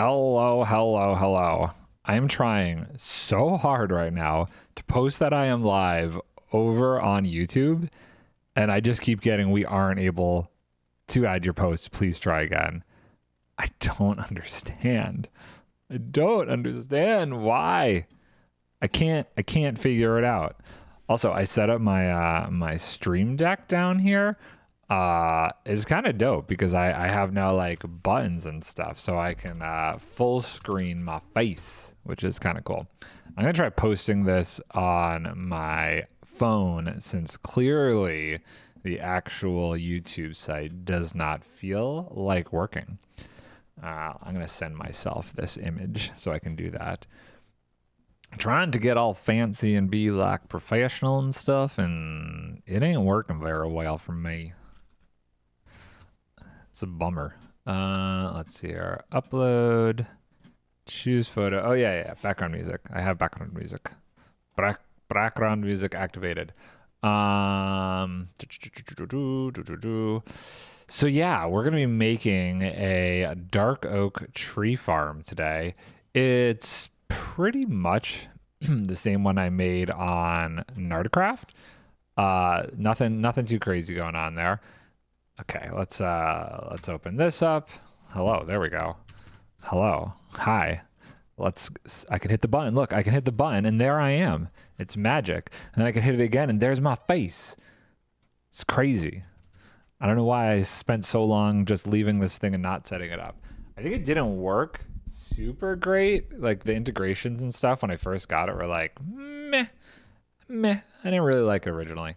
Hello, hello, hello. I'm trying so hard right now to post that I am live over on YouTube, and I just keep getting, we aren't able to add your post. Please try again. I don't understand. I don't understand why. I can't figure it out. Also, I set up my stream deck down here. It's kind of dope because I have now like buttons and stuff, so I can full screen my face, which is kind of cool. I'm gonna try posting this on my phone since clearly the actual YouTube site does not feel like working. I'm gonna send myself this image so I can do that. I'm trying to get all fancy and be like professional and stuff, and it ain't working very well for me. It's a bummer. Let's see here. Upload. Choose photo. Oh, yeah. Background music. I have background music. Background music activated. So, yeah, we're going to be making a dark oak tree farm today. It's pretty much the same one I made on NardCraft. Nothing too crazy going on there. Okay, let's open this up. Hello, there we go. Hello, hi. I can hit the button. Look, I can hit the button, and there I am. It's magic. And then I can hit it again, and there's my face. It's crazy. I don't know why I spent so long just leaving this thing and not setting it up. I think it didn't work super great. Like the integrations and stuff when I first got it were like meh. I didn't really like it originally.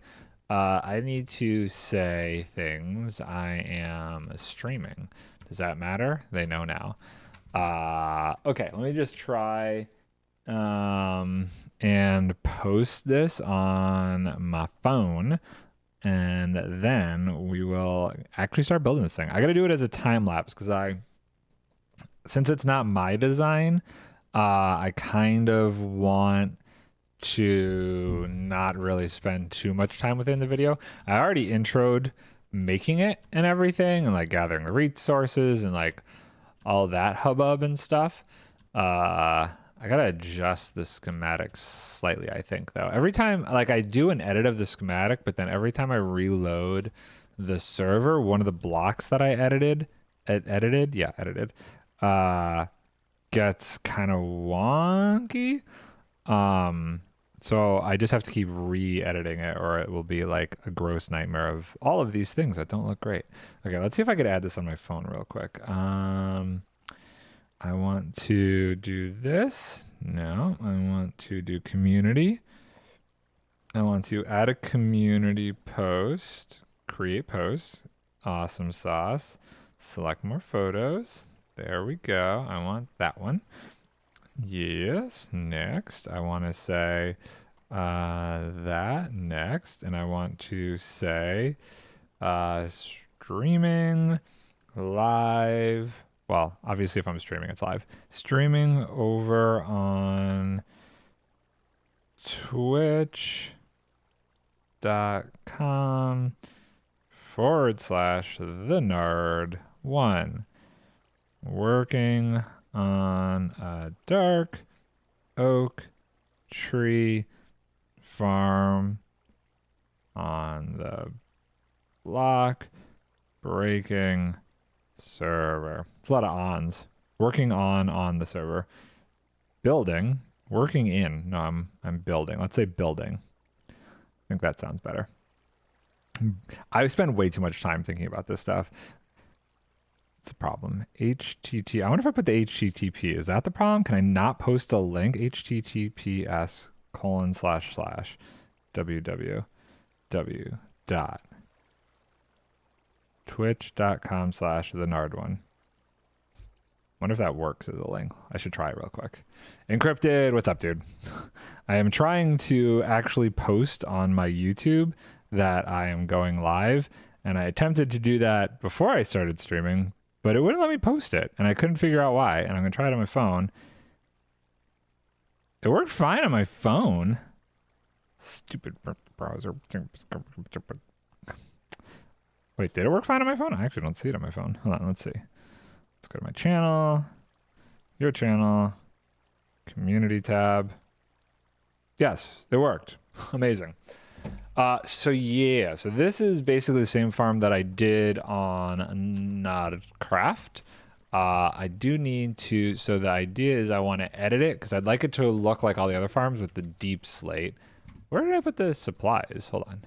I need to say things. I am streaming. Does that matter? They know now. Okay, let me just try and post this on my phone, and then we will actually start building this thing. I gotta do it as a time lapse because since it's not my design, I kind of want to not really spend too much time within the video. I already introed making it and everything and like gathering the resources and like all that hubbub and stuff. I gotta adjust the schematics slightly, I think, though. Every time, like, I do an edit of the schematic, but then every time I reload the server, one of the blocks that I edited gets kind of wonky. So I just have to keep re-editing it, or it will be like a gross nightmare of all of these things that don't look great. Okay, let's see if I could add this on my phone real quick. I want to do this. No, I want to do community. I want to add a community post, create post, awesome sauce, select more photos. There we go. I want that one. Yes, next. I want to say that next, and I want to say streaming live. Well, obviously if I'm streaming, it's live. Streaming over on twitch.com/thenard1. Working on a dark oak tree farm on the block breaking server. It's a lot of ons. Working on the server. Building. Working in. No, I'm building. Let's say building. I think that sounds better. I spend way too much time thinking about this stuff. It's a problem. HTTP. I wonder if I put the HTTP. Is that the problem? Can I not post a link? https://www.twitch.com/thenard1. Wonder if that works as a link. I should try it real quick. Encrypted. What's up, dude? I am trying to actually post on my YouTube that I am going live, and I attempted to do that before I started streaming, but it wouldn't let me post it, and I couldn't figure out why, and I'm going to try it on my phone. It worked fine on my phone. Stupid browser. Wait, did it work fine on my phone? I actually don't see it on my phone. Hold on, let's see. Let's go to my channel. Your channel, community tab. Yes, it worked. Amazing. So yeah, so this is basically the same farm that I did on NardCraft. I do need to, so the idea is I want to edit it because I'd like it to look like all the other farms with the deep slate. Where did I put the supplies? Hold on.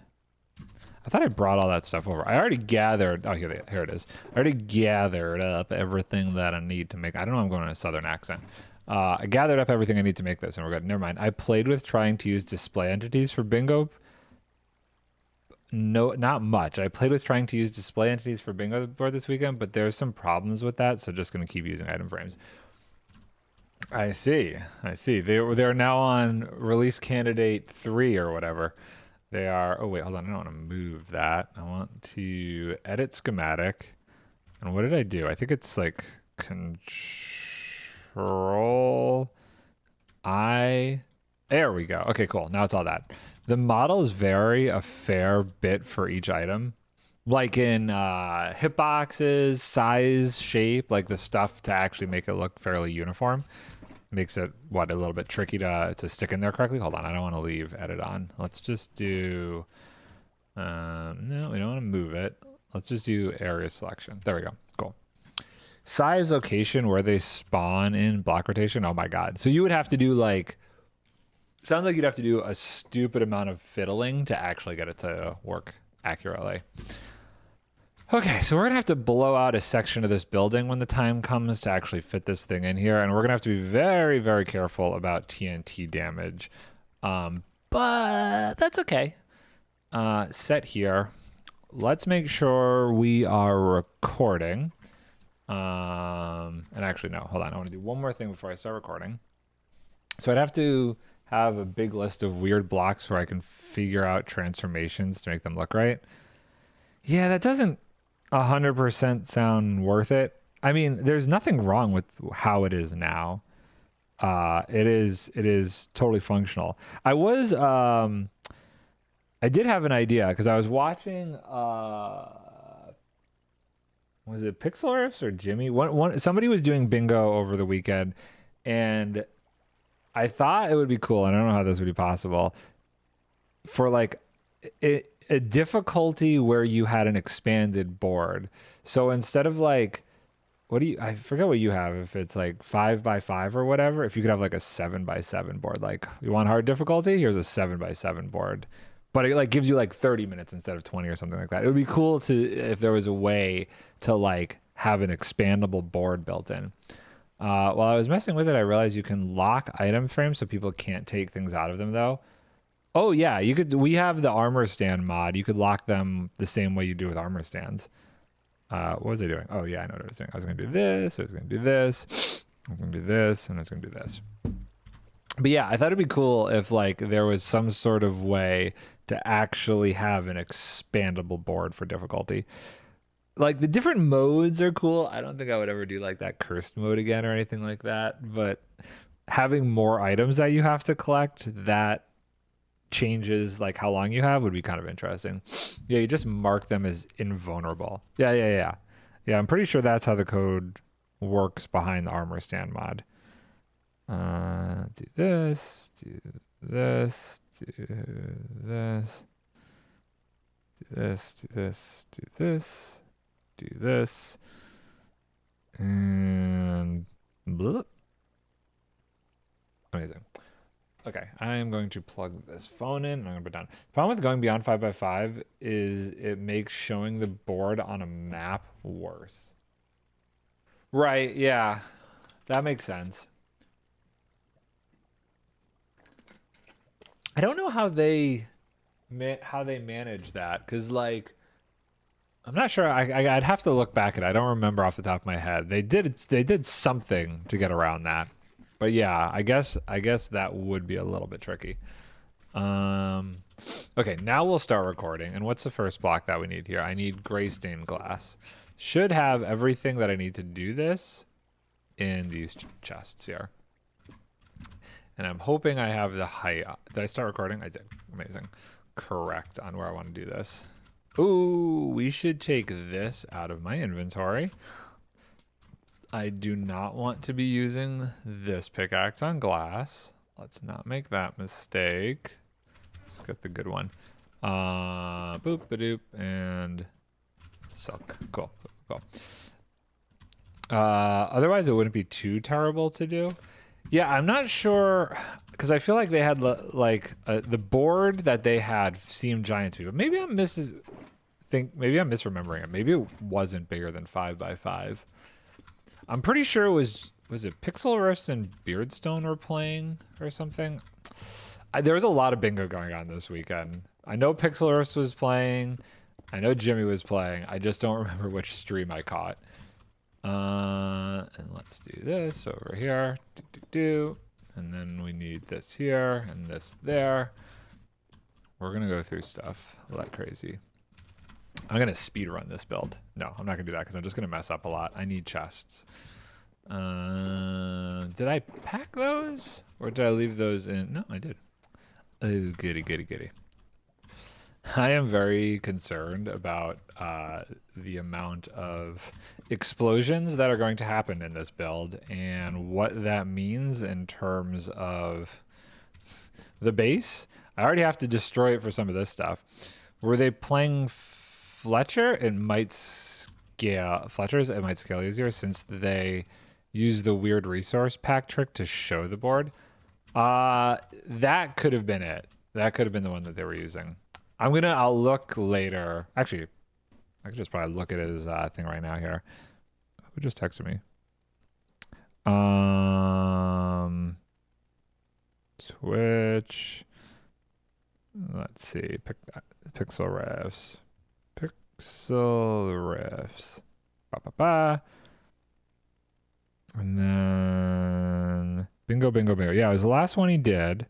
I thought I brought all that stuff over. I already gathered, oh, here it is. I already gathered up everything that I need to make. I don't know, I'm going in a southern accent. I gathered up everything I need to make this and we're good. Never mind. I played with trying to use display entities for bingo. No, not much. I played with trying to use display entities for bingo board this weekend, but there's some problems with that, so just going to keep using item frames. I see. They're now on release candidate 3 or whatever. They are, oh wait, hold on. I don't want to move that. I want to edit schematic. And what did I do? I think it's like control I. There we go. Okay, cool. Now it's all that. The models vary a fair bit for each item. Like in hitboxes, size, shape, like the stuff to actually make it look fairly uniform. Makes it, what, a little bit tricky to stick in there correctly. Hold on, I don't want to leave edit on. Let's just do, no, we don't want to move it. Let's just do area selection. There we go, cool. Size, location, where they spawn in block rotation. Oh my God. So you would have to do like, sounds like you'd have to do a stupid amount of fiddling to actually get it to work accurately. Okay, so we're gonna have to blow out a section of this building when the time comes to actually fit this thing in here, and we're gonna have to be very, very careful about TNT damage. But that's okay. Set here. Let's make sure we are recording. And actually, no, hold on. I want to do one more thing before I start recording. So I'd have to have a big list of weird blocks where I can figure out transformations to make them look right. Yeah, that doesn't 100% sound worth it. I mean, there's nothing wrong with how it is now. It is totally functional. I did have an idea because I was watching was it Pixel or Jimmy? Somebody was doing bingo over the weekend, and I thought it would be cool, and I don't know how this would be possible, for like a difficulty where you had an expanded board. So instead of like, I forget what you have, if it's like 5x5 or whatever, if you could have like a 7x7 board, like you want hard difficulty, here's a 7x7 board. But it like gives you like 30 minutes instead of 20 or something like that. It would be cool if there was a way to like have an expandable board built in. While I was messing with it, I realized you can lock item frames so people can't take things out of them though. Oh yeah, you could. We have the armor stand mod. You could lock them the same way you do with armor stands. What was I doing? Oh yeah, I know what I was doing. I was going to do this. I was going to do this. I was going to do this, and I was going to do this. But yeah, I thought it'd be cool if like there was some sort of way to actually have an expandable board for difficulty. Like the different modes are cool. I don't think I would ever do like that cursed mode again or anything like that. But having more items that you have to collect that changes like how long you have would be kind of interesting. Yeah, you just mark them as invulnerable. Yeah, I'm pretty sure that's how the code works behind the armor stand mod. Do this, do this, do this, do this, do this, do this, do this, and blah. Amazing. Okay, I am going to plug this phone in. I'm going to put it down. The problem with going beyond 5x5 is it makes showing the board on a map worse. Right, yeah. That makes sense. I don't know how they manage that, because like I'm not sure. I'd have to look back at it. I don't remember off the top of my head. They did something to get around that. But yeah, I guess that would be a little bit tricky. Okay, now we'll start recording. And what's the first block that we need here? I need gray stained glass. Should have everything that I need to do this in these chests here. And I'm hoping I have the height. Did I start recording? I did. Amazing. Correct on where I want to do this. Ooh, we should take this out of my inventory. I do not want to be using this pickaxe on glass. Let's not make that mistake. Let's get the good one. Boop, ba-doop, and silk. Cool, cool. Otherwise, it wouldn't be too terrible to do. Yeah, I'm not sure, because I feel like they had like the board that they had seemed giant to me, but maybe I'm misremembering it. Maybe it wasn't bigger than 5x5. I'm pretty sure it was it Pixel Rifts and Beardstone were playing or something? There was a lot of bingo going on this weekend. I know Pixel Rifts was playing. I know Jimmy was playing. I just don't remember which stream I caught. And let's do this over here. And then we need this here and this there. We're going to go through stuff like crazy. I'm going to speed run this build. No, I'm not going to do that because I'm just going to mess up a lot. I need chests. Did I pack those? Or did I leave those in? No, I did. Oh, goody, goody, goody. I am very concerned about the amount of explosions that are going to happen in this build and what that means in terms of the base. I already have to destroy it for some of this stuff. Were they playing Fletcher? It might scale Fletcher's. It might scale easier since they use the weird resource pack trick to show the board. That could have been it. That could have been the one that they were using. I'll look later. Actually, I could just probably look at his thing right now here. Who just texted me? Twitch. Let's see. Pixel Refs. Pixel Refs. Ba-ba-ba. And then bingo, bingo, bingo. Yeah, it was the last one he did.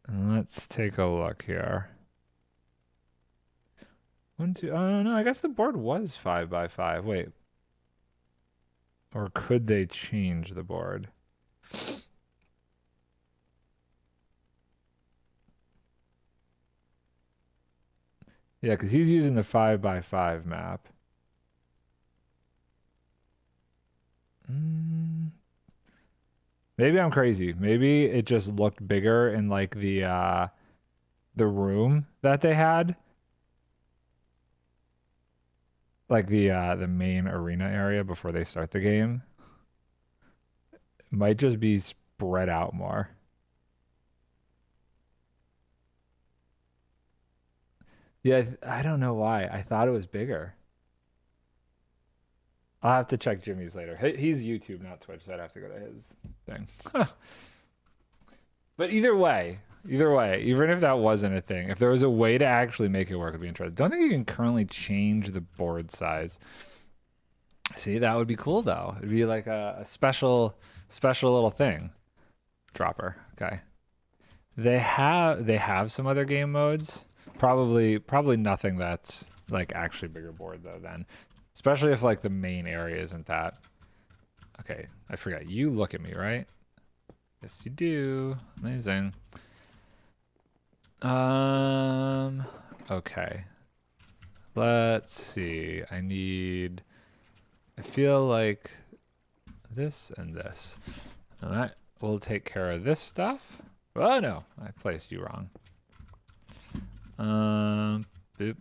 And let's take a look here. 1, 2. Oh no, I guess the board was 5x5. Wait. Or could they change the board? Yeah, because he's using the 5x5 map. Maybe I'm crazy. Maybe it just looked bigger in like the room that they had. Like the main arena area before they start the game. It might just be spread out more. Yeah, I don't know why. I thought it was bigger. I'll have to check Jimmy's later. He's YouTube, not Twitch, so I'd have to go to his thing. But either way, even if that wasn't a thing, if there was a way to actually make it work, it'd be interesting. Don't think you can currently change the board size. See, that would be cool though. It'd be like a special little thing. Dropper. Okay. They have some other game modes. Probably nothing that's like actually bigger board though then. Especially if like the main area isn't that. Okay, I forgot. You look at me, right? Yes, you do. Amazing. Okay. Let's see. I feel like this and this. All right, we'll take care of this stuff. Oh no, I placed you wrong. Boop.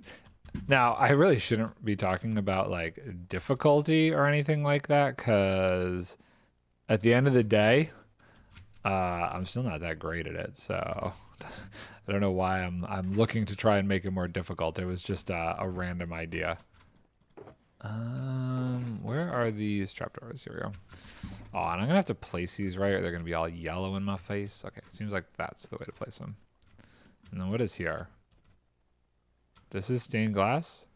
Now, I really shouldn't be talking about like difficulty or anything like that, because at the end of the day, I'm still not that great at it. So I don't know why I'm looking to try and make it more difficult. It was just a random idea. Where are these trapdoors? Here we go. Oh, and I'm gonna have to place these right, or they're gonna be all yellow in my face. Okay, seems like that's the way to place them. And then what is here? This is stained glass?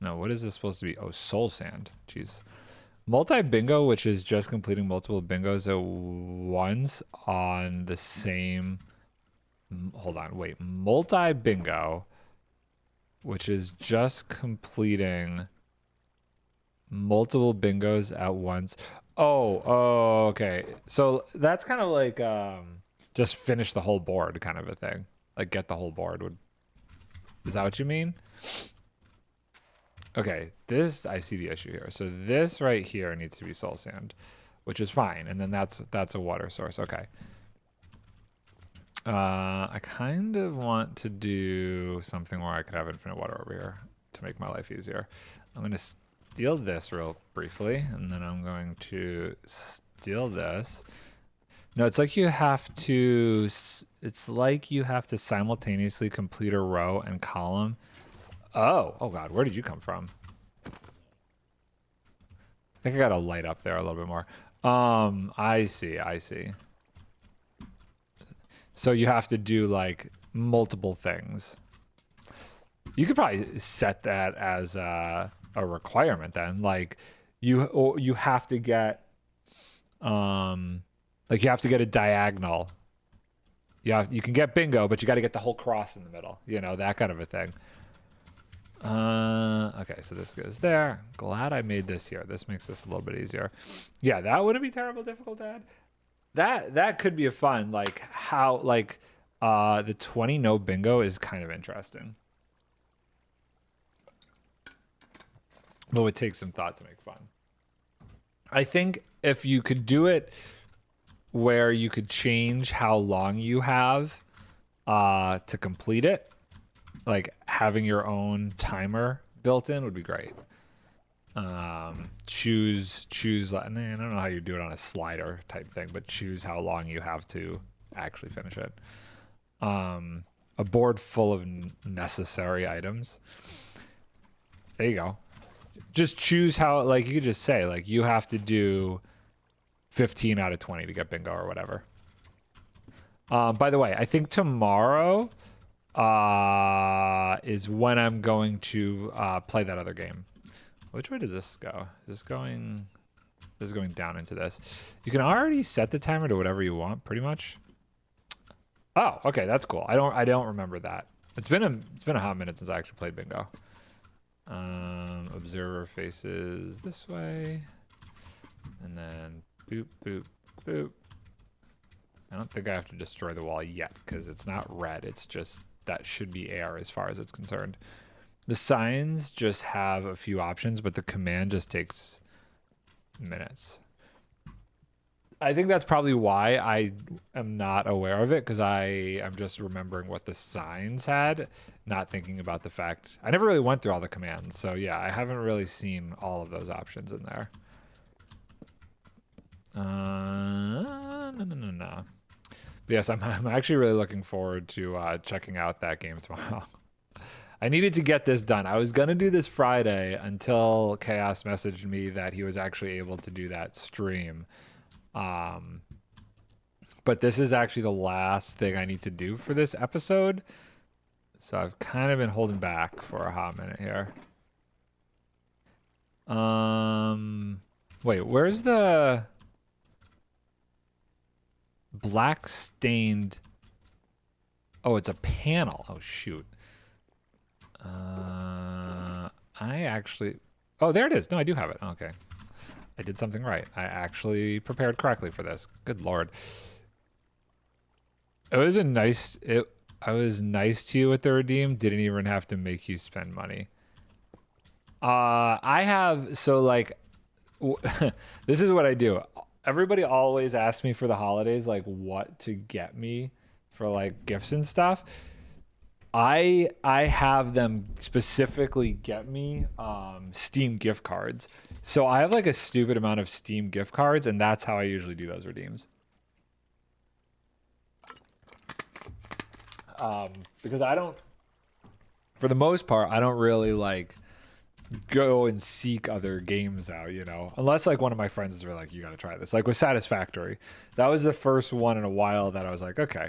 No, what is this supposed to be? Oh, soul sand. Jeez. Multi-bingo, which is just completing multiple bingos at once on the same... Hold on, wait. Multi-bingo, which is just completing multiple bingos at once. Oh, okay. So that's kind of like just finish the whole board kind of a thing. Like get the whole board would... Is that what you mean? Okay, this, I see the issue here. So this right here needs to be soul sand, which is fine. And then that's a water source. Okay. I kind of want to do something where I could have infinite water over here to make my life easier. I'm going to steal this real briefly, and then I'm going to steal this. No, it's like you have to simultaneously complete a row and column. Oh God, where did you come from? I think I got to light up there a little bit more. I see. So you have to do like multiple things. You could probably set that as a requirement then. Like you have to get like you have to get a diagonal. You can get bingo, but you got to get the whole cross in the middle. You know, that kind of a thing. Okay, so this goes there. Glad I made this here. This makes this a little bit easier. Yeah, that wouldn't be terrible difficult to add. That could be a fun, like how like the 20 no bingo is kind of interesting. But it would take some thought to make fun. I think if you could do it where you could change how long you have to complete it, like having your own timer built in would be great. Choose I don't know how you do it on a slider type thing, but choose how long you have to actually finish it. A board full of necessary items. There you go. Just choose how, like, you could just say like you have to do 15 out of 20 to get bingo or whatever. By the way, I think tomorrow is when I'm going to play that other game. Which way does this go? This is going down into this. You can already set the timer to whatever you want, pretty much. Oh, okay, that's cool. I don't remember that. It's been a hot minute since I actually played bingo. Observer faces this way, and then boop boop boop. I don't think I have to destroy the wall yet because it's not red. It's just that should be air as far as it's concerned. The signs just have a few options, but the command just takes minutes. I think that's probably why I am not aware of it, because I am just remembering what the signs had, not thinking about the fact I never really went through all the commands. So yeah, I haven't really seen all of those options in there. No. But yes, I'm actually really looking forward to checking out that game tomorrow. I needed to get this done. I was going to do this Friday until Chaos messaged me that he was actually able to do that stream. But this is actually the last thing I need to do for this episode. So I've kind of been holding back for a hot minute here. Wait, where's the black stained? Oh, it's a panel. Oh, shoot. Oh, there it is. No, I do have it. Okay. I did something right. I actually prepared correctly for this. Good Lord. I was nice to you with the redeem. Didn't even have to make you spend money. This is what I do. Everybody always asks me for the holidays, like what to get me for like gifts and stuff. I have them specifically get me Steam gift cards. So I have like a stupid amount of Steam gift cards, and that's how I usually do those redeems. Because for the most part, I don't really like go and seek other games out, you know, unless like one of my friends is really like, you got to try this. Like with Satisfactory, that was the first one in a while that I was like, okay,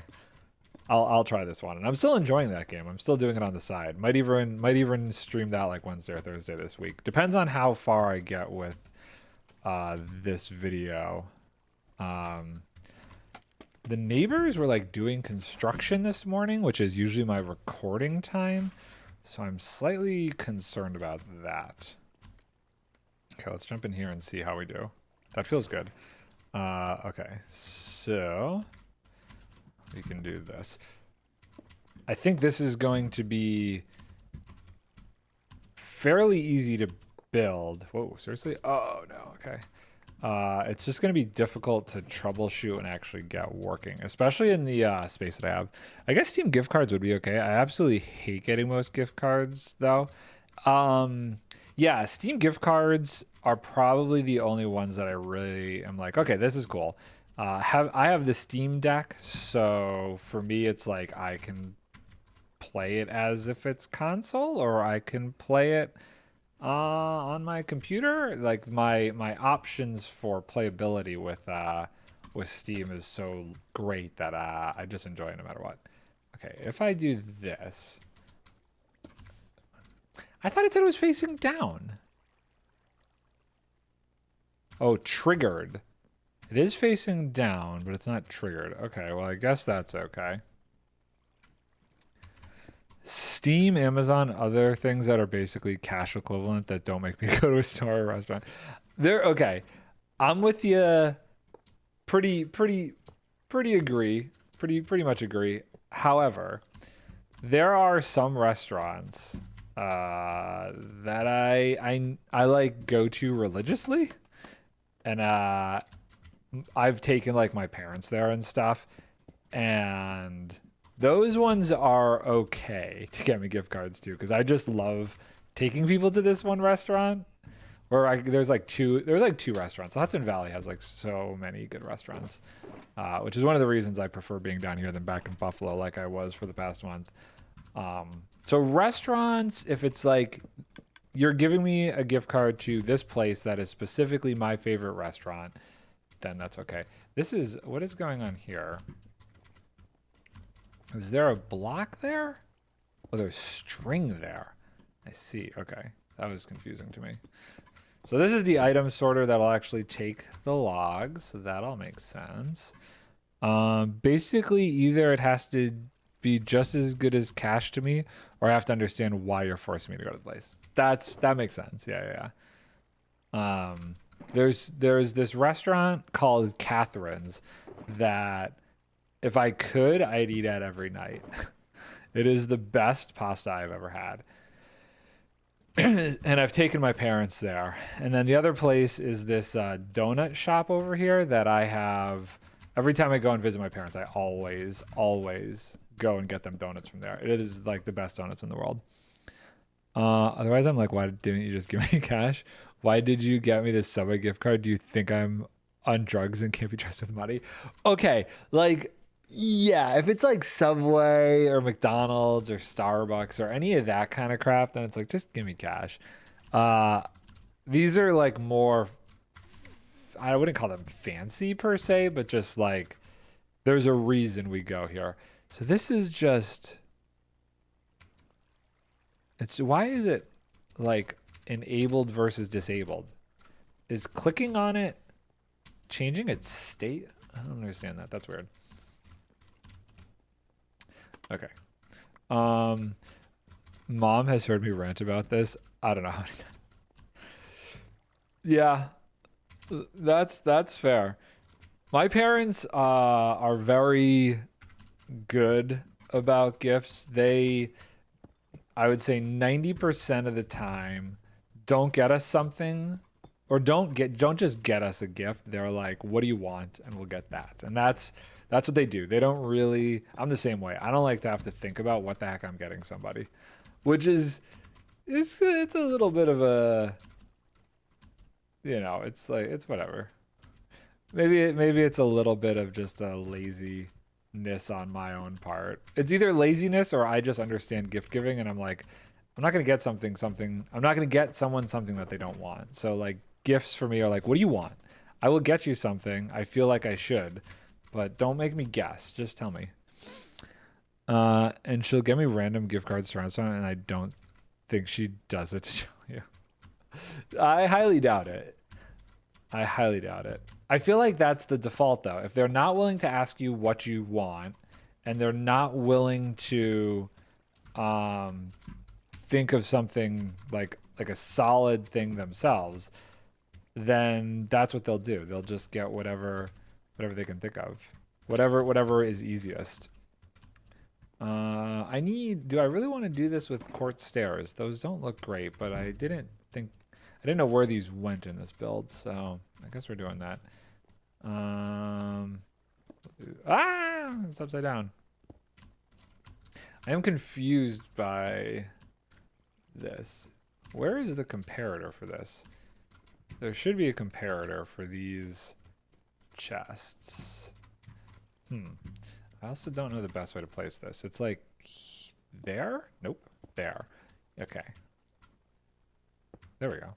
I'll try this one, and I'm still enjoying that game. I'm still doing it on the side. Might even stream that like Wednesday or Thursday this week. Depends on how far I get with this video. The neighbors were like doing construction this morning, which is usually my recording time, so I'm slightly concerned about that. Okay, let's jump in here and see how we do. That feels good. Okay, so we can do this. I think this is going to be fairly easy to build. Whoa, seriously? Oh, no, okay. It's just going to be difficult to troubleshoot and actually get working, especially in the space that I have. I guess Steam gift cards would be okay. I absolutely hate getting most gift cards, though. Yeah, Steam gift cards are probably the only ones that I really am like, okay, this is cool. I have the Steam Deck, so for me, it's like I can play it as if it's console, or I can play it on my computer. Like my options for playability with Steam is so great that I just enjoy it no matter what. Okay, if I do this, I thought it said it was facing down. Oh, triggered. It is facing down, but it's not triggered. Okay, well, I guess that's okay. Steam, Amazon, other things that are basically cash equivalent that don't make me go to a store or a restaurant. They're okay. I'm with you. Pretty agree. Pretty much agree. However, there are some restaurants that I like go to religiously, and I've taken like my parents there and stuff, and those ones are okay to get me gift cards to, because I just love taking people to this one restaurant where there's like two restaurants. Hudson Valley has like so many good restaurants, which is one of the reasons I prefer being down here than back in Buffalo like I was for the past month. So restaurants, if it's like you're giving me a gift card to this place that is specifically my favorite restaurant, then that's okay. What is going on here? Is there a block there? Oh, there's string there. I see. Okay. That was confusing to me. So this is the item sorter that'll actually take the logs. So that all makes sense. Basically, either it has to be just as good as cash to me, or I have to understand why you're forcing me to go to the place. That makes sense. Yeah. There's this restaurant called Catherine's that if I could, I'd eat at every night. It is the best pasta I've ever had. And I've taken my parents there. And then the other place is this donut shop over here that I have. Every time I go and visit my parents, I always go and get them donuts from there. It is like the best donuts in the world. Otherwise, I'm like, why didn't you just give me cash? Why did you get me this Subway gift card? Do you think I'm on drugs and can't be trusted with money? Okay, like, yeah, if it's like Subway or McDonald's or Starbucks or any of that kind of crap, then it's like, just give me cash. These are like more, I wouldn't call them fancy per se, but just like, there's a reason we go here. So this is just, why is it like enabled versus disabled? Is clicking on it changing its state? I don't understand that. That's weird. Okay. Mom has heard me rant about this. I don't know how to. Yeah, that's fair. My parents are very good about gifts. I would say 90% of the time, don't get us something, or don't just get us a gift. They're like, what do you want? And we'll get that. And that's what they do. They don't really, I'm the same way. I don't like to have to think about what the heck I'm getting somebody, which is, it's a little bit of a, it's like, it's whatever. Maybe it's a little bit of just a laziness on my own part. It's either laziness or I just understand gift giving and I'm like, I'm not going to get I'm not going to get someone something that they don't want. So like gifts for me are like, what do you want? I will get you something. I feel like I should, but don't make me guess. Just tell me. And she'll get me random gift cards to restaurant, and I don't think she does it to show you. I highly doubt it. I feel like that's the default though. If they're not willing to ask you what you want, and they're not willing to think of something like a solid thing themselves, then that's what they'll do. They'll just get whatever they can think of. Whatever is easiest. Do I really want to do this with quartz stairs? Those don't look great, but I didn't know where these went in this build, so I guess we're doing that. It's upside down. I am confused by this. Where is the comparator for this? There should be a comparator for these chests. I also don't know the best way to place this. It's like there? Nope. There. Okay. There we go.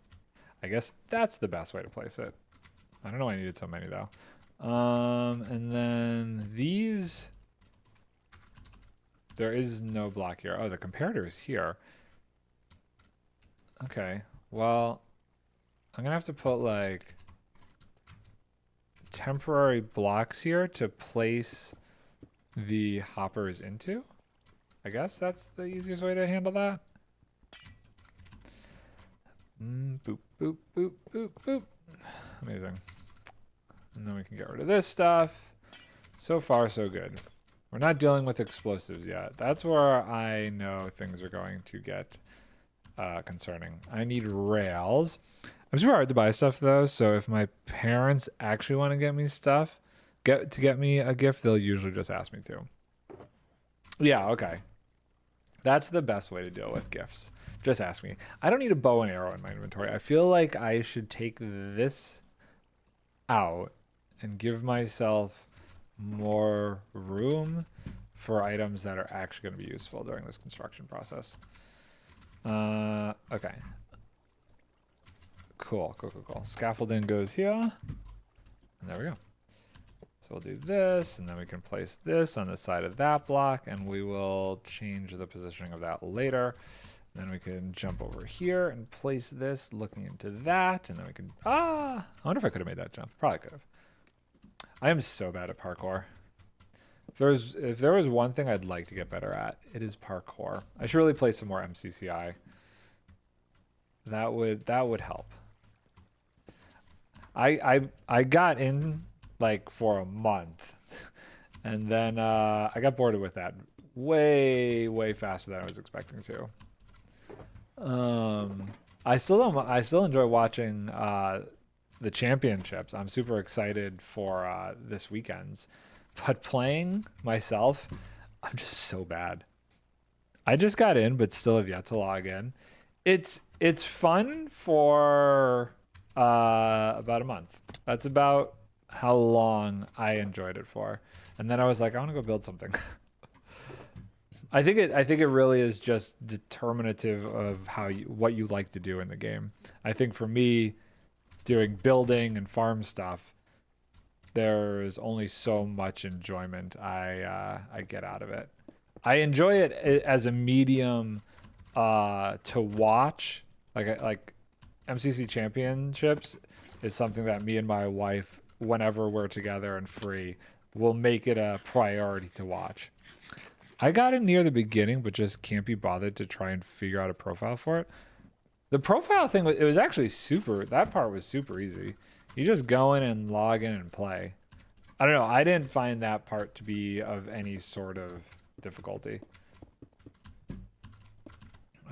I guess that's the best way to place it. I don't know why I needed so many though. And then these, there is no block here. Oh, the comparator is here. Okay. Well, I'm gonna have to put like temporary blocks here to place the hoppers into. I guess that's the easiest way to handle that. Boop, boop, boop, boop, boop. Amazing. And then we can get rid of this stuff. So far, so good. We're not dealing with explosives yet. That's where I know things are going to get concerning. I need rails. I'm super hard to buy stuff though, so if my parents actually want to get me stuff, get me a gift, they'll usually just ask me to. Yeah, okay. That's the best way to deal with gifts. Just ask me. I don't need a bow and arrow in my inventory. I feel like I should take this out and give myself more room for items that are actually going to be useful during this construction process. Okay. Cool. Scaffolding goes here. And there we go. So we'll do this, and then we can place this on the side of that block, and we will change the positioning of that later. Then we can jump over here and place this looking into that, and then we can, I wonder if I could have made that jump. Probably could have. I am so bad at parkour. If there was one thing I'd like to get better at, it is parkour. I should really play some more MCCI. That would help. I got in like for a month, and then I got bored with that way faster than I was expecting to. I still enjoy watching the championships. I'm super excited for this weekend's, but playing myself, I'm just so bad. I just got in, but still have yet to log in. It's fun for about a month. That's about how long I enjoyed it for. And then I was like, I want to go build something. I think it really is just determinative of what you like to do in the game. I think for me, doing building and farm stuff, there's only so much enjoyment I get out of it. I enjoy it as a medium to watch, like MCC Championships is something that me and my wife, whenever we're together and free, will make it a priority to watch. I got in near the beginning, but just can't be bothered to try and figure out a profile for it. The profile thing, it was actually that part was super easy. You just go in and log in and play. I don't know, I didn't find that part to be of any sort of difficulty.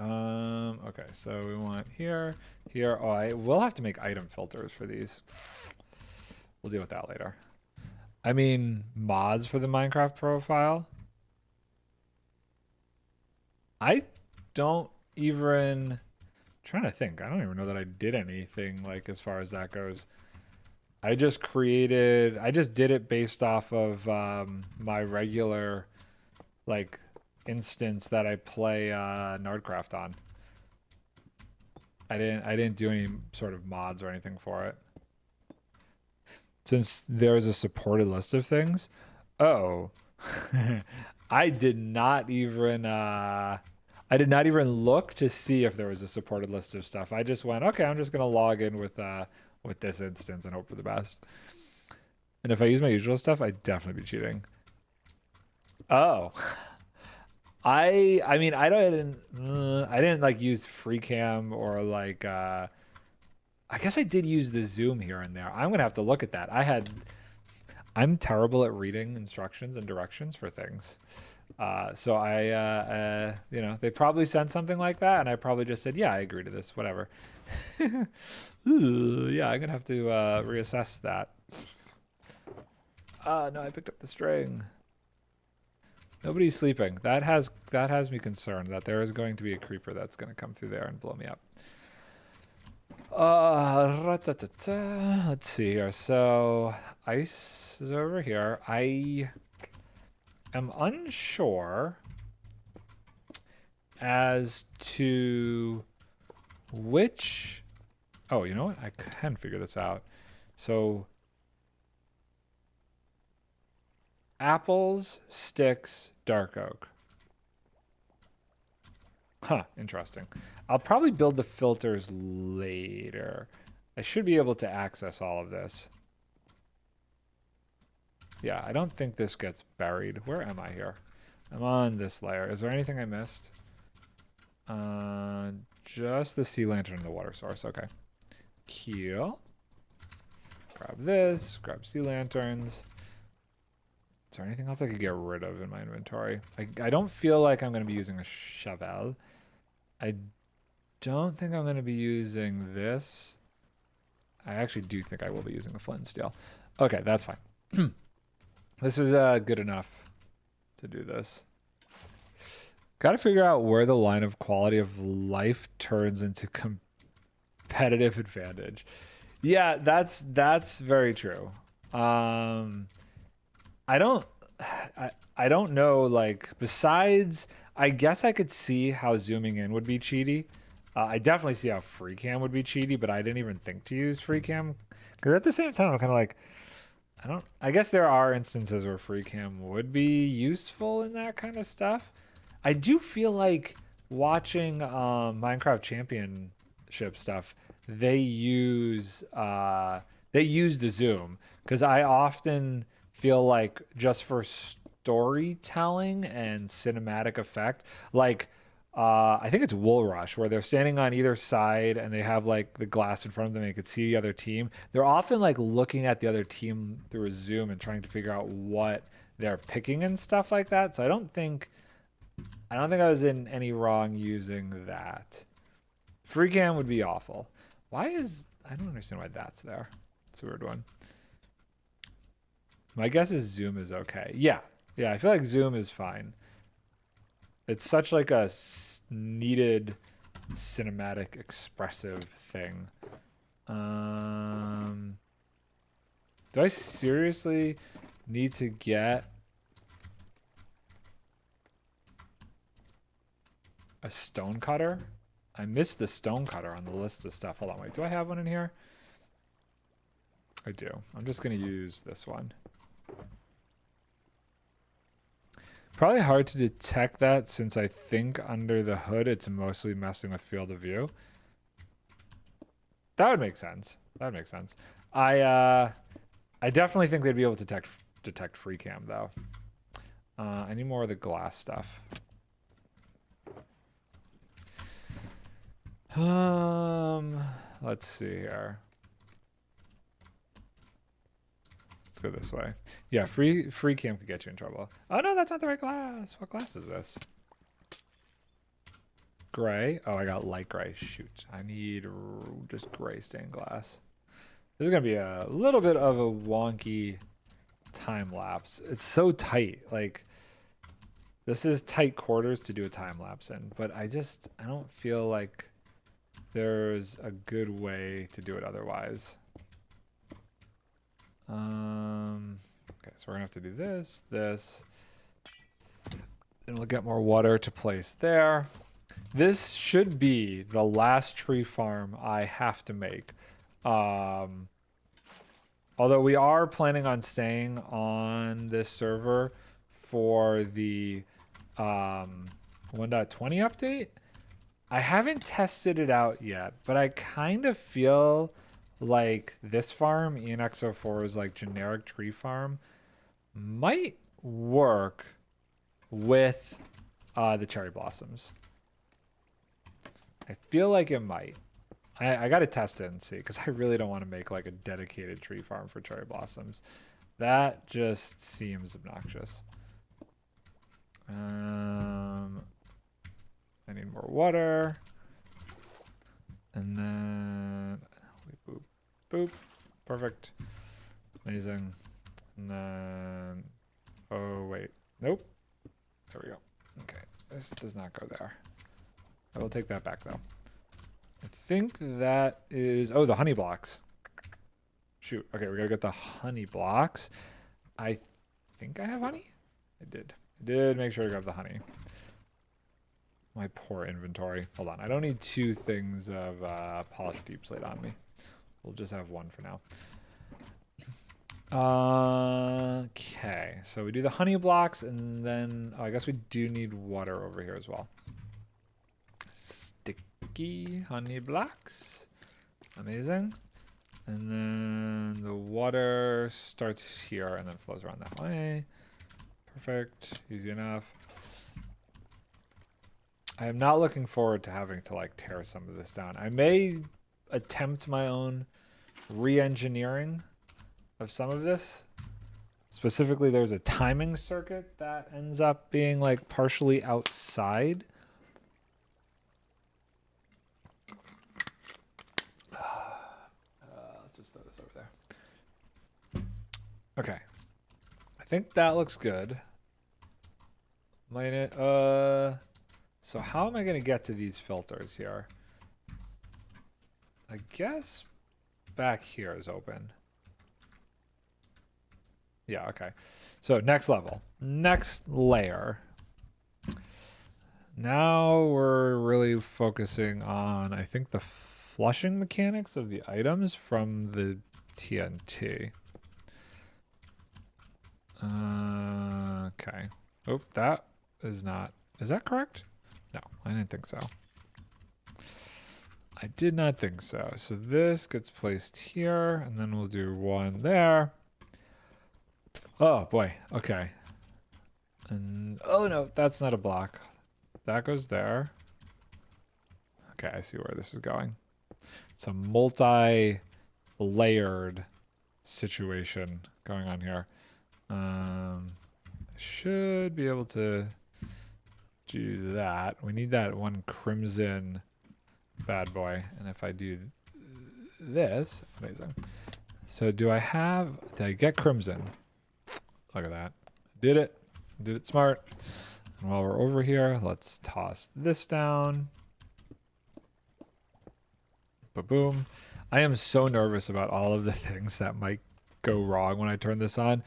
Okay, so we want here. Oh, I will have to make item filters for these. We'll deal with that later. I mean, mods for the Minecraft profile. I don't even, trying to think. I don't even know that I did anything like as far as that goes. I just did it based off of my regular like instance that I play NardCraft on. I didn't do any sort of mods or anything for it. Since there's a supported list of things. Oh. I did not even look to see if there was a supported list of stuff. I just went, okay, I'm just gonna log in with this instance and hope for the best. And if I use my usual stuff, I'd definitely be cheating. Oh. I mean I didn't like use FreeCam or like I guess I did use the zoom here and there. I'm gonna have to look at that. I'm terrible at reading instructions and directions for things. So I, you know, they probably sent something like that, and I probably just said, yeah, I agree to this, whatever. Ooh, yeah, I'm gonna have to reassess that. No, I picked up the string. Nobody's sleeping. That has me concerned that there is going to be a creeper that's gonna come through there and blow me up. Let's see here. So ice is over here. I am unsure as to which. Oh, you know what? I can figure this out. So apples, sticks, dark oak. Huh, interesting. I'll probably build the filters later. I should be able to access all of this. Yeah, I don't think this gets buried. Where am I here? I'm on this layer. Is there anything I missed? Just the sea lantern and the water source. Okay. Cool. Grab this. Grab sea lanterns. Is there anything else I could get rid of in my inventory? I don't feel like I'm going to be using a shovel. I don't think I'm going to be using this. I actually do think I will be using the flint and steel. Okay, that's fine. This is good enough to do this. Got to figure out where the line of quality of life turns into competitive advantage. Yeah, that's very true. I don't know, like, besides, I guess I could see how zooming in would be cheaty. I definitely see how free cam would be cheaty, but I didn't even think to use free cam. Because at the same time, I'm kind of like, I guess there are instances where free cam would be useful in that kind of stuff. I do feel like watching Minecraft Championship stuff, they use the zoom, because I often feel like just for storytelling and cinematic effect, like I think it's Wool Rush, where they're standing on either side and they have like the glass in front of them and you could see the other team. They're often like looking at the other team through a zoom and trying to figure out what they're picking and stuff like that. So I don't think I was in any wrong using that. Free cam would be awful. I don't understand why that's there. It's a weird one. My guess is zoom is okay. Yeah, I feel like zoom is fine. It's such like a needed cinematic expressive thing. Do I seriously need to get a stone cutter? I missed the stone cutter on the list of stuff. Hold on, wait, do I have one in here? I do. I'm just gonna use this one. Probably hard to detect that since I think under the hood it's mostly messing with field of view. That would make sense. I definitely think they'd be able to detect free cam though. I need more of the glass stuff. Let's see here. Go this way. Yeah, free cam could get you in trouble. Oh no, that's not the right glass. What glass is this? Gray. Oh, I got light gray. Shoot, I need just gray stained glass. This is gonna be a little bit of a wonky time lapse. It's so tight. Like, this is tight quarters to do a time lapse in, but I don't feel like there's a good way to do it otherwise. Okay, so we're gonna have to do this, and we'll get more water to place there. This should be the last tree farm I have to make. Although we are planning on staying on this server for the 1.20 update. I haven't tested it out yet, but I kind of feel like this farm, ENX04's like generic tree farm, might work with the cherry blossoms. I feel like it might. I gotta test it and see, because I really don't want to make like a dedicated tree farm for cherry blossoms. That just seems obnoxious. I need more water. And then we boop, boop. Perfect. Amazing. And then, oh wait, nope. There we go. Okay, this does not go there. I will take that back though. I think that is, oh, the honey blocks. Shoot, okay, we gotta get the honey blocks. I think I have honey? I did make sure to grab the honey. My poor inventory. Hold on, I don't need 2 things of polished deep slate on me. We'll just have 1 for now. Okay, so we do the honey blocks, and then I guess we do need water over here as well. Sticky honey blocks. Amazing. And then the water starts here and then flows around that way. Perfect. Easy enough. I am not looking forward to having to like tear some of this down. I may attempt my own re-engineering of some of this. Specifically, there's a timing circuit that ends up being like partially outside. Let's just throw this over there. Okay. I think that looks good. So how am I going to get to these filters here? I guess back here is open. Yeah, okay. So next level, next layer. Now we're really focusing on, I think, the flushing mechanics of the items from the TNT. Okay. Oh, that is not, is that correct? No, I didn't think so. I did not think so. So this gets placed here, and then we'll do 1 there. Oh boy, okay. And oh no, that's not a block. That goes there. Okay, I see where this is going. It's a multi-layered situation going on here. I should be able to do that. We need that 1 crimson bad boy. And if I do this, amazing. So did I get crimson? Look at that. Did it smart. And while we're over here, let's toss this down. Ba-boom. I am so nervous about all of the things that might go wrong when I turn this on.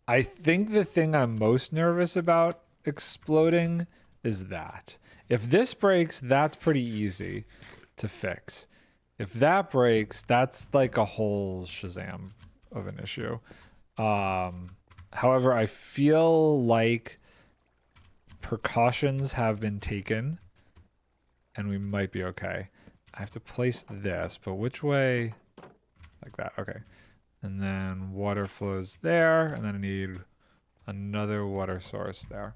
I think the thing I'm most nervous about exploding is that. If this breaks, that's pretty easy to fix. If that breaks, that's like a whole Shazam of an issue. However, I feel like precautions have been taken and we might be okay. I have to place this, but which way? Like that, okay. And then water flows there, and then I need another water source there.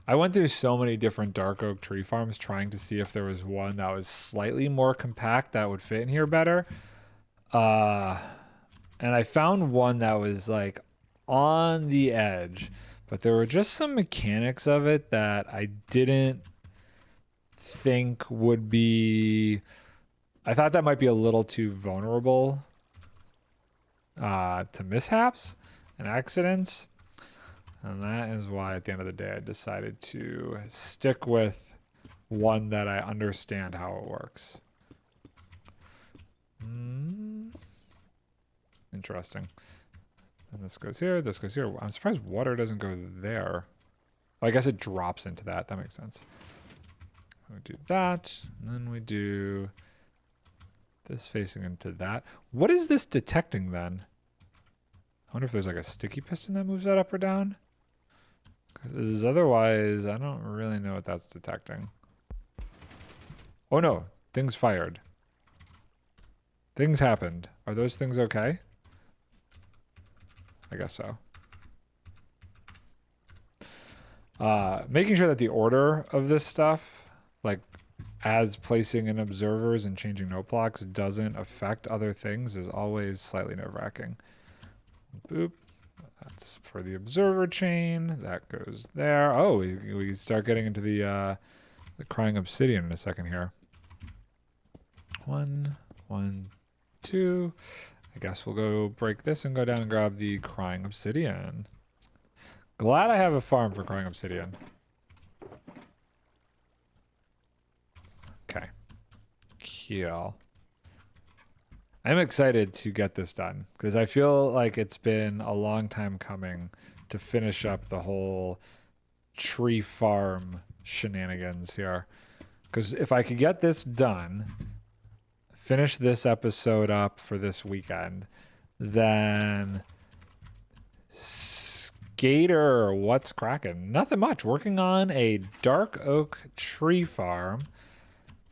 I went through so many different dark oak tree farms trying to see if there was one that was slightly more compact that would fit in here better. And I found one that was like on the edge, but there were just some mechanics of it that I didn't think would be, I thought that might be a little too vulnerable to mishaps and accidents. And that is why at the end of the day I decided to stick with one that I understand how it works. Interesting. And this goes here, this goes here. I'm surprised water doesn't go there. Well, I guess it drops into that. That makes sense. We do that, and then we do this facing into that. What is this detecting then? I wonder if there's like a sticky piston that moves that up or down. Because otherwise, I don't really know what that's detecting. Oh no, things fired. Things happened. Are those things okay? I guess so. Making sure that the order of this stuff, like as placing in observers and changing note blocks, doesn't affect other things is always slightly nerve-wracking. Boop. That's for the observer chain. That goes there. Oh, we start getting into the crying obsidian in a second here. 1, 1, 2. I guess we'll go break this and go down and grab the crying obsidian. Glad I have a farm for crying obsidian. Okay. Cool. I'm excited to get this done because I feel like it's been a long time coming to finish up the whole tree farm shenanigans here. Because if I could get this done, finish this episode up for this weekend, then Skater, what's cracking? Nothing much. Working on a dark oak tree farm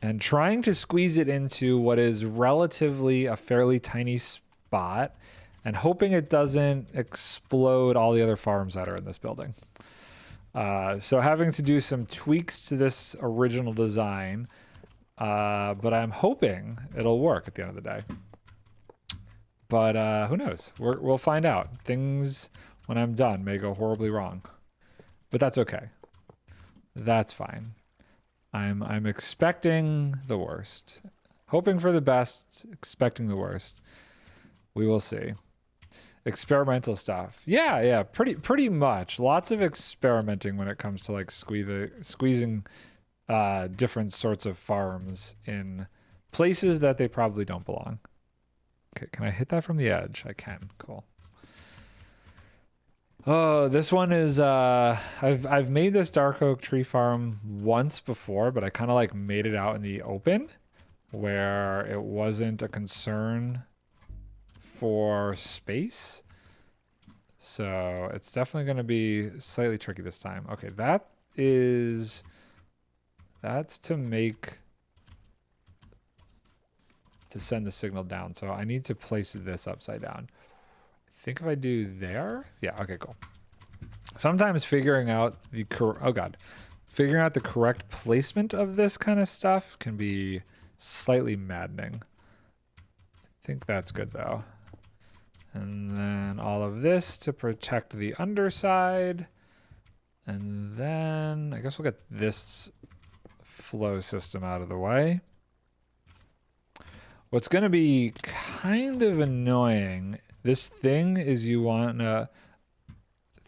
and trying to squeeze it into what is relatively a fairly tiny spot and hoping it doesn't explode all the other farms that are in this building. So having to do some tweaks to this original design, but I'm hoping it'll work at the end of the day. But who knows? We'll find out. Things, when I'm done, may go horribly wrong. But that's okay. That's fine. I'm expecting the worst. Hoping for the best, expecting the worst. We will see. Experimental stuff. Yeah, pretty much. Lots of experimenting when it comes to like squeezing different sorts of farms in places that they probably don't belong. Okay, can I hit that from the edge? I can. Cool. Oh, this one is I've made this dark oak tree farm once before, but I kind of like made it out in the open where it wasn't a concern for space. So it's definitely going to be slightly tricky this time. Okay, that's to send the signal down. So I need to place this upside down. I think if I do there, yeah, okay, cool. Sometimes figuring out the correct placement of this kind of stuff can be slightly maddening. I think that's good though. And then all of this to protect the underside. And then I guess we'll get this flow system out of the way. What's going to be kind of annoying, this thing is you want to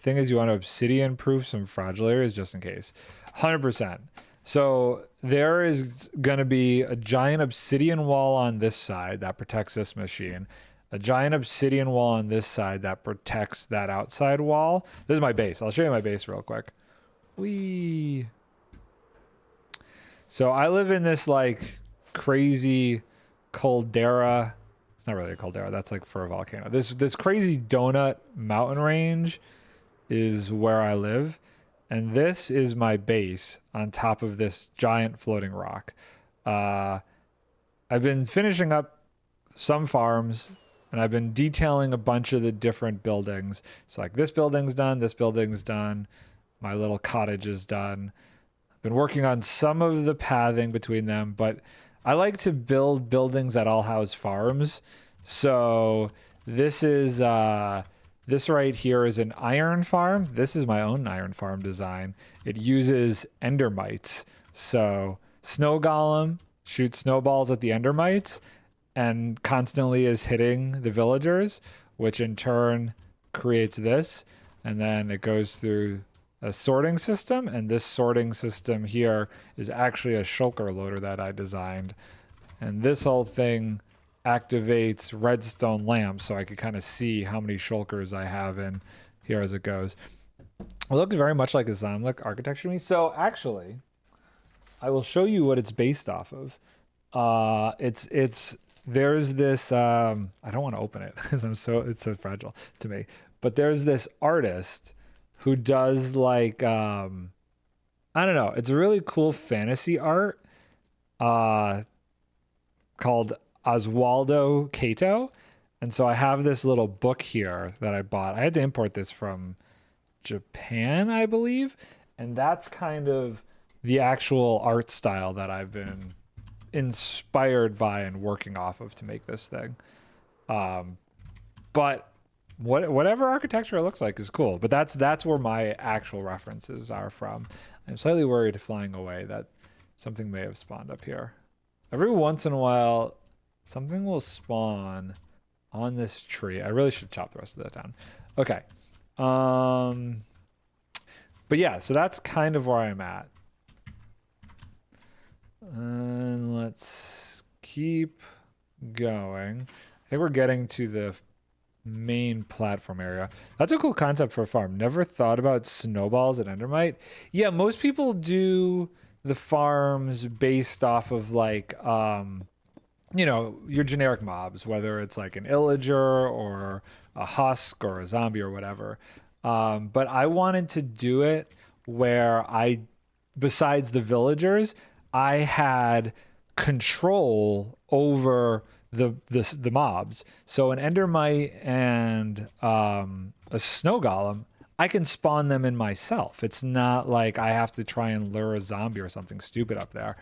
obsidian proof some fragile areas just in case. 100%. So there is going to be a giant obsidian wall on this side that protects this machine. A giant obsidian wall on this side that protects that outside wall. This is my base. I'll show you my base real quick. Whee! So I live in this like crazy caldera. It's not really a caldera. That's like for a volcano. This crazy donut mountain range is where I live. And this is my base on top of this giant floating rock. I've been finishing up some farms and I've been detailing a bunch of the different buildings. So like this building's done, this building's done, my little cottage is done. I've been working on some of the pathing between them, but I like to build buildings that all house farms. So this is this right here is an iron farm. This is my own iron farm design. It uses endermites. So snow golem shoots snowballs at the endermites and constantly is hitting the villagers, which in turn creates this. And then it goes through a sorting system, and this sorting system here is actually a shulker loader that I designed. And this whole thing activates redstone lamps so I could kind of see how many shulkers I have in here as it goes. It looks very much like a Zamlik architecture to me. So actually, I will show you what it's based off of. There's this I don't want to open it because it's so fragile to me. But there's this artist who does like I don't know, it's a really cool fantasy art called Oswaldo Cato. And so I have this little book here that I bought. I had to import this from Japan, I believe. And that's kind of the actual art style that I've been inspired by and working off of to make this thing. But whatever architecture it looks like is cool. But that's where my actual references are from. I'm slightly worried flying away that something may have spawned up here. Every once in a while, something will spawn on this tree. I really should chop the rest of that down. Okay. But yeah, so that's kind of where I'm at. And let's keep going. I think we're getting to the main platform area. That's a cool concept for a farm. Never thought about snowballs and endermite. Yeah, most people do the farms based off of like you know, your generic mobs, whether it's like an illager or a husk or a zombie or whatever. But I wanted to do it where besides the villagers, I had control over the mobs. So an endermite and a snow golem, I can spawn them in myself. It's not like I have to try and lure a zombie or something stupid up there.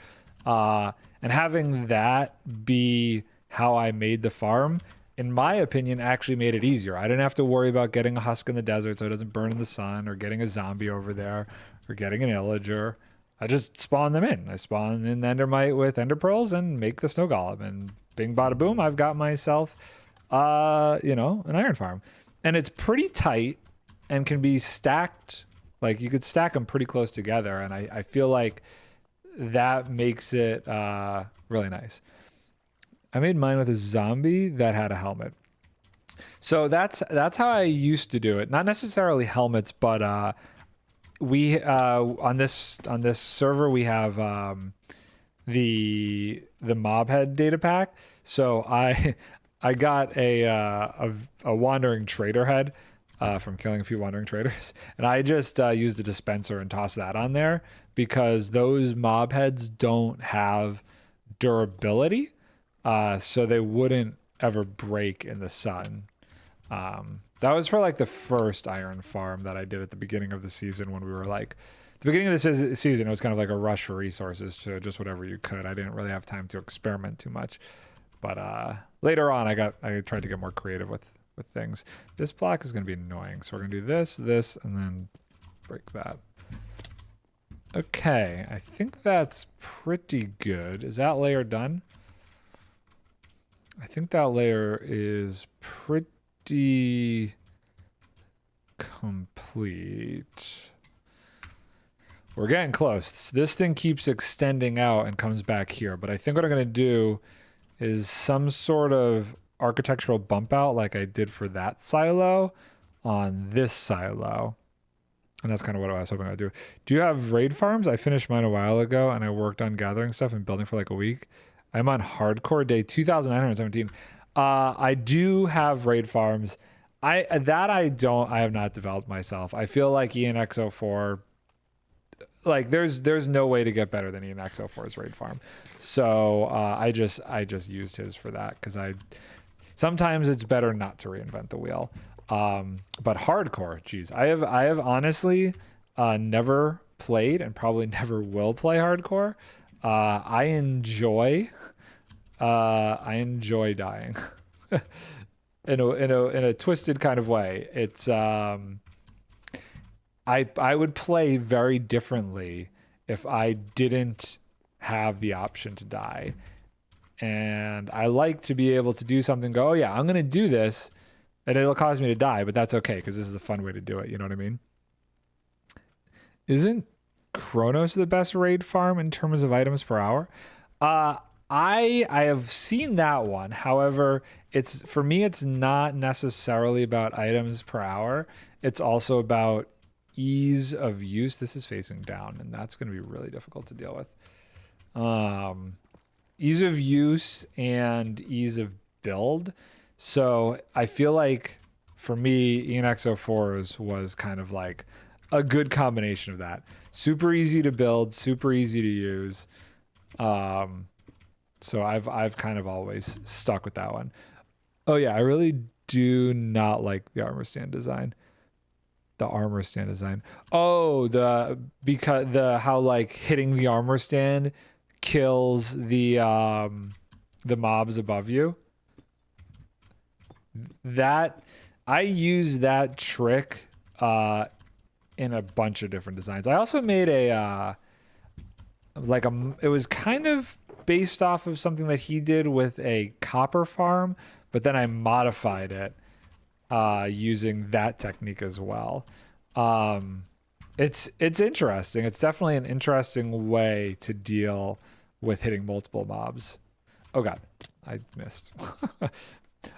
And having that be how I made the farm, in my opinion, actually made it easier. I didn't have to worry about getting a husk in the desert so it doesn't burn in the sun, or getting a zombie over there, or getting an illager. I just spawn them in. I spawn in endermite with ender pearls and make the snow golem, and bing bada boom, I've got myself, you know, an iron farm. And it's pretty tight and can be stacked. Like, you could stack them pretty close together, and I feel like that makes it really nice. I made mine with a zombie that had a helmet. So that's how I used to do it. Not necessarily helmets, but we on this server we have the mob head data pack. So I got a wandering trader head from killing a few wandering traders, and I just used a dispenser and tossed that on there because those mob heads don't have durability. So they wouldn't ever break in the sun. That was for like the first iron farm that I did at the beginning of the season, when we were like, the beginning of the season, it was kind of like a rush for resources to just whatever you could. I didn't really have time to experiment too much. But later on, I tried to get more creative with things. This block is going to be annoying. So we're going to do this, and then break that. Okay, I think that's pretty good. Is that layer done? I think that layer is pretty complete. We're getting close. This thing keeps extending out and comes back here, but I think what I'm going to do is some sort of architectural bump out like I did for that silo on this silo. And that's kind of what I was hoping I'd do. Do you have raid farms? I finished mine a while ago, and I worked on gathering stuff and building for like a week. I'm on hardcore day 2,917. I do have raid farms. I have not developed myself. I feel like ENX04, like there's no way to get better than ENX04's raid farm. So I just used his for that, because sometimes it's better not to reinvent the wheel. But hardcore, geez, I have honestly never played and probably never will play hardcore. I enjoy dying in a twisted kind of way. It's I would play very differently if I didn't have the option to die. And I like to be able to do something, go, oh yeah, I'm going to do this, and it'll cause me to die, but that's okay, because this is a fun way to do it. You know what I mean? Isn't Kronos the best raid farm in terms of items per hour? I have seen that one. However, for me, it's not necessarily about items per hour. It's also about ease of use. This is facing down, and that's going to be really difficult to deal with. Ease of use and ease of build. So I feel like for me, ENX04's was kind of like a good combination of that. Super easy to build, super easy to use. So I've kind of always stuck with that one. Oh yeah, I really do not like the armor stand design. Oh, how like hitting the armor stand kills the mobs above you. That I use that trick in a bunch of different designs. I also made a it was kind of based off of something that he did with a copper farm, but then I modified it using that technique as well. It's interesting. It's definitely an interesting way to deal with hitting multiple mobs. Oh god, I missed.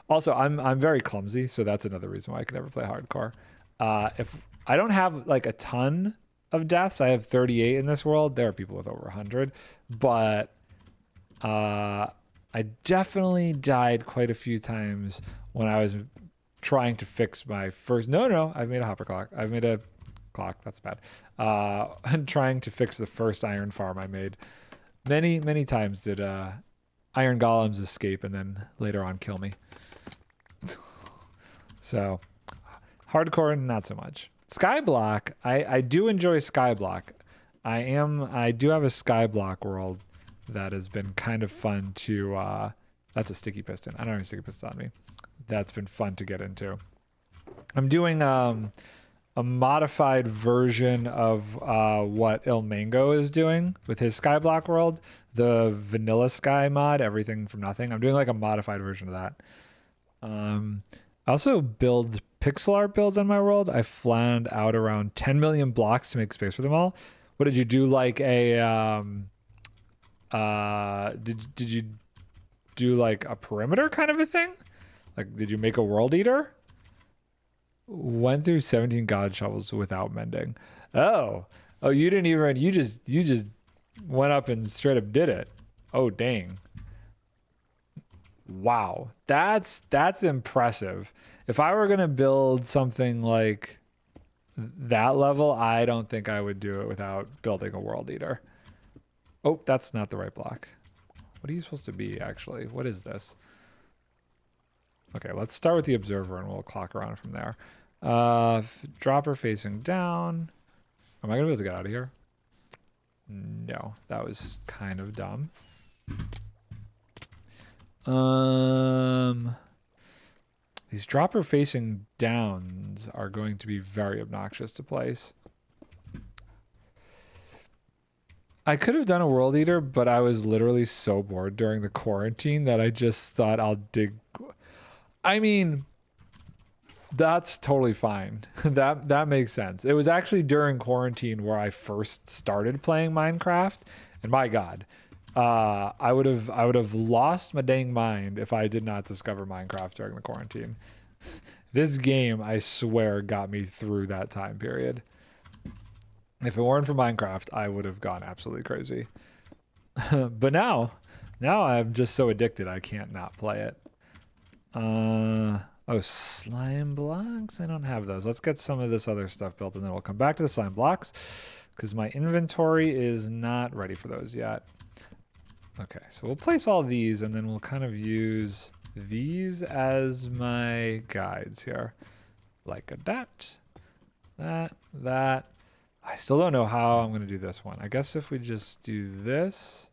Also, I'm very clumsy, so that's another reason why I can never play hardcore. If I don't have like a ton of deaths, I have 38 in this world. There are people with over 100, but I definitely died quite a few times when I was trying to fix my first. No, I've made a hopper clock. I've made a clock. That's bad. I'm trying to fix the first iron farm I made. Many times did iron golems escape and then later on kill me. So hardcore, not so much. Skyblock, I do enjoy Skyblock. I do have a Skyblock world that has been kind of fun to that's a sticky piston. I don't have any sticky pistons on me. That's been fun to get into. I'm doing a modified version of what Il Mango is doing with his Skyblock world, the vanilla sky mod, everything from nothing. I'm doing like a modified version of that. I also build pixel art builds on my world. I planned out around 10 million blocks to make space for them all. What did you do? Like a did you do like a perimeter kind of a thing? Like, did you make a world eater? Went through 17 god shovels without mending. Oh, you didn't even, you just went up and straight up did it. Oh, dang. Wow. That's impressive. If I were going to build something like that level, I don't think I would do it without building a world eater. Oh, that's not the right block. What are you supposed to be, actually? What is this? Okay, let's start with the observer and we'll clock around from there. Dropper facing down. Am I gonna be able to get out of here? No, that was kind of dumb. These dropper facing downs are going to be very obnoxious to place. I could have done a world eater, but I was literally so bored during the quarantine that I just thought I'll dig. I mean, that's totally fine. That makes sense. It was actually during quarantine where I first started playing Minecraft, and my God, I would have lost my dang mind if I did not discover Minecraft during the quarantine. This game, I swear, got me through that time period. If it weren't for Minecraft, I would have gone absolutely crazy. But now I'm just so addicted I can't not play it. Oh, slime blocks? I don't have those. Let's get some of this other stuff built and then we'll come back to the slime blocks because my inventory is not ready for those yet. Okay, so we'll place all these and then we'll kind of use these as my guides here. Like that. I still don't know how I'm going to do this one. I guess if we just do this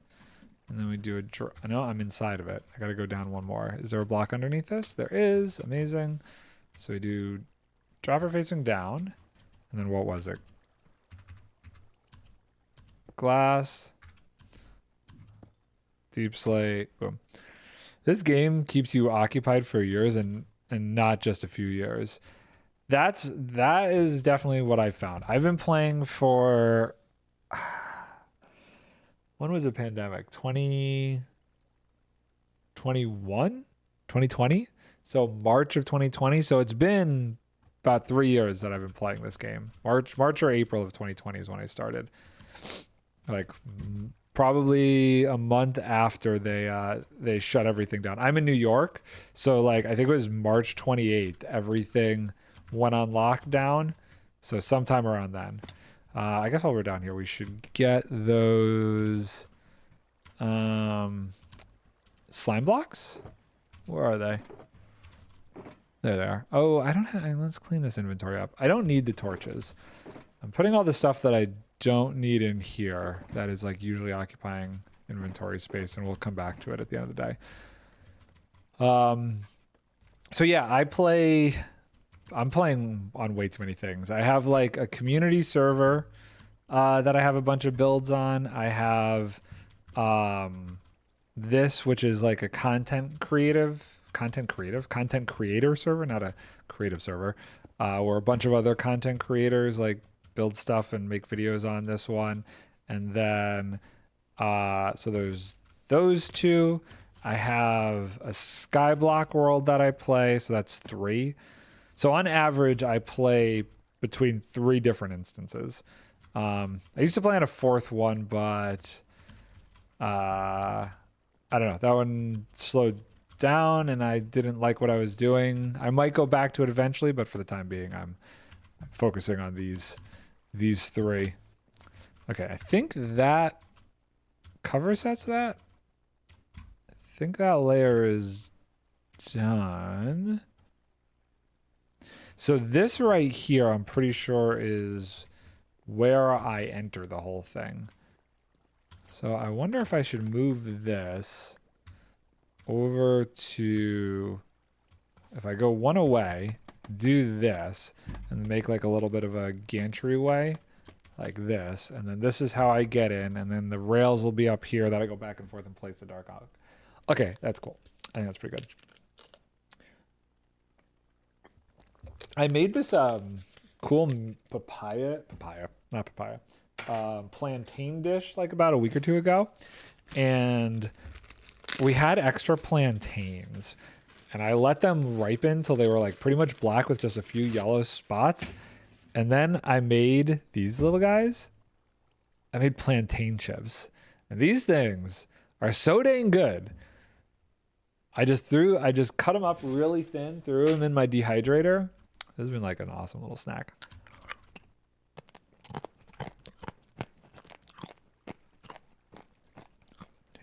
and then we do a I know I'm inside of it. I got to go down one more. Is there a block underneath this? There is. Amazing. So we do dropper facing down. And then what was it? Glass. Deep slate. Boom. This game keeps you occupied for years and not just a few years. That is definitely what I found. I've been playing for when was the pandemic? 2021? 2020? So March of 2020. So it's been about 3 years that I've been playing this game. March or April of 2020 is when I started. Like probably a month after they shut everything down. I'm in New York, so like I think it was March 28th. Everything went on lockdown, so sometime around then. I guess while we're down here, we should get those slime blocks. Where are they? There they are. Oh, I don't have. Let's clean this inventory up. I don't need the torches. I'm putting all the stuff that I don't need in here. That is like usually occupying inventory space, and we'll come back to it at the end of the day. So yeah, I play I'm playing on way too many things. I have like a community server that I have a bunch of builds on. I have this, which is like a content creator server, not a creative server, where a bunch of other content creators like build stuff and make videos on this one. And then so there's those two. I have a Skyblock world that I play, so that's 3. So on average, I play between 3 different instances. I used to play on a 4th one, but I don't know. That one slowed down, and I didn't like what I was doing. I might go back to it eventually, but for the time being, I'm focusing on these 3. Okay, I think that cover sets that. I think that layer is done. So this right here, I'm pretty sure is where I enter the whole thing. So I wonder if I should move this over to, if I go 1 away, do this, and make like a little bit of a gantry way, like this, and then this is how I get in, and then the rails will be up here that I go back and forth and place the dark oak. Okay, that's cool. I think that's pretty good. I made this cool plantain dish like about a week or 2 ago, and we had extra plantains, and I let them ripen till they were like pretty much black with just a few yellow spots, and then I made these little guys. I made plantain chips, and these things are so dang good. I just cut them up really thin, threw them in my dehydrator. This has been like an awesome little snack.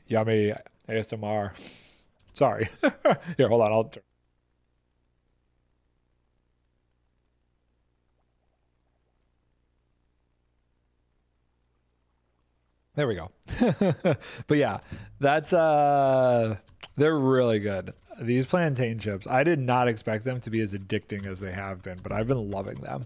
Yummy ASMR. Sorry. Here, hold on. I'll turn. There we go. But yeah, that's they're really good. These plantain chips, I did not expect them to be as addicting as they have been, but I've been loving them.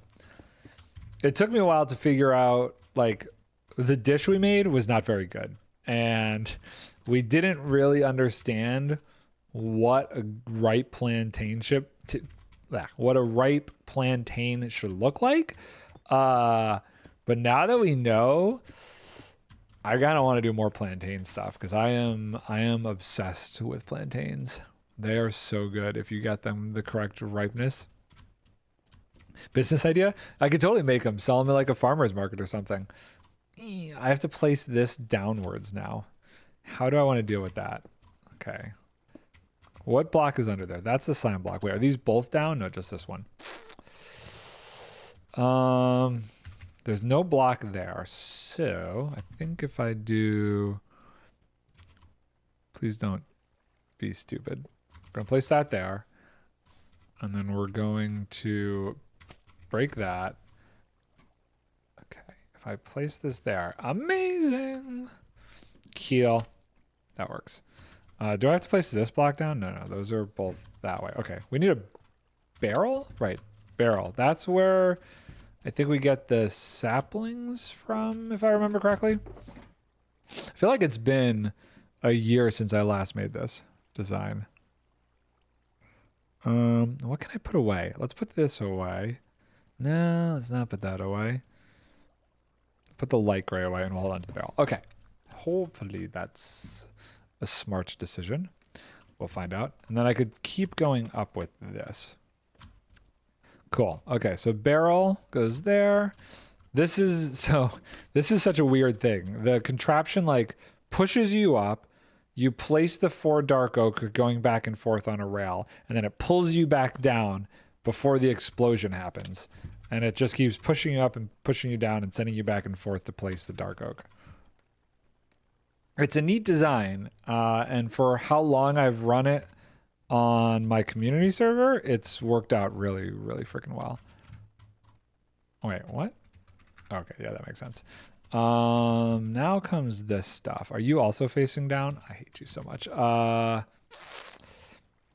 It took me a while to figure out, like, the dish we made was not very good, and we didn't really understand what a ripe plantain what a ripe plantain should look like. But now that we know, I kind of want to do more plantain stuff, because I am obsessed with plantains. They are so good if you get them the correct ripeness. Business idea? I could totally make them, sell them at like a farmer's market or something. I have to place this downwards now. How do I want to deal with that? Okay. What block is under there? That's the slime block. Wait, are these both down? No, just this one. There's no block there. So I think if I do, please don't be stupid. We're going to place that there. And then we're going to break that. Okay. If I place this there, amazing. Keel. That works. Do I have to place this block down? No, those are both that way. Okay. We need a barrel? Right. Barrel. That's where I think we get the saplings from, if I remember correctly. I feel like it's been a year since I last made this design. What can I put away? Let's put this away. No, let's not put that away. Put the light gray away and we'll hold on to the barrel. Okay. Hopefully that's a smart decision. We'll find out. And then I could keep going up with this. Cool. Okay, so barrel goes there. This is such a weird thing. The contraption like pushes you up. You place the 4 dark oak going back and forth on a rail, and then it pulls you back down before the explosion happens. And it just keeps pushing you up and pushing you down and sending you back and forth to place the dark oak. It's a neat design, and for how long I've run it on my community server, it's worked out really, really freaking well. Wait, what? Okay, yeah, that makes sense. Now comes this stuff. Are you also facing down? I hate you so much.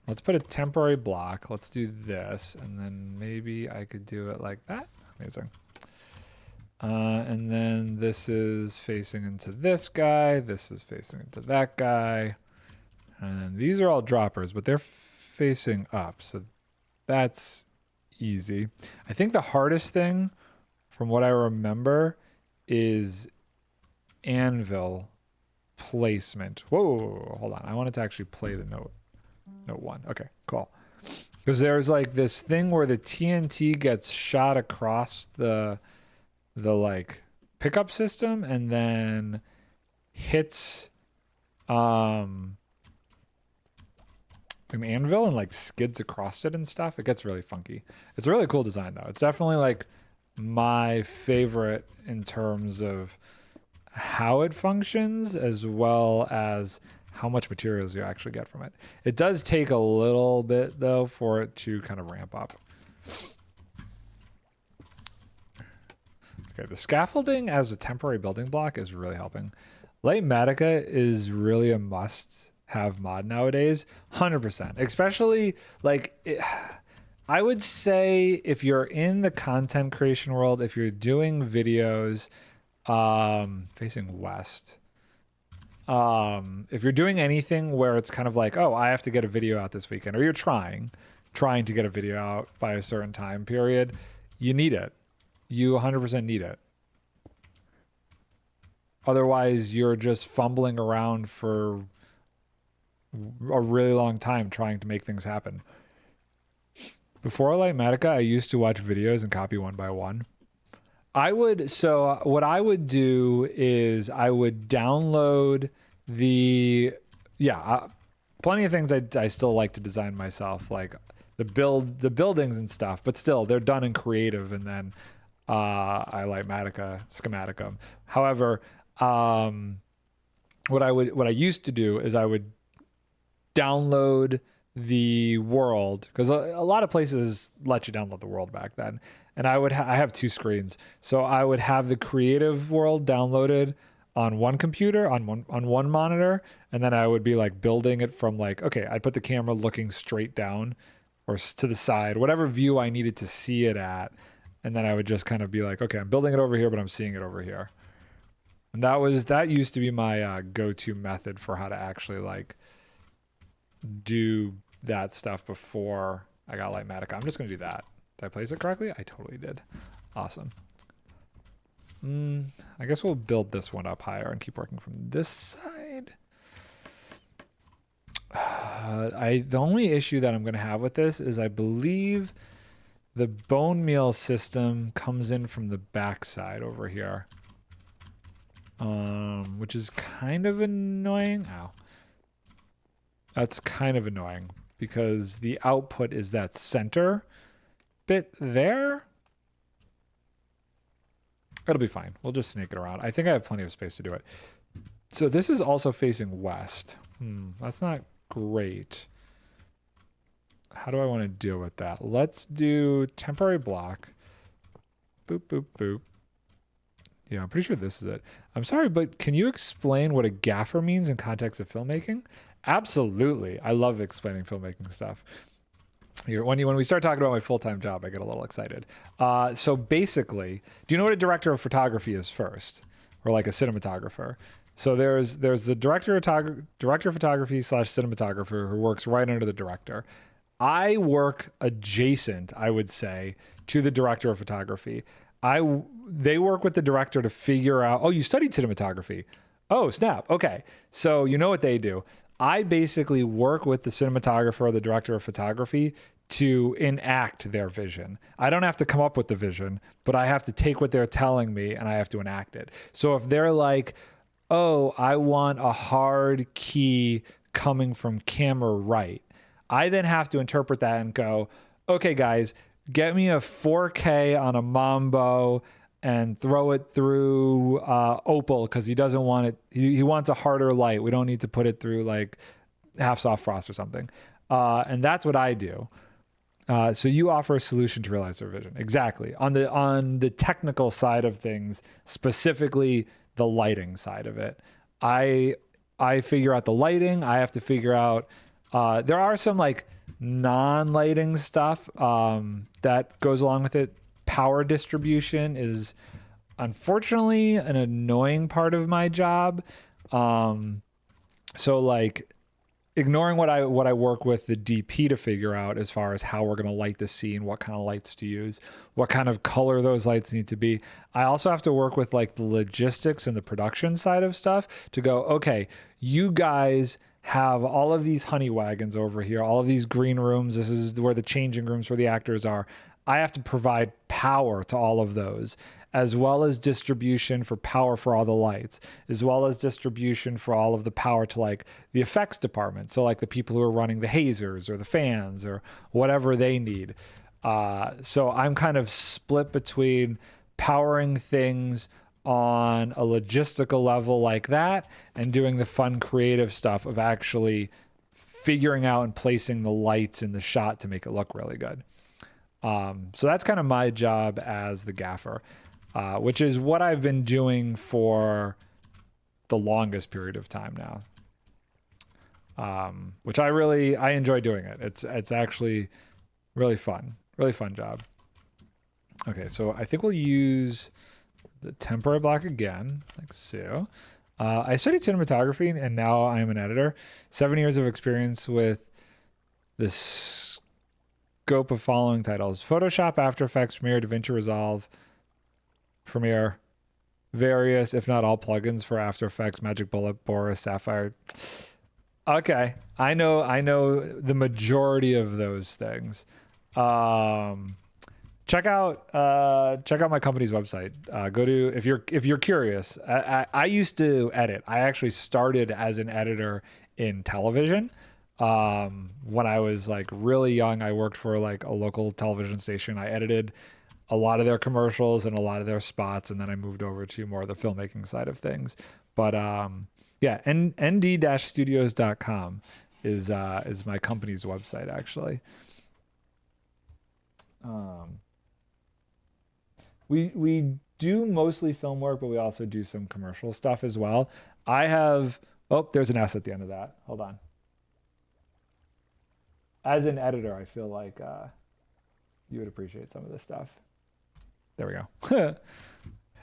Let's put a temporary block. Let's do this. And then maybe I could do it like that. Amazing. And then this is facing into this guy. This is facing into that guy. And then these are all droppers, but they're facing up. So that's easy. I think the hardest thing, from what I remember, is anvil placement. Whoa, hold on. I wanted to actually play the note. Note 1. Okay, cool. Because there's like this thing where the TNT gets shot across the like pickup system and then hits an anvil and like skids across it and stuff. It gets really funky. It's a really cool design though. It's definitely like my favorite in terms of how it functions as well as how much materials you actually get from it. It does take a little bit though for it to kind of ramp up. Okay, the scaffolding as a temporary building block is really helping. Litematica is really a must-have mod nowadays, 100%. Especially, like, I would say if you're in the content creation world, if you're doing videos facing west, if you're doing anything where it's kind of like, oh, I have to get a video out this weekend, or you're trying to get a video out by a certain time period, you need it. You 100% need it. Otherwise, you're just fumbling around for a really long time trying to make things happen. Before Litematica, I used to watch videos and copy one by one. So what I would do is I would download plenty of things I still like to design myself, like the buildings and stuff, but still they're done in creative, and then I Litematica schematic them. However, what I used to do is I would download the world, because a lot of places let you download the world back then, and I have two screens, so I would have the creative world downloaded on one computer, on one monitor, and then I would be like building it from like, okay, I'd put the camera looking straight down or to the side, whatever view I needed to see it at, and then I would just kind of be like, okay, I'm building it over here, but I'm seeing it over here. And that used to be my go-to method for how to actually like do that stuff before I got Litematica. I'm just gonna do that. Did I place it correctly? I totally did. Awesome. I guess we'll build this one up higher and keep working from this side. The only issue that I'm gonna have with this is I believe the bone meal system comes in from the back side over here, which is kind of annoying. Ow. That's kind of annoying because the output is that center bit there. It'll be fine. We'll just snake it around. I think I have plenty of space to do it. So this is also facing west. That's not great. How do I want to deal with that? Let's do temporary block. Boop, boop, boop. Yeah, I'm pretty sure this is it. I'm sorry, but can you explain what a gaffer means in context of filmmaking? Absolutely. I love explaining filmmaking stuff. When we start talking about my full-time job, I get a little excited. So basically, do you know what a director of photography is first? Or like a cinematographer? So there's the director of photography / cinematographer who works right under the director. I work adjacent, I would say, to the director of photography. They work with the director to figure out, oh, you studied cinematography. Oh, snap. Okay. So you know what they do. I basically work with the cinematographer or the director of photography to enact their vision. I don't have to come up with the vision, but I have to take what they're telling me and I have to enact it. So if they're like, oh, I want a hard key coming from camera right, I then have to interpret that and go, okay, guys, get me a 4K on a Mambo and throw it through Opal because he doesn't want it. He wants a harder light. We don't need to put it through like half soft frost or something. And that's what I do. So you offer a solution to realize their vision. Exactly. On the technical side of things, specifically the lighting side of it, I figure out the lighting. I have to figure out, there are some like non-lighting stuff that goes along with it. Power distribution is unfortunately an annoying part of my job. So like ignoring what I work with the DP to figure out as far as how we're going to light the scene, what kind of lights to use, what kind of color those lights need to be. I also have to work with like the logistics and the production side of stuff to go, okay, you guys have all of these honey wagons over here, all of these green rooms. This is where the changing rooms for the actors are. I have to provide power to all of those, as well as distribution for power for all the lights, as well as distribution for all of the power to like the effects department. So like the people who are running the hazers or the fans or whatever they need. So I'm kind of split between powering things on a logistical level like that and doing the fun creative stuff of actually figuring out and placing the lights in the shot to make it look really good. So that's kind of my job as the gaffer, which is what I've been doing for the longest period of time now. Which I enjoy doing it. It's actually really fun job. Okay, so I think we'll use the temporary block again, like so. I studied cinematography and now I'm an editor. 7 years of experience with this scope of following titles: Photoshop, After Effects, Premiere, DaVinci Resolve, Premiere, various, if not all, plugins for After Effects, Magic Bullet, Boris, Sapphire. Okay, I know the majority of those things. Check out my company's website. Go to if you're curious. I used to edit. I actually started as an editor in television. When I was like really young, I worked for like a local television station. I edited a lot of their commercials and a lot of their spots, and then I moved over to more of the filmmaking side of things. But yeah, nd-studios.com is my company's website actually. We do mostly film work, but we also do some commercial stuff as well. There's an S at the end of that. Hold on. As an editor, I feel like you would appreciate some of this stuff. There we go.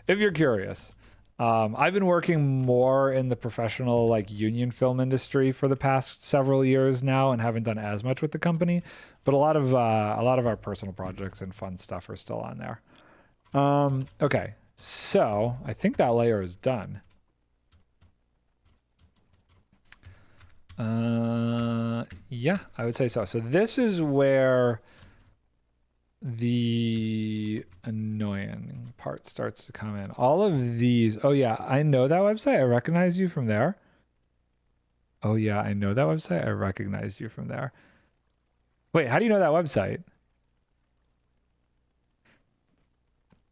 If you're curious. I've been working more in the professional like union film industry for the past several years now and haven't done as much with the company, but a lot of our personal projects and fun stuff are still on there. Okay, so I think that layer is done. Yeah, I would say so. So this is where the annoying part starts to come in. All of these. Oh yeah, I know that website. I recognize you from there. Oh yeah, I know that website. I recognized you from there. Wait, how do you know that website?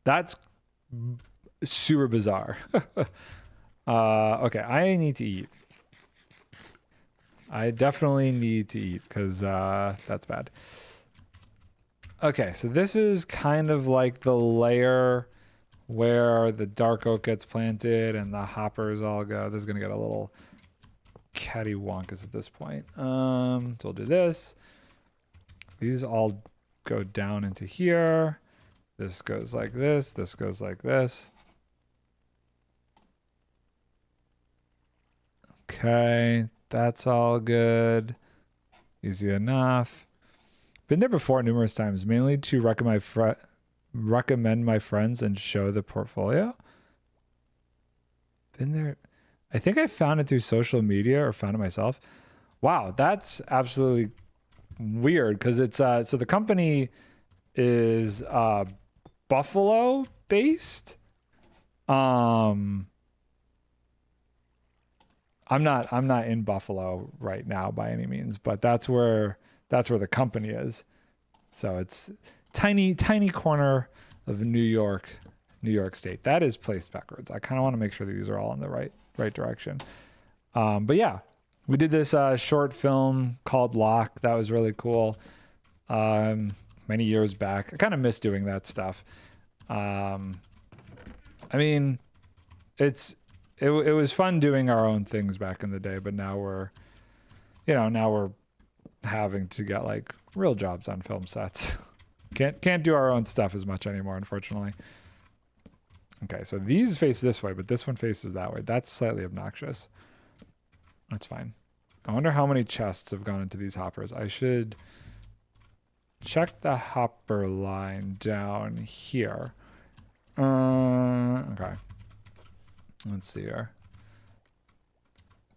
That's super bizarre. Okay, I need to eat. I definitely need to eat because that's bad. Okay, so this is kind of like the layer where the dark oak gets planted and the hoppers all go. This is going to get a little catty-wonkus at this point. So we'll do this. These all go down into here. This goes like this. This goes like this. Okay, that's all good. Easy enough. Been there before numerous times, mainly to recommend my friends and show the portfolio. Been there. I think I found it through social media or found it myself. Wow, that's absolutely weird because it's so the company is Buffalo based. I'm not in Buffalo right now by any means, but that's where the company is. So it's tiny corner of New York State. That is placed backwards. I kind of want to make sure that these are all in the right direction. But yeah, we did this short film called Lock. That was really cool. Many years back. I kind of miss doing that stuff. I mean, it was fun doing our own things back in the day, but now we're having to get like real jobs on film sets. Can't do our own stuff as much anymore, unfortunately. Okay, so these face this way, but this one faces that way. That's slightly obnoxious. That's fine. I wonder how many chests have gone into these hoppers. I should check the hopper line down here. Okay. Let's see here.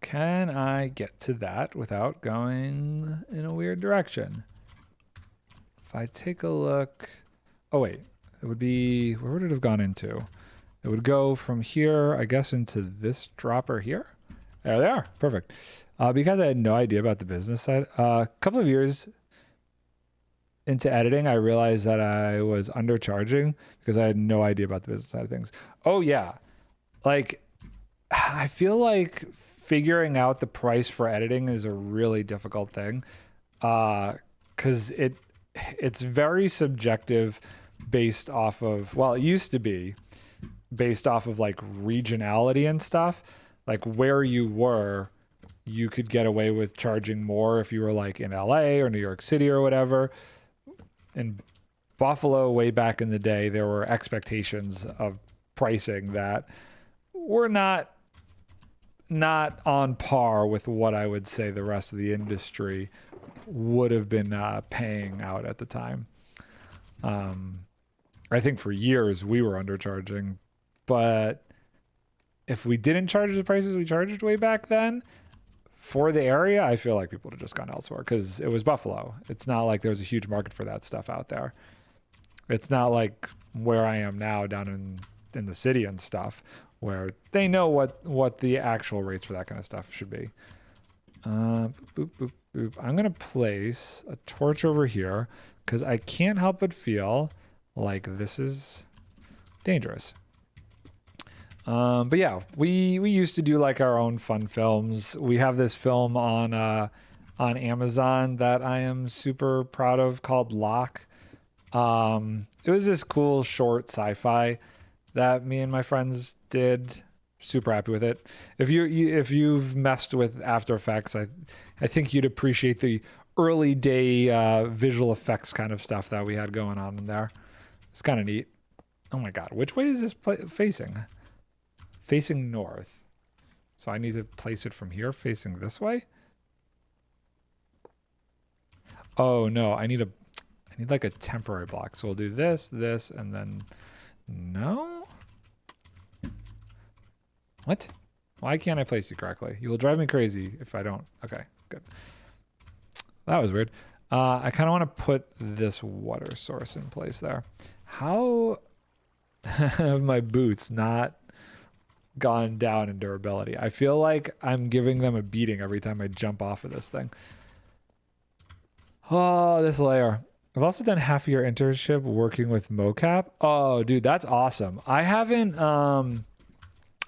Can I get to that without going in a weird direction? If I take a look... Oh, wait. It would be... Where would it have gone into? It would go from here, I guess, into this dropper here. There they are. Perfect. Because I had no idea about the business side, a couple of years into editing, I realized that I was undercharging because I had no idea about the business side of things. Oh, yeah. Like, I feel like figuring out the price for editing is a really difficult thing because it's very subjective based off of, well, it used to be based off of like regionality and stuff. Like where you were, you could get away with charging more if you were like in LA or New York City or whatever. In Buffalo, way back in the day, there were expectations of pricing that were not on par with what I would say the rest of the industry would have been paying out at the time. I think for years we were undercharging, but if we didn't charge the prices we charged way back then for the area, I feel like people would have just gone elsewhere because it was Buffalo. It's not like there's a huge market for that stuff out there. It's not like where I am now down in the city and stuff where they know what the actual rates for that kind of stuff should be. Boop, boop, boop. I'm going to place a torch over here because I can't help but feel like this is dangerous. But yeah, we used to do like our own fun films. We have this film on Amazon that I am super proud of called Lock. It was this cool short sci-fi that me and my friends did. Super happy with it. If you've messed with After Effects, I think you'd appreciate the early day visual effects kind of stuff that we had going on in there. It's kind of neat. Oh my god, which way is this facing? Facing north. So I need to place it from here facing this way? Oh no, I need like a temporary block. So we'll do this, and then no? What? Why can't I place it correctly? You will drive me crazy if I don't. Okay, good. That was weird. I kind of want to put this water source in place there. How have my boots not gone down in durability? I feel like I'm giving them a beating every time I jump off of this thing. Oh, this layer. I've also done half of your internship working with mocap. Oh, dude, that's awesome. I haven't...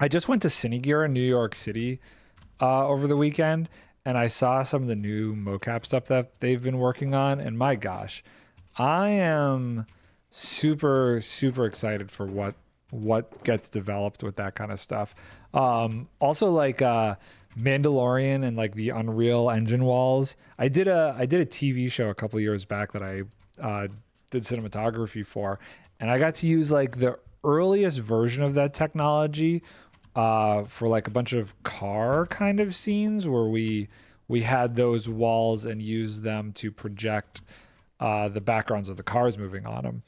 I just went to Cinegear in New York City over the weekend, and I saw some of the new mocap stuff that they've been working on, and my gosh, I am super, super excited for what gets developed with that kind of stuff. Also, like Mandalorian and like the Unreal Engine walls. I did a TV show a couple of years back that I did cinematography for, and I got to use like the earliest version of that technology for like a bunch of car kind of scenes where we had those walls and used them to project the backgrounds of the cars moving on them.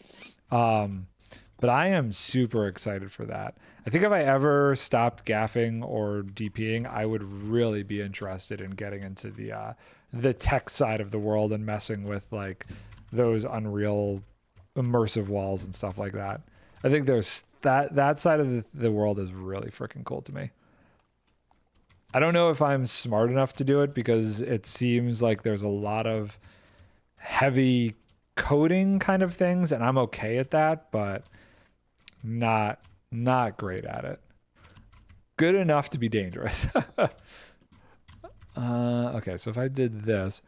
But I am super excited for that. I think if I ever stopped gaffing or DPing, I would really be interested in getting into the tech side of the world and messing with like those Unreal immersive walls and stuff like that. I think there's that side of the world is really freaking cool to me. I don't know if I'm smart enough to do it because it seems like there's a lot of heavy coding kind of things, and I'm okay at that, but not great at it. Good enough to be dangerous. Okay, so if I did this,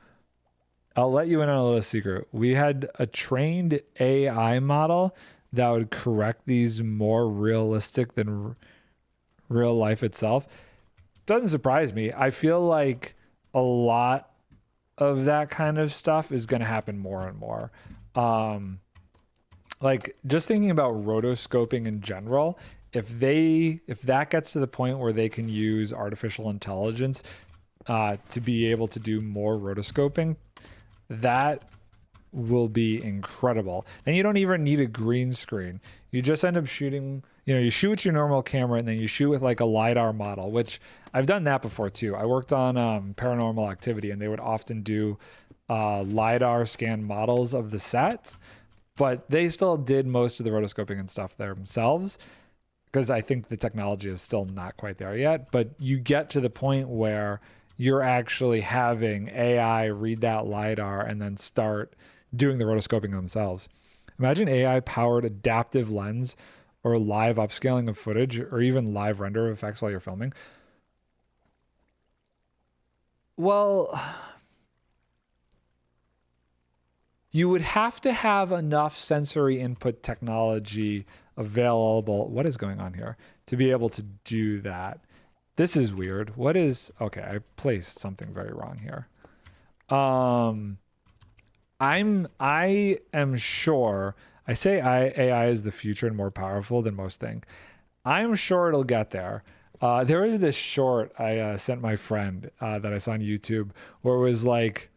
I'll let you in on a little secret. We had a trained AI model that would correct these more realistic than real life itself. Doesn't surprise me. I feel like a lot of that kind of stuff is going to happen more and more. Like just thinking about rotoscoping in general, if that gets to the point where they can use artificial intelligence to be able to do more rotoscoping, that will be incredible. And you don't even need a green screen. You just end up shooting, you shoot with your normal camera and then you shoot with like a LiDAR model, which I've done that before too. I worked on Paranormal Activity and they would often do LiDAR scan models of the set, but they still did most of the rotoscoping and stuff themselves because I think the technology is still not quite there yet. But you get to the point where you're actually having AI read that LiDAR and then start doing the rotoscoping themselves. Imagine AI powered adaptive lens or live upscaling of footage or even live render of effects while you're filming. Well, you would have to have enough sensory input technology available. What is going on here? To be able to do that. This is weird. Okay, I placed something very wrong here. I am sure, I say AI is the future and more powerful than most think. I'm sure it'll get there. There is this short I sent my friend that I saw on YouTube where it was like,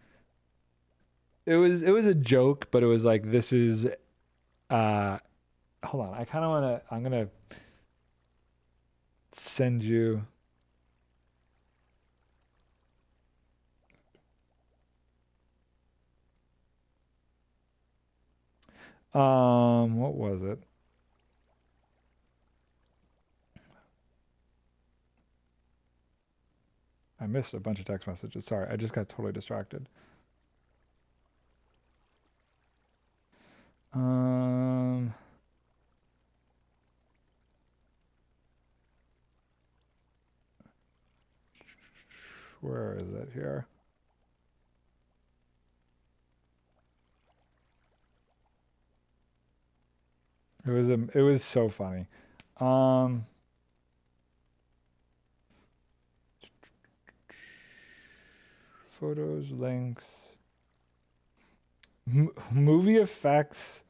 it was a joke, but it was like, this is, hold on. I'm going to send you. What was it? I missed a bunch of text messages. Sorry, I just got totally distracted. Where is it here? It was so funny. Photos, links, movie effects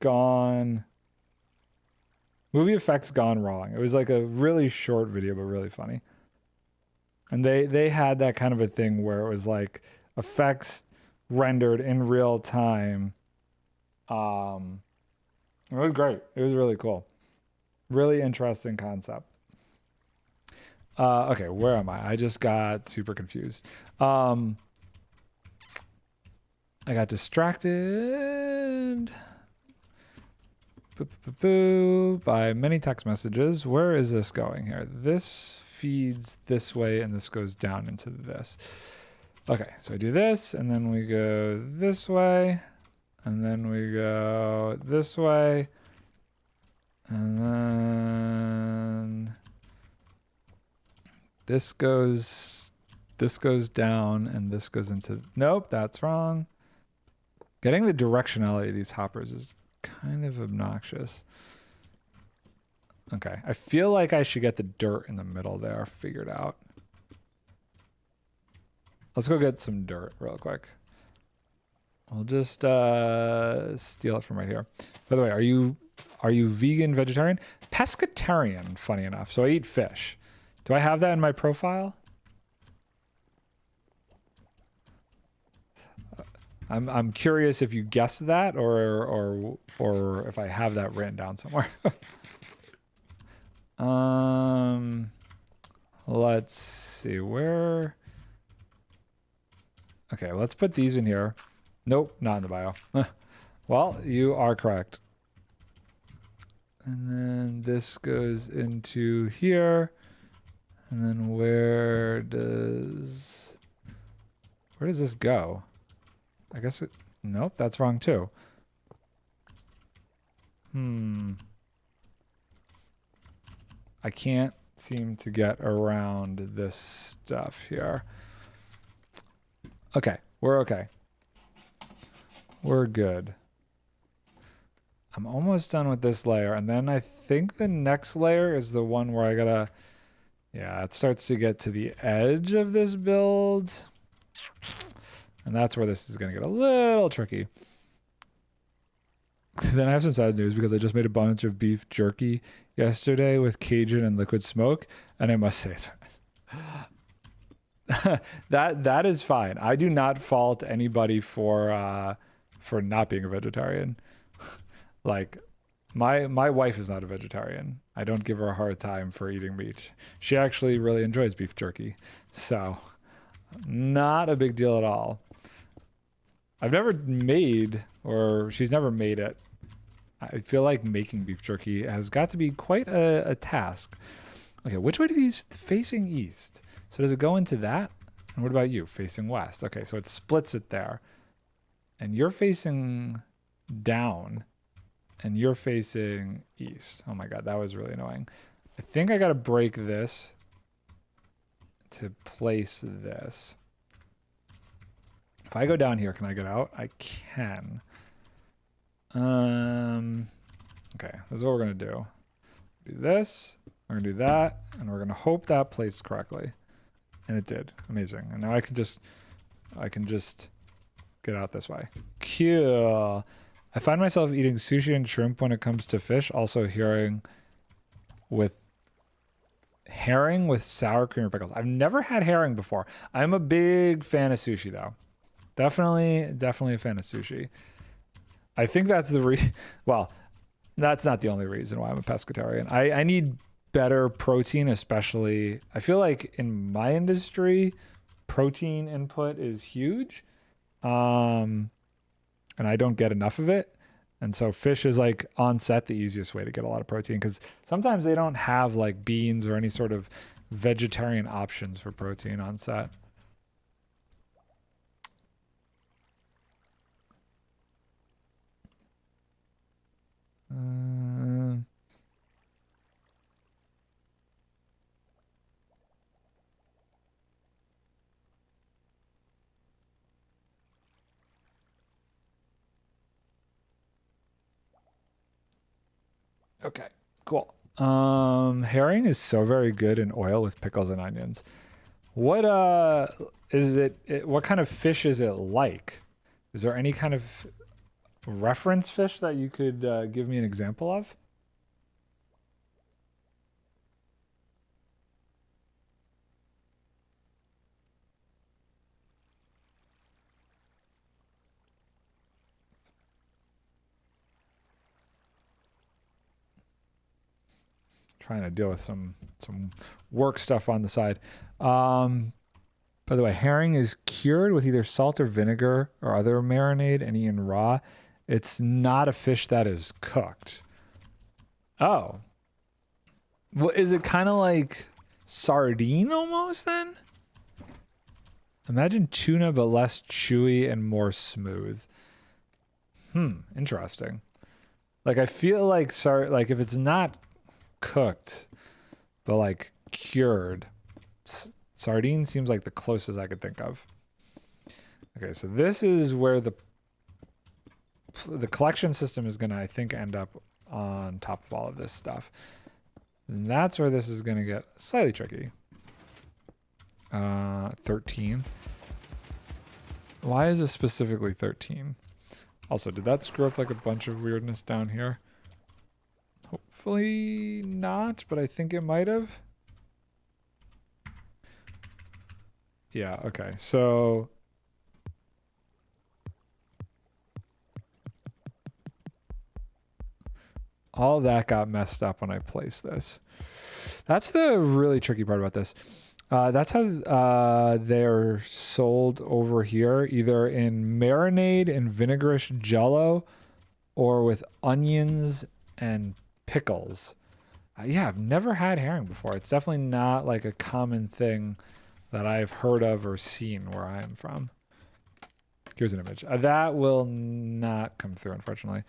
gone wrong. It was like a really short video, but really funny. And they had that kind of a thing where it was like effects rendered in real time. It was great. It was really cool. Really interesting concept. Okay, where am I? I just got super confused. I got distracted by many text messages. Where is this going here? This feeds this way and this goes down into this. Okay, so I do this and then we go this way and then we go this way and then this goes down and this goes into, nope, that's wrong. Getting the directionality of these hoppers is kind of obnoxious. Okay, I feel like I should get the dirt in the middle there figured out. Let's go get some dirt real quick. I'll just steal it from right here. By the way, are you vegan, vegetarian? Pescatarian, funny enough. So I eat fish. Do I have that in my profile? I'm curious if you guessed that or if I have that written down somewhere. Let's see where. Okay, let's put these in here. Nope, not in the bio. Well, you are correct. And then this goes into here. And then where does this go? I guess it, nope, that's wrong too. I can't seem to get around this stuff here. Okay, we're okay. We're good. I'm almost done with this layer, and then I think the next layer is the one where I gotta, yeah, it starts to get to the edge of this build. And that's where this is going to get a little tricky. Then I have some sad news because I just made a bunch of beef jerky yesterday with Cajun and liquid smoke, and I must say that is fine. I do not fault anybody for not being a vegetarian. Like my wife is not a vegetarian. I don't give her a hard time for eating meat. She actually really enjoys beef jerky. So not a big deal at all. I've never made, or she's never made it. I feel like making beef jerky has got to be quite a task. Okay, which way do these facing east? So does it go into that? And what about you? Facing west. Okay, so it splits it there. And you're facing down. And you're facing east. Oh my god, that was really annoying. I think I gotta break this to place this. If I go down here, can I get out? I can. Okay, this is what we're gonna do. Do this, we're gonna do that, and we're gonna hope that placed correctly. And it did. Amazing. And now I can just get out this way. Cool. I find myself eating sushi and shrimp when it comes to fish. Also herring with sour cream or pickles. I've never had herring before. I'm a big fan of sushi though. Definitely a fan of sushi. I think that's the reason. Well, that's not the only reason why I'm a pescatarian. I need better protein, especially. I feel like in my industry, protein input is huge. And I don't get enough of it. And so fish is like on set the easiest way to get a lot of protein because sometimes they don't have like beans or any sort of vegetarian options for protein on set. Okay, cool. Herring is so very good in oil with pickles and onions. What is it, what kind of fish is it like? Is there any kind of reference fish that you could give me an example of? Trying to deal with some work stuff on the side. By the way, herring is cured with either salt or vinegar or other marinade and eaten raw. It's not a fish that is cooked. Oh. Well, is it kind of like sardine almost then? Imagine tuna but less chewy and more smooth. Interesting. Like I feel like like if it's not cooked but like cured, sardine seems like the closest I could think of. Okay, so this is where the collection system is gonna, I think, end up on top of all of this stuff. And that's where this is gonna get slightly tricky. 13. Why is this specifically 13? Also, did that screw up like a bunch of weirdness down here? Hopefully not, but I think it might have. Yeah, okay. So all that got messed up when I placed this. That's the really tricky part about this. That's how they're sold over here, either in marinade and vinegarish jello or with onions and pickles. Yeah, I've never had herring before. It's definitely not like a common thing that I've heard of or seen where I am from. Here's an image. That will not come through, unfortunately.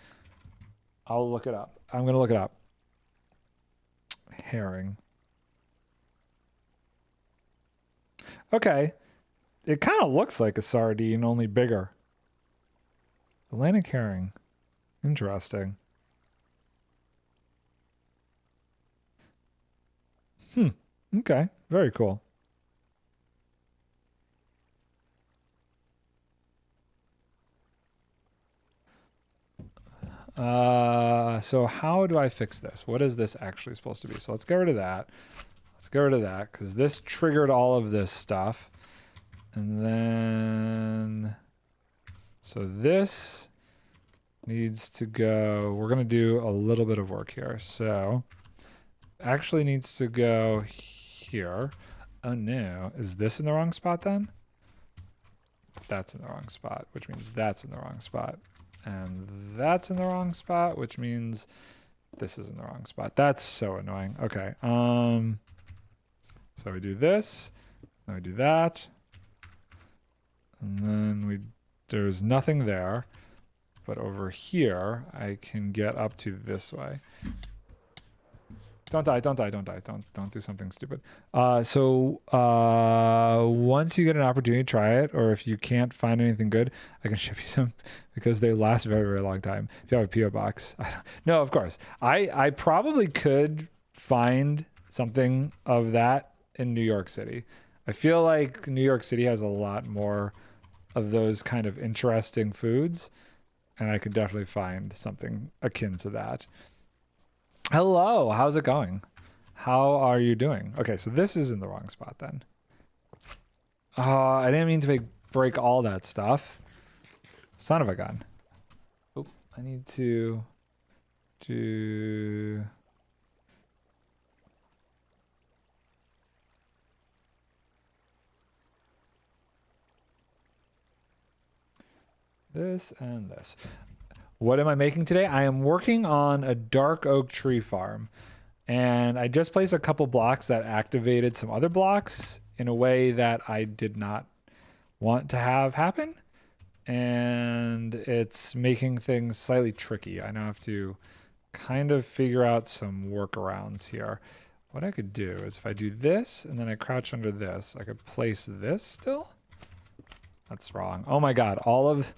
I'll look it up. I'm going to look it up. Herring. Okay. It kind of looks like a sardine, only bigger. Atlantic herring. Interesting. Okay. Very cool. So how do I fix this? What is this actually supposed to be? So let's get rid of that. Let's get rid of that because this triggered all of this stuff. And then, so this needs to go, we're going to do a little bit of work here. So actually needs to go here. Oh no, is this in the wrong spot then? That's in the wrong spot, which means that's in the wrong spot. And that's in the wrong spot, which means this is in the wrong spot. That's so annoying. Okay. So we do this, then we do that. And then there's nothing there. But over here, I can get up to this way. Don't die, don't die, don't die. Don't do something stupid. So once you get an opportunity, try it. Or if you can't find anything good, I can ship you some because they last a very, very long time. If you have a P.O. box. No, of course. I probably could find something of that in New York City. I feel like New York City has a lot more of those kind of interesting foods. And I could definitely find something akin to that. Hello, how's it going? How are you doing? Okay, so this is in the wrong spot then. I didn't mean to break all that stuff. Son of a gun. Oh, I need to do... this and this. What am I making today? I am working on a dark oak tree farm. And I just placed a couple blocks that activated some other blocks in a way that I did not want to have happen. And it's making things slightly tricky. I now have to kind of figure out some workarounds here. What I could do is if I do this and then I crouch under this, I could place this still. That's wrong. Oh my god, all of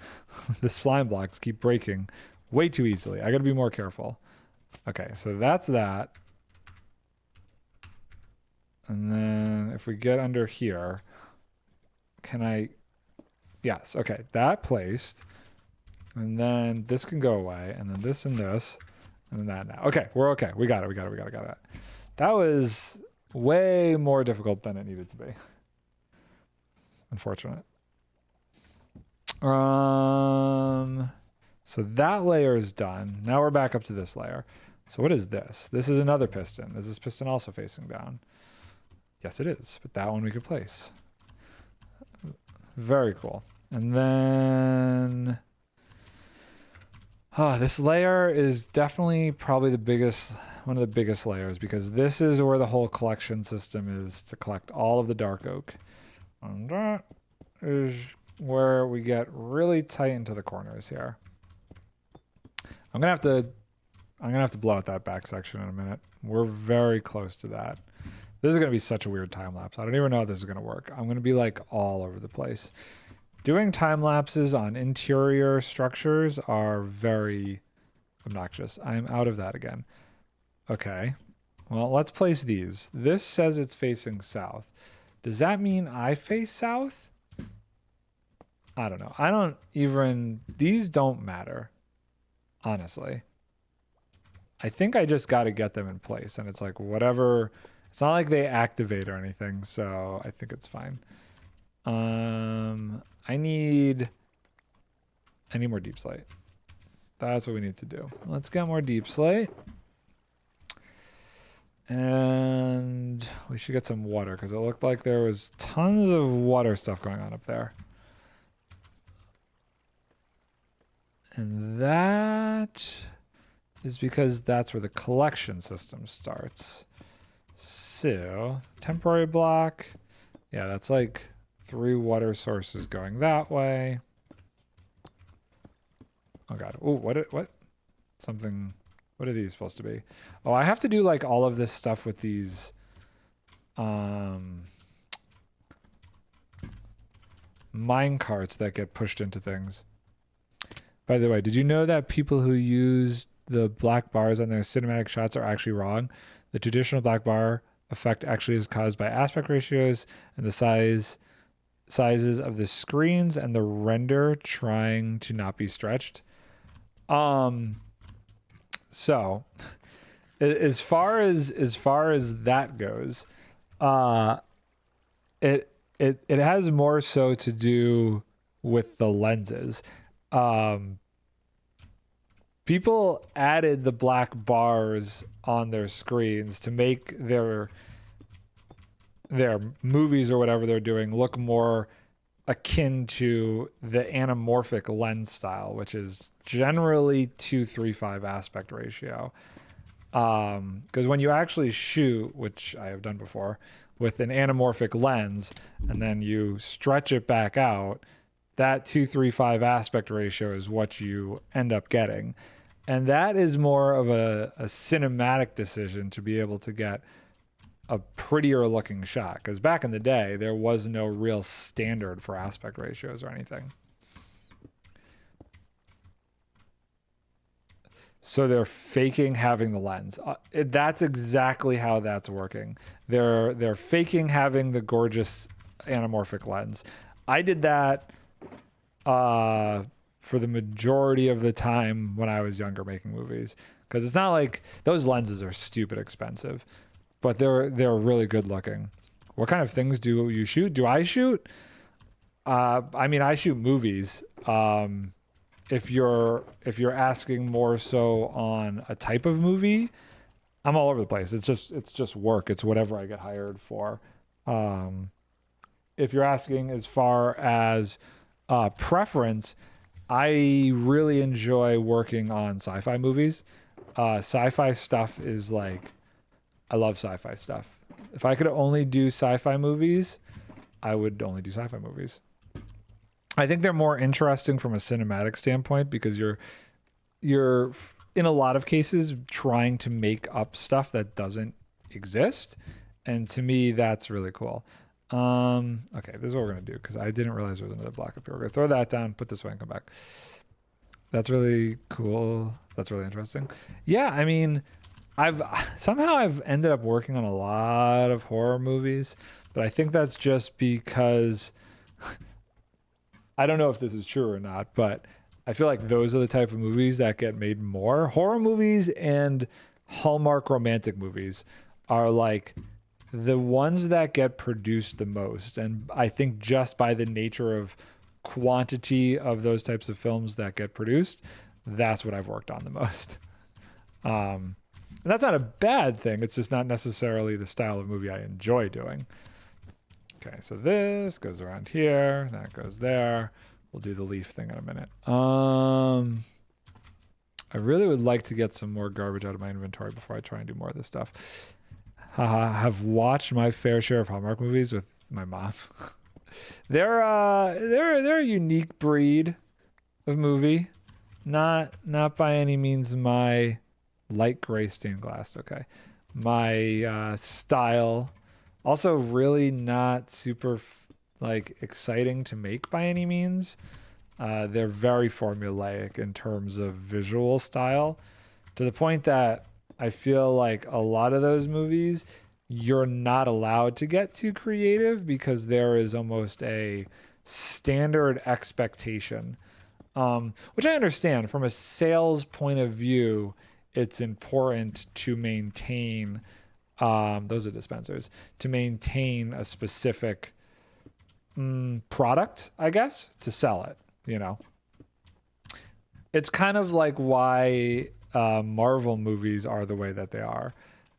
the slime blocks keep breaking way too easily. I gotta be more careful. Okay, so that's that. And then if we get under here, can I... Yes, okay, that placed. And then this can go away, and then this and this, and then that now. Okay, we're okay. We got it, we got it. That was way more difficult than it needed to be. Unfortunate. So that layer is done. Now we're back up to this layer. So what is this? This is another piston. Is this piston also facing down? Yes, it is. But that one we could place. Very cool. And then... this layer is definitely probably the biggest, one of the biggest layers because this is where the whole collection system is to collect all of the dark oak. And that is where we get really tight into the corners here. I'm gonna have to blow out that back section in a minute. We're very close to that. This is gonna be such a weird time lapse. I don't even know how this is gonna work. I'm gonna be like all over the place. Doing time lapses on interior structures are very obnoxious. I'm out of that again. Okay. Well, let's place these. This says it's facing south. Does that mean I face south? I don't know. I don't even... These don't matter. Honestly. I think I just got to get them in place. And it's like whatever... It's not like they activate or anything. So I think it's fine. I need more deep slate. That's what we need to do. Let's get more deep slate. And we should get some water because it looked like there was tons of water stuff going on up there. And that is because that's where the collection system starts. So, temporary block. Yeah, that's like 3 water sources going that way. Oh god. Oh, what? Something... What are these supposed to be? Oh, I have to do like all of this stuff with these mine carts that get pushed into things. By the way, did you know that people who use the black bars on their cinematic shots are actually wrong? The traditional black bar effect actually is caused by aspect ratios and the sizes of the screens and the render trying to not be stretched. So as far as that goes, it has more so to do with the lenses. People added the black bars on their screens to make their movies or whatever they're doing look more akin to the anamorphic lens style, which is generally 2:3:5 aspect ratio. Because when you actually shoot, which I have done before, with an anamorphic lens, and then you stretch it back out, that 2:3:5 aspect ratio is what you end up getting. And that is more of a cinematic decision to be able to get a prettier looking shot. Because back in the day, there was no real standard for aspect ratios or anything. So they're faking having the lens. That's exactly how that's working. They're faking having the gorgeous anamorphic lens. I did that for the majority of the time when I was younger making movies, because it's not like those lenses are stupid expensive, but they're really good looking. What kind of things do you shoot? Do I shoot? I mean, I shoot movies. If you're asking more so on a type of movie, I'm all over the place. It's just work. It's whatever I get hired for. If you're asking as far as preference, I really enjoy working on sci-fi movies. Sci-fi stuff is like, I love sci-fi stuff. If I could only do sci-fi movies, I would only do sci-fi movies. I think they're more interesting from a cinematic standpoint because you're in a lot of cases trying to make up stuff that doesn't exist, and to me that's really cool. Okay, this is what we're gonna do because I didn't realize there was another block up here. We're gonna throw that down, put this way, and come back. That's really cool. That's really interesting. Yeah, I mean, I've ended up working on a lot of horror movies, but I think that's just because I don't know if this is true or not, but I feel like those are the type of movies that get made more. Horror movies and Hallmark romantic movies are like the ones that get produced the most. And I think just by the nature of quantity of those types of films that get produced, that's what I've worked on the most. And that's not a bad thing. It's just not necessarily the style of movie I enjoy doing. Okay, so this goes around here, that goes there. We'll do the leaf thing in a minute. I really would like to get some more garbage out of my inventory before I try and do more of this stuff. Have watched my fair share of Hallmark movies with my mom. They're a unique breed of movie. Not by any means my light gray stained glass. Okay, my style. Also, really not super like exciting to make by any means. They're very formulaic in terms of visual style, to the point that I feel like a lot of those movies you're not allowed to get too creative because there is almost a standard expectation, which I understand from a sales point of view. It's important to maintain. Those are dispensers, to maintain a specific product, I guess, to sell it, you know. It's kind of like why Marvel movies are the way that they are.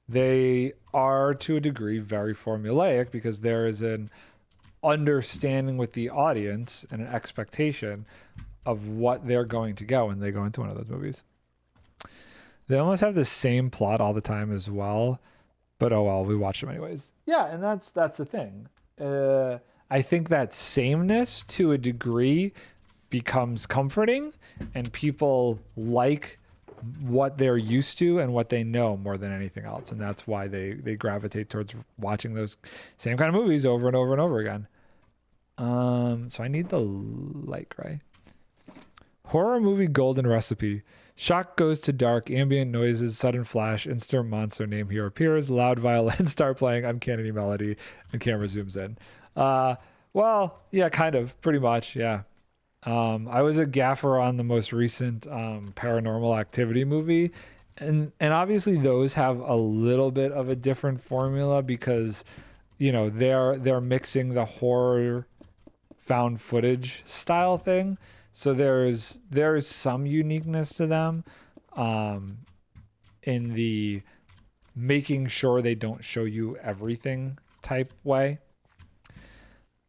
They are, to a degree, very formulaic because there is an understanding with the audience and an expectation of what they're going to go when they go into one of those movies. They almost have the same plot all the time as well. But oh well, we watch them anyways. Yeah, and that's the thing. I think that sameness to a degree becomes comforting, and people like what they're used to and what they know more than anything else, and that's why they gravitate towards watching those same kind of movies over and over and over again. So I need the light gray. Horror movie golden recipe. Shock goes to dark, ambient noises, sudden flash, instant monster name hero appears, loud violin start playing, uncanny melody, and camera zooms in. Well, yeah, kind of, pretty much, yeah. I was a gaffer on the most recent Paranormal Activity movie, and obviously those have a little bit of a different formula because, you know, they're mixing the horror found footage style thing. So there's some uniqueness to them, in the making sure they don't show you everything type way.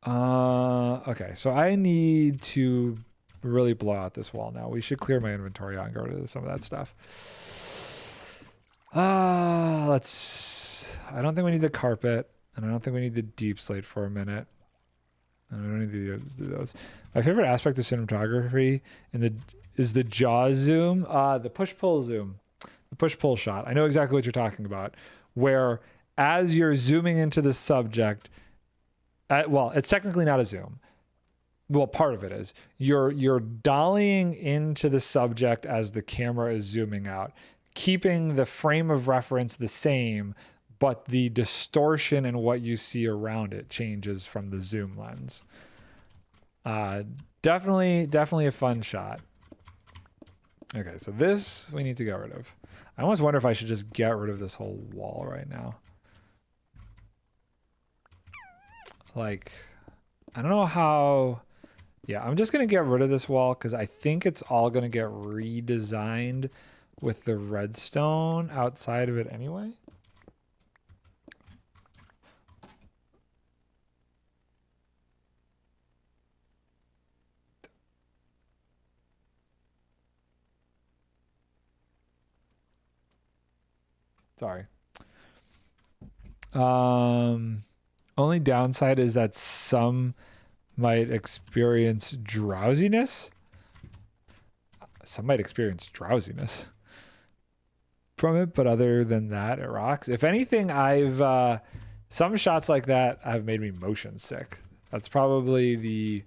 Okay, so I need to really blow out this wall now. We should clear my inventory out and go to some of that stuff. I don't think we need the carpet, and I don't think we need the deep slate for a minute. And we don't need to do those. My favorite aspect of cinematography is the jaw zoom, the push-pull zoom, the push-pull shot. I know exactly what you're talking about, where as you're zooming into the subject, well, it's technically not a zoom. Well, part of it is. You're dollying into the subject as the camera is zooming out, keeping the frame of reference the same, but the distortion in what you see around it changes from the zoom lens. Definitely a fun shot. Okay, so this we need to get rid of. I almost wonder if I should just get rid of this whole wall right now. Like, I don't know how... Yeah, I'm just going to get rid of this wall because I think it's all going to get redesigned with the redstone outside of it anyway. Sorry. Only downside is that some might experience drowsiness. Some might experience drowsiness from it, but other than that, it rocks. If anything, some shots like that have made me motion sick. That's probably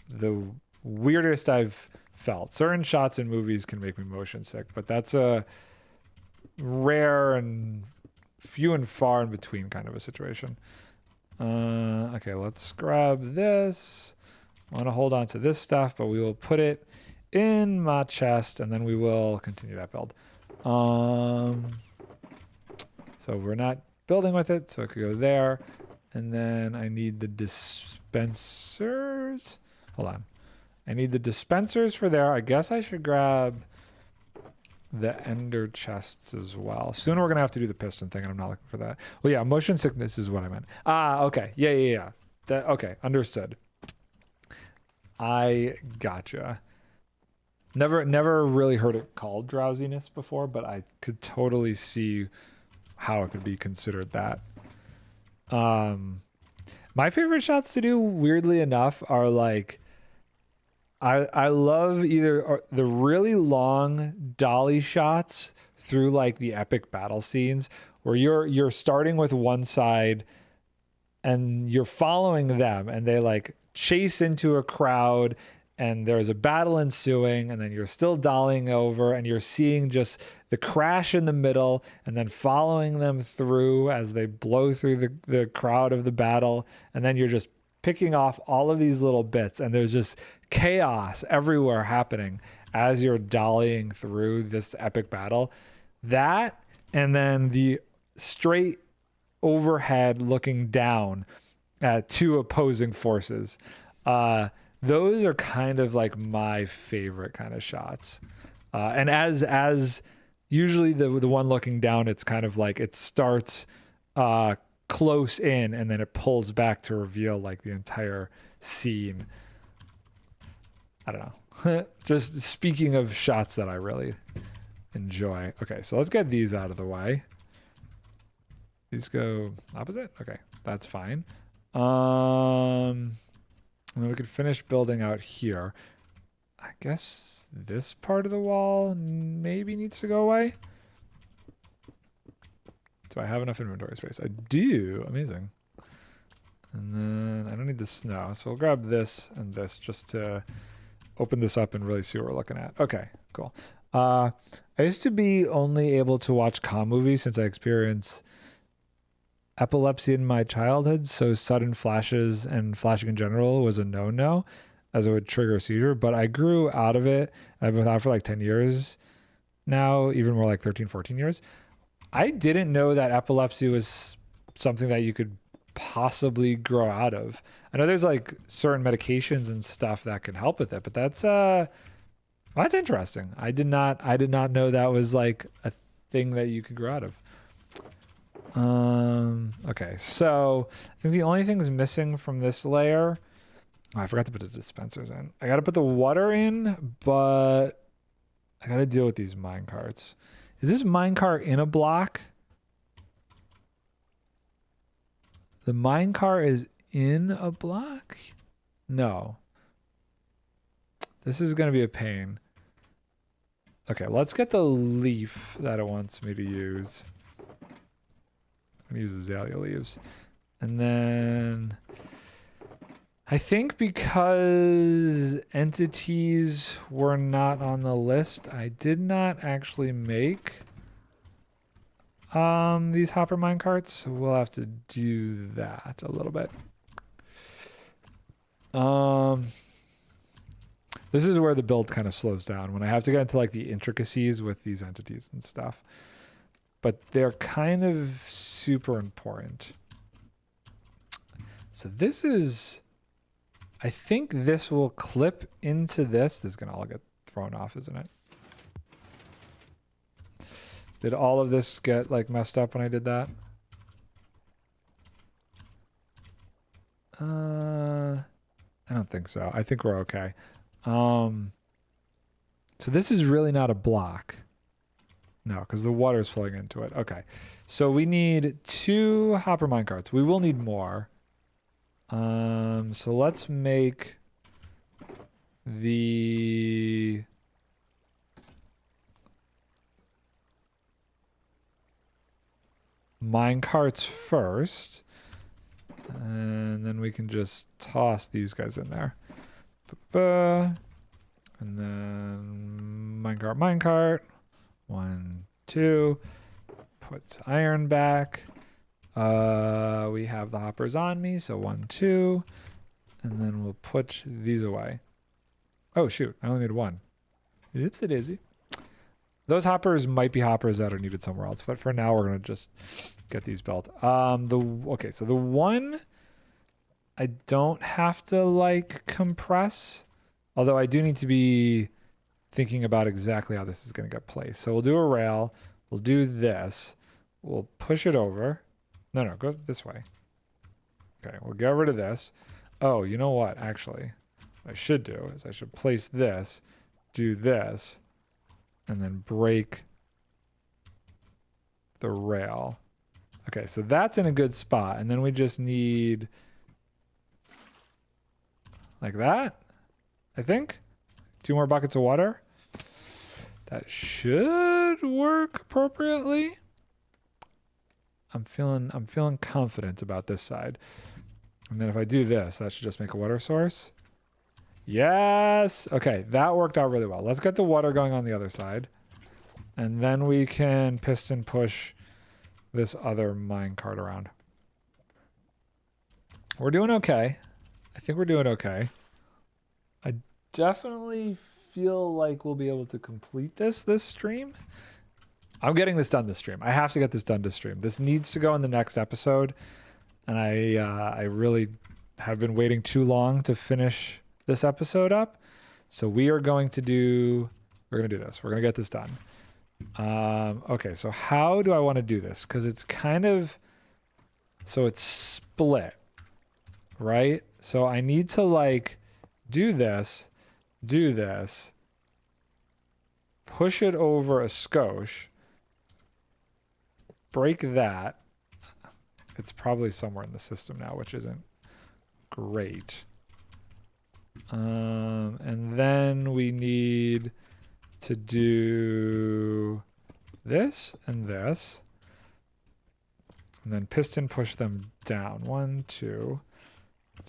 the weirdest I've felt. Certain shots in movies can make me motion sick, but that's a rare and few and far in between kind of a situation. Okay, let's grab this. I want to hold on to this stuff, but we will put it in my chest and then we will continue that build. So we're not building with it, so it could go there. And then I need the dispensers. Hold on. I need the dispensers for there. I guess I should grab the ender chests as well. Soon we're gonna have to do the piston thing, and I'm not looking for that. Well, yeah, motion sickness is what I meant. Okay. Yeah. Okay, understood. I gotcha. Never really heard it called drowsiness before, but I could totally see how it could be considered that. My favorite shots to do, weirdly enough, are like, I love either the really long dolly shots through like the epic battle scenes where you're starting with one side and you're following them and they like chase into a crowd and there's a battle ensuing and then you're still dollying over and you're seeing just the crash in the middle and then following them through as they blow through the crowd of the battle, and then you're just picking off all of these little bits and there's just chaos everywhere happening as you're dollying through this epic battle. That, and then the straight overhead looking down at two opposing forces. Those are kind of like my favorite kind of shots. And as usually the one looking down, it's kind of like it starts close in and then it pulls back to reveal like the entire scene. I don't know. Just speaking of shots that I really enjoy. Okay, so let's get these out of the way. These go opposite? Okay, that's fine. And then we could finish building out here. I guess this part of the wall maybe needs to go away. Do I have enough inventory space? I do. Amazing. And then I don't need the snow, so we'll grab this and this just to open this up and really see what we're looking at. Okay, cool. I used to be only able to watch comm movies since I experienced epilepsy in my childhood, so sudden flashes and flashing in general was a no-no, as it would trigger a seizure, but I grew out of it. I've been out for like 10 years now, even more like 13, 14 years. I didn't know that epilepsy was something that you could possibly grow out of. I know there's like certain medications and stuff that can help with it, but that's interesting. I did not know that was like a thing that you could grow out of. Okay, so I think the only things missing from this layer, oh, I forgot to put the dispensers in. I got to put the water in, but I got to deal with these mine carts. Is this minecart in a block? The minecart is in a block? No. This is going to be a pain. Okay, let's get the leaf that it wants me to use. I'm going to use azalea leaves. And then I think because entities were not on the list, I did not actually make these hopper minecarts, so we'll have to do that a little bit. This is where the build kind of slows down, when I have to get into like the intricacies with these entities and stuff. But they're kind of super important. So this is, I think this will clip into this. This is gonna all get thrown off, isn't it? Did all of this get like messed up when I did that? I don't think so. I think we're okay. So this is really not a block. No, because the water is flowing into it. Okay. So we need 2 hopper minecarts. We will need more. So let's make the minecarts first, and then we can just toss these guys in there. And then minecart. 1, 2. Puts iron back. We have the hoppers on me, so 1, 2. And then we'll put these away. Oh shoot, I only need 1. Oopsie daisy. Those hoppers might be hoppers that are needed somewhere else, but for now we're gonna just get these built. Okay, so the one I don't have to like compress, although I do need to be thinking about exactly how this is gonna get placed. So we'll do a rail, we'll do this, we'll push it over. No, go this way. Okay, we'll get rid of this. Oh, you know what, actually, what I should do is I should place this, do this, and then break the rail. Okay, so that's in a good spot. And then we just need like that, I think. 2 more buckets of water. That should work appropriately. I'm feeling confident about this side. And then if I do this, that should just make a water source. Yes. Okay, that worked out really well. Let's get the water going on the other side. And then we can piston push this other minecart around. We're doing okay. I think we're doing okay. I definitely feel like we'll be able to complete this stream. I'm getting this done this stream. I have to get this done this stream. This needs to go in the next episode. And I really have been waiting too long to finish this episode up. So we're going to do this. We're going to get this done. Okay, so how do I want to do this? Because it's kind of, so it's split, right? So I need to like do this, push it over a skosh, break that. It's probably somewhere in the system now, which isn't great. And then we need to do this and this, and then piston push them down. 1, 2.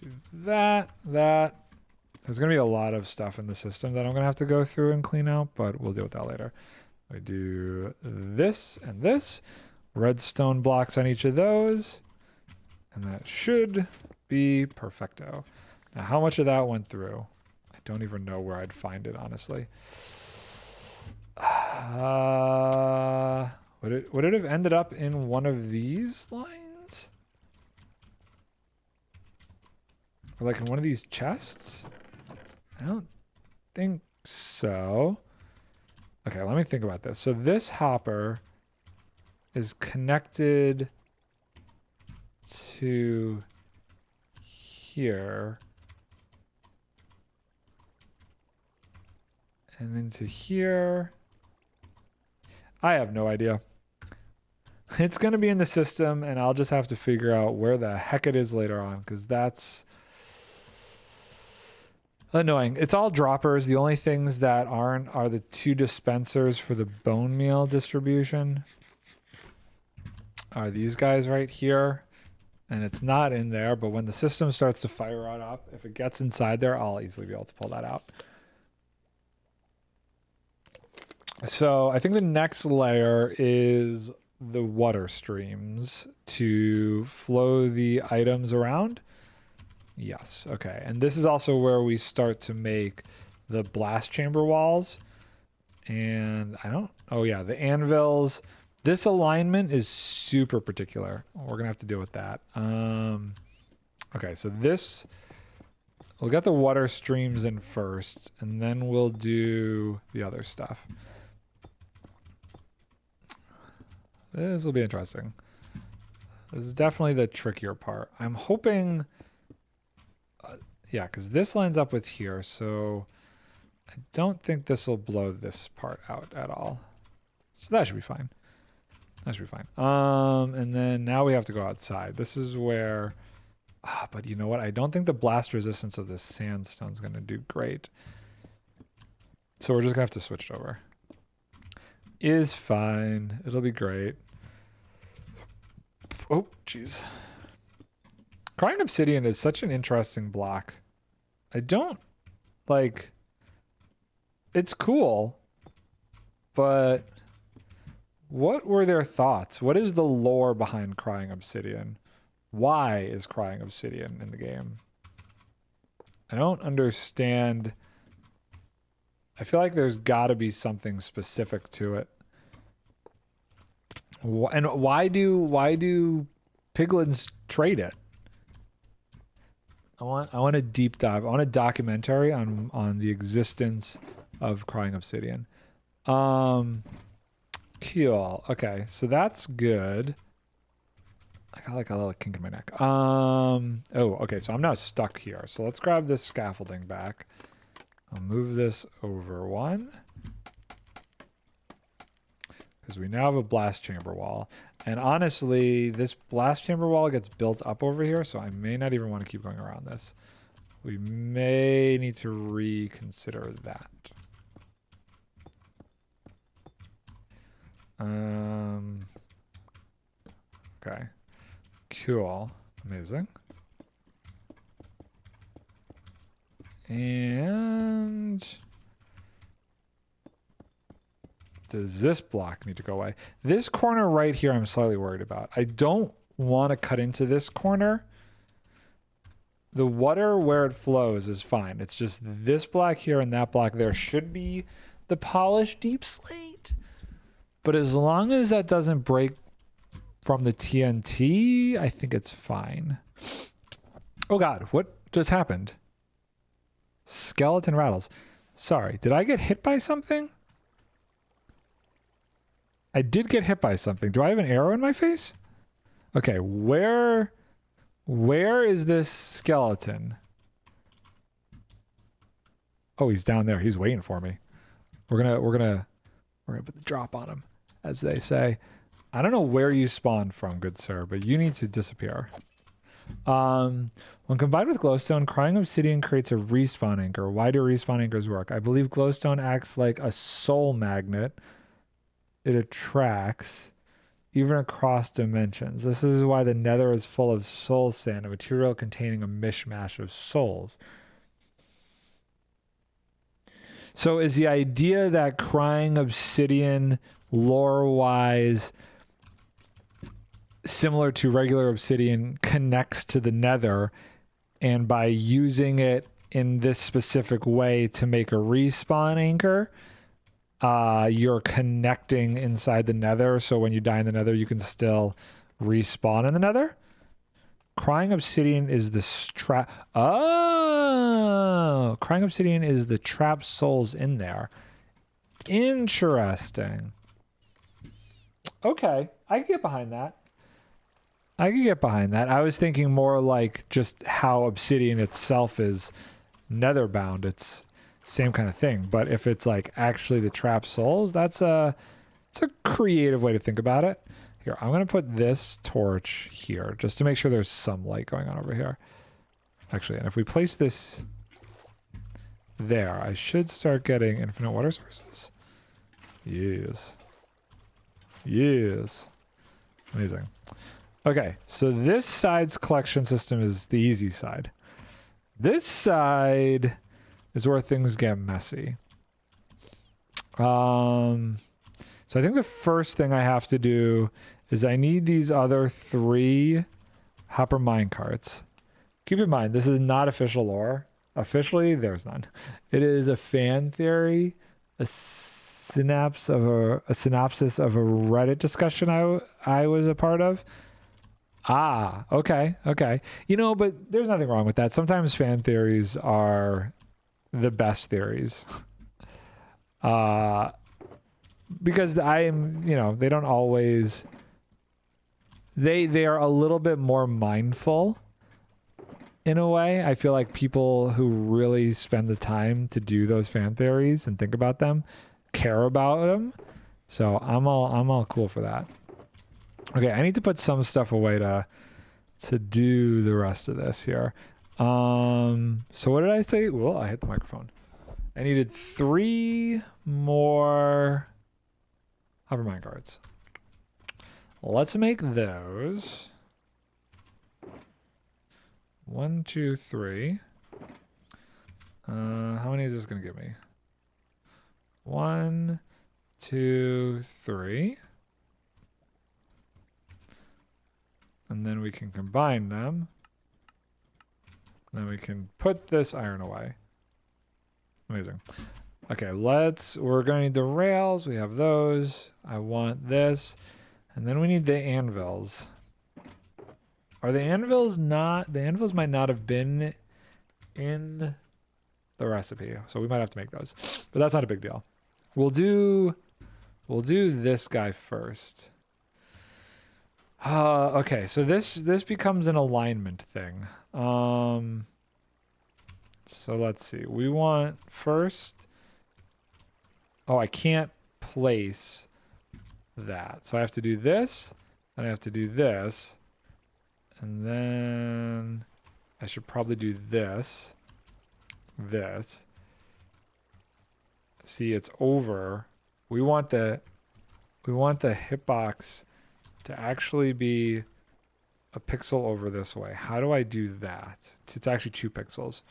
Do that. There's gonna be a lot of stuff in the system that I'm gonna have to go through and clean out, but we'll deal with that later. I do this and this, redstone blocks on each of those, and that should be perfecto. Now, how much of that went through? I don't even know where I'd find it, honestly. Would it have ended up in one of these lines? Or like in one of these chests? I don't think so. Okay, let me think about this. So this hopper is connected to here. And into here. I have no idea. It's going to be in the system, and I'll just have to figure out where the heck it is later on, because that's annoying. It's all droppers. The only things that aren't are the 2 dispensers for the bone meal distribution. Are these guys right here. And it's not in there, but when the system starts to fire on up, if it gets inside there, I'll easily be able to pull that out. So I think the next layer is the water streams to flow the items around. Yes, okay. And this is also where we start to make the blast chamber walls. And oh yeah, the anvils. This alignment is super particular. We're gonna have to deal with that. Okay, so we'll get the water streams in first, and then we'll do the other stuff. This will be interesting. This is definitely the trickier part. I'm hoping, yeah, because this lines up with here, so I don't think this will blow this part out at all. So that should be fine. That should be fine. And then now we have to go outside. This is where, but you know what? I don't think the blast resistance of this sandstone is going to do great. So we're just going to have to switch it over. Is fine. It'll be great. Oh, jeez. Crying obsidian is such an interesting block. I don't like. It's cool, but what were their thoughts? What is the lore behind crying obsidian? Why is crying obsidian in the game? I don't understand. I feel like there's got to be something specific to it. And why do piglins trade it? I want a deep dive. I want a documentary on the existence of crying obsidian. Cool. Okay, so that's good. I got like a little kink in my neck. Oh, okay, so I'm now stuck here. So let's grab this scaffolding back. I'll move this over one. Because we now have a blast chamber wall. And honestly, this blast chamber wall gets built up over here, so I may not even want to keep going around this. We may need to reconsider that. Okay. Cool. Amazing. And does this block need to go away? This corner right here I'm slightly worried about. I don't want to cut into this corner. The water where it flows is fine. It's just this block here and that block there should be the polished deep slate. But as long as that doesn't break from the TNT, I think it's fine. Oh God, what just happened? Skeleton rattles. Sorry, did I get hit by something? I did get hit by something. Do I have an arrow in my face? Okay, where is this skeleton? Oh, he's down there. He's waiting for me. We're gonna put the drop on him, as they say. I don't know where you spawned from, good sir, but you need to disappear. When combined with glowstone, crying obsidian creates a respawn anchor. Why do respawn anchors work? I believe glowstone acts like a soul magnet. It attracts even across dimensions. This is why the nether is full of soul sand, a material containing a mishmash of souls. So is the idea that crying obsidian, lore-wise, similar to regular obsidian, connects to the nether, and by using it in this specific way to make a respawn anchor, you're connecting inside the nether, so when you die in the nether, you can still respawn in the nether. Crying obsidian is the trap. Oh, crying obsidian is the trap souls in there. Interesting. Okay, I can get behind that. I can get behind that. I was thinking more like just how obsidian itself is nether bound. It's same kind of thing. But if it's like actually the trap souls, it's a creative way to think about it. Here, I'm going to put this torch here just to make sure there's some light going on over here. Actually, and if we place this there, I should start getting infinite water sources. Yes. Yes. Amazing. Okay, so this side's collection system is the easy side. This side is where things get messy. So I think the first thing I have to do is I need these other 3 hopper minecarts. Keep in mind, this is not official lore. Officially, there's none. It is a fan theory, a synopsis of a Reddit discussion I was a part of. Ah, okay. You know, but there's nothing wrong with that. Sometimes fan theories are the best theories. Because they don't always, they are a little bit more mindful in a way. I feel like people who really spend the time to do those fan theories and think about them care about them. So I'm all cool for that. Okay, I need to put some stuff away to do the rest of this here. So what did I say? Well, I hit the microphone. I needed 3 more hover minecarts. Let's make those. 1, 2, 3. How many is this gonna give me? 1, 2, 3. And then we can combine them. Then we can put this iron away. Amazing. Okay, we're gonna need the rails. We have those. I want this. And then we need the anvils. Are the anvils might not have been in the recipe. So we might have to make those. But that's not a big deal. We'll do this guy first. Okay, so this becomes an alignment thing. So let's see. We want first. Oh, I can't place that. So I have to do this, and I have to do this. And then I should probably do this. This. See, it's over. We want the hitbox to actually be a pixel over this way. How do I do that? It's actually 2 pixels.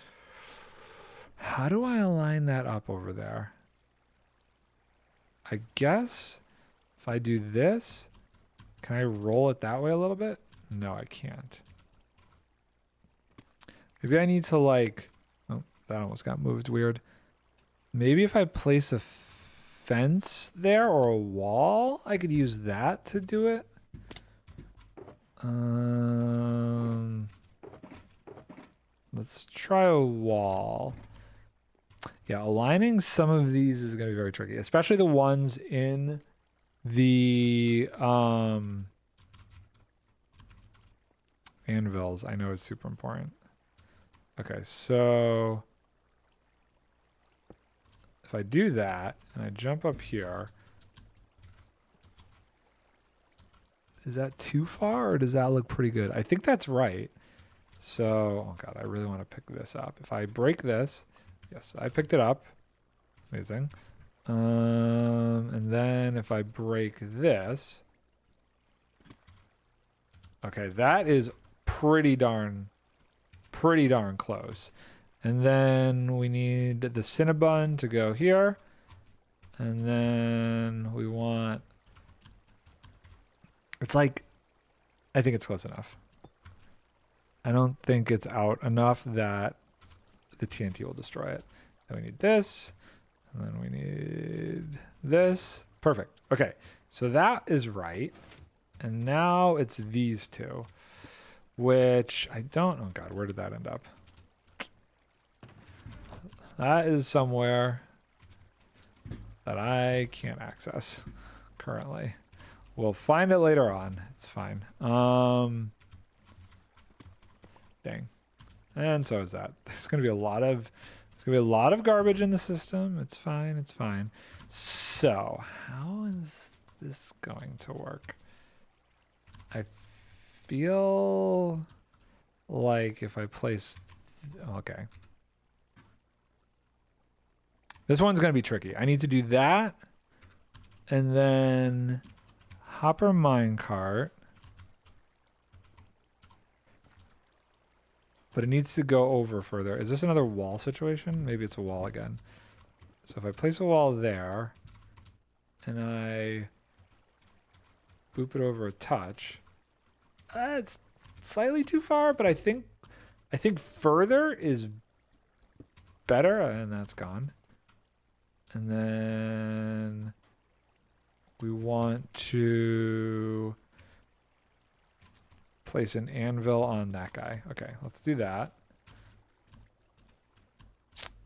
How do I align that up over there? I guess if I do this, can I roll it that way a little bit? No, I can't. Maybe I need to oh, that almost got moved weird. Maybe if I place a fence there or a wall, I could use that to do it. Let's try a wall. Yeah, aligning some of these is going to be very tricky, especially the ones in the anvils. I know it's super important. Okay, so if I do that and I jump up here, is that too far or does that look pretty good? I think that's right. So, oh God, I really want to pick this up. If I break this, yes, I picked it up. Amazing. And then if I break this, okay, that is pretty darn close. And then we need the Cinnabon to go here. And then we want, it's like, I think it's close enough. I don't think it's out enough that the TNT will destroy it. Then we need this. And then we need this. Perfect. Okay. So that is right. And now it's these two, which I don't, oh God, where did that end up? That is somewhere that I can't access currently. We'll find it later on. It's fine. Dang. And so is that. There's gonna be a lot of garbage in the system. It's fine, it's fine. So how is this going to work? I feel like if I place, okay. This one's gonna be tricky. I need to do that and then hopper minecart. But it needs to go over further. Is this another wall situation? Maybe it's a wall again. So if I place a wall there and I boop it over a touch, it's slightly too far, but I think further is better, and that's gone. And then we want to place an anvil on that guy. Okay, let's do that.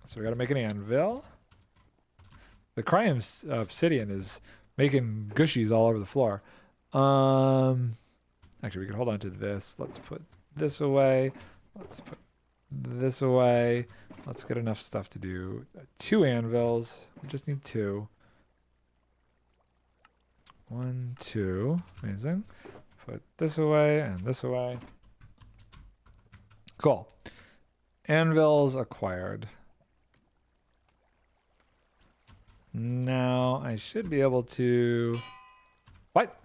So we got to make an anvil. The crying obsidian is making gushies all over the floor. Actually, we can hold on to this. Let's put this away. Let's put this away. Let's get enough stuff to do 2 anvils. We just need 2. 1, 2. Amazing. Put this away and this away. Cool. Anvils acquired. Now I should be able to... What?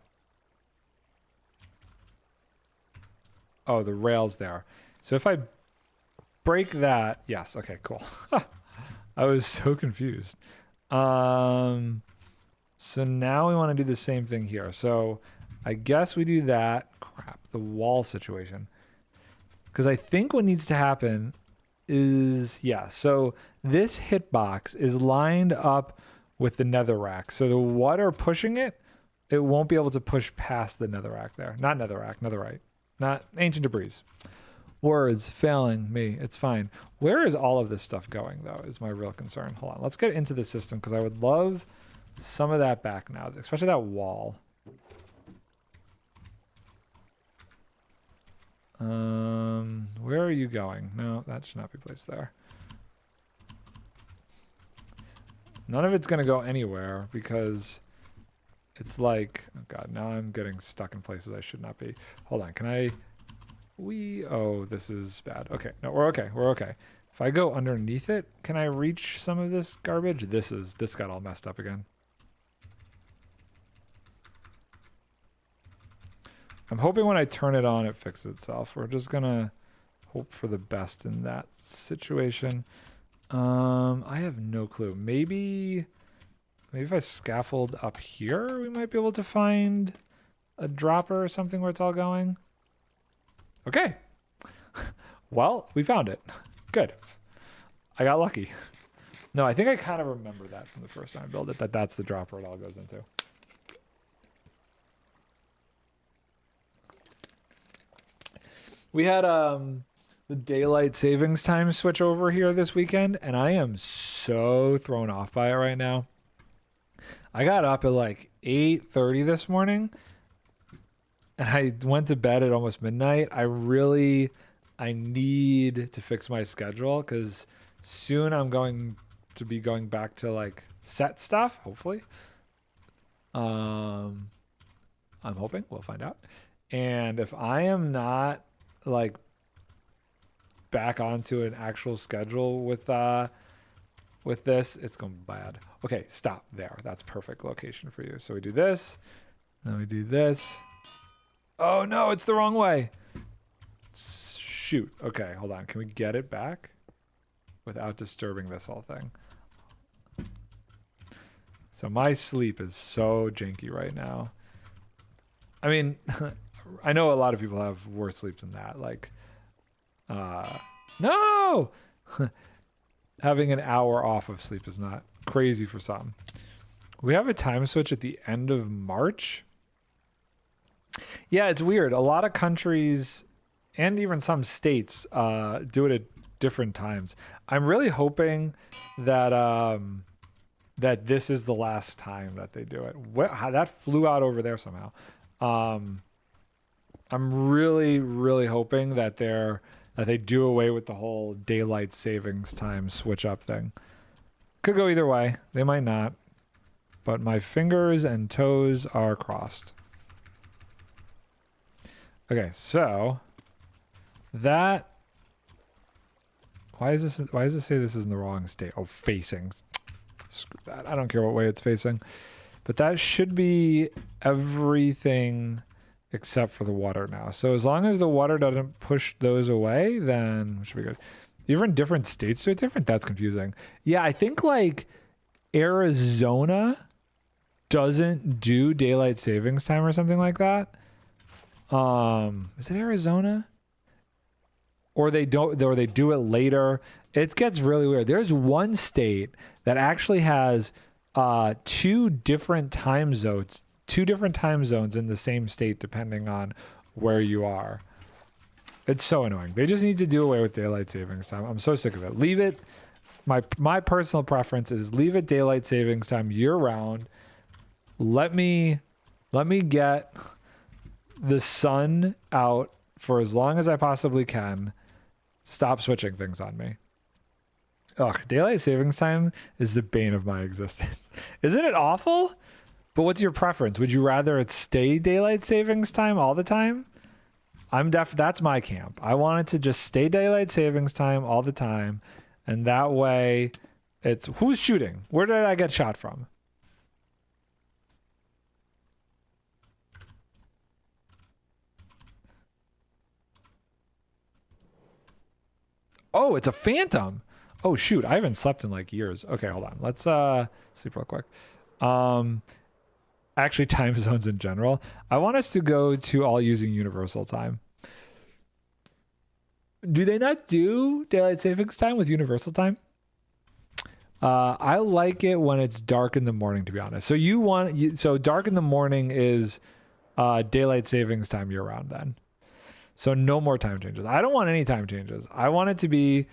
Oh, the rail's there. So if I break that... Yes, okay, cool. I was so confused. So now we want to do the same thing here. So I guess we do that. Crap, the wall situation. Because I think what needs to happen is... Yeah, so this hitbox is lined up with the netherrack. So the water pushing it, it won't be able to push past the netherrack there. Not netherrack, netherite. Not ancient debris. Words failing me. It's fine. Where is all of this stuff going, though, is my real concern. Hold on. Let's get into the system, because I would love some of that back now, especially that wall. Where are you going? No, that should not be placed there. None of it's going to go anywhere because it's like, oh God, now I'm getting stuck in places I should not be. Hold on. Can I, oh, this is bad. Okay. No, we're okay. We're okay. If I go underneath it, can I reach some of this garbage? This got all messed up again. I'm hoping when I turn it on, it fixes itself. We're just going to hope for the best in that situation. I have no clue. Maybe if I scaffold up here, we might be able to find a dropper or something where it's all going. Okay. Well, we found it. Good. I got lucky. No, I think I kind of remember that from the first time I built it, that's the dropper it all goes into. We had the daylight savings time switch over here this weekend, and I am so thrown off by it right now. I got up at like 8:30 this morning, and I went to bed at almost midnight. I need to fix my schedule, because soon I'm going to be going back to like set stuff, hopefully. I'm hoping. We'll find out. And if I am not like back onto an actual schedule with this, it's going bad. Okay, stop there. That's perfect location for you. So we do this, then we do this. Oh no, it's the wrong way. Shoot. Okay, hold on. Can we get it back without disturbing this whole thing? So my sleep is so janky right now. I mean, I know a lot of people have worse sleep than that. Like, no! Having an hour off of sleep is not crazy for some. We have a time switch at the end of March. Yeah, it's weird. A lot of countries and even some states do it at different times. I'm really hoping that that this is the last time that they do it. How that flew out over there somehow. I'm really hoping that they do away with the whole daylight savings time switch up thing. Could go either way. They might not. But my fingers and toes are crossed. Okay, so that why does it say this is in the wrong state? Oh, facing. Screw that. I don't care what way it's facing. But that should be everything except for the water now. So as long as the water doesn't push those away, then it should be good. Even different states do it different? That's confusing. Yeah, I think like Arizona doesn't do daylight savings time or something like that. Is it Arizona? Or they don't, or they do it later. It gets really weird. There's one state that actually has two different time zones in the same state depending on where you are. It's so annoying. They just need to do away with daylight savings time. I'm so sick of it. Leave it. My personal preference is leave it daylight savings time year round. Let me get the sun out for as long as I possibly can. Stop switching things on me. Ugh, daylight savings time is the bane of my existence. Isn't it awful? But what's your preference? Would you rather it stay daylight savings time all the time? That's my camp. I want it to just stay daylight savings time all the time. And that way it's who's shooting? Where did I get shot from? Oh, it's a phantom. Oh shoot, I haven't slept in like years. Okay, hold on. Let's sleep real quick. Actually, time zones in general. I want us to go to all using universal time. Do they not do daylight savings time with universal time? I like it when it's dark in the morning, to be honest. So so dark in the morning is daylight savings time year round then. So no more time changes. I don't want any time changes. I want it to be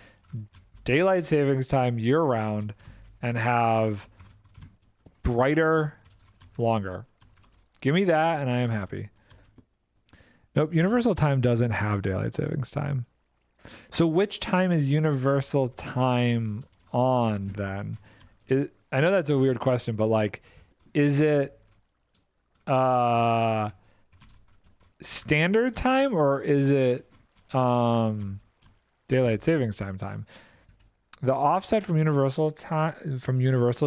daylight savings time year round and have brighter, longer. Give me that and I am happy. Nope, universal time doesn't have daylight savings time. So which time is universal time on then? I know that's a weird question, but like, is it standard time or is it daylight savings time? The offset from universal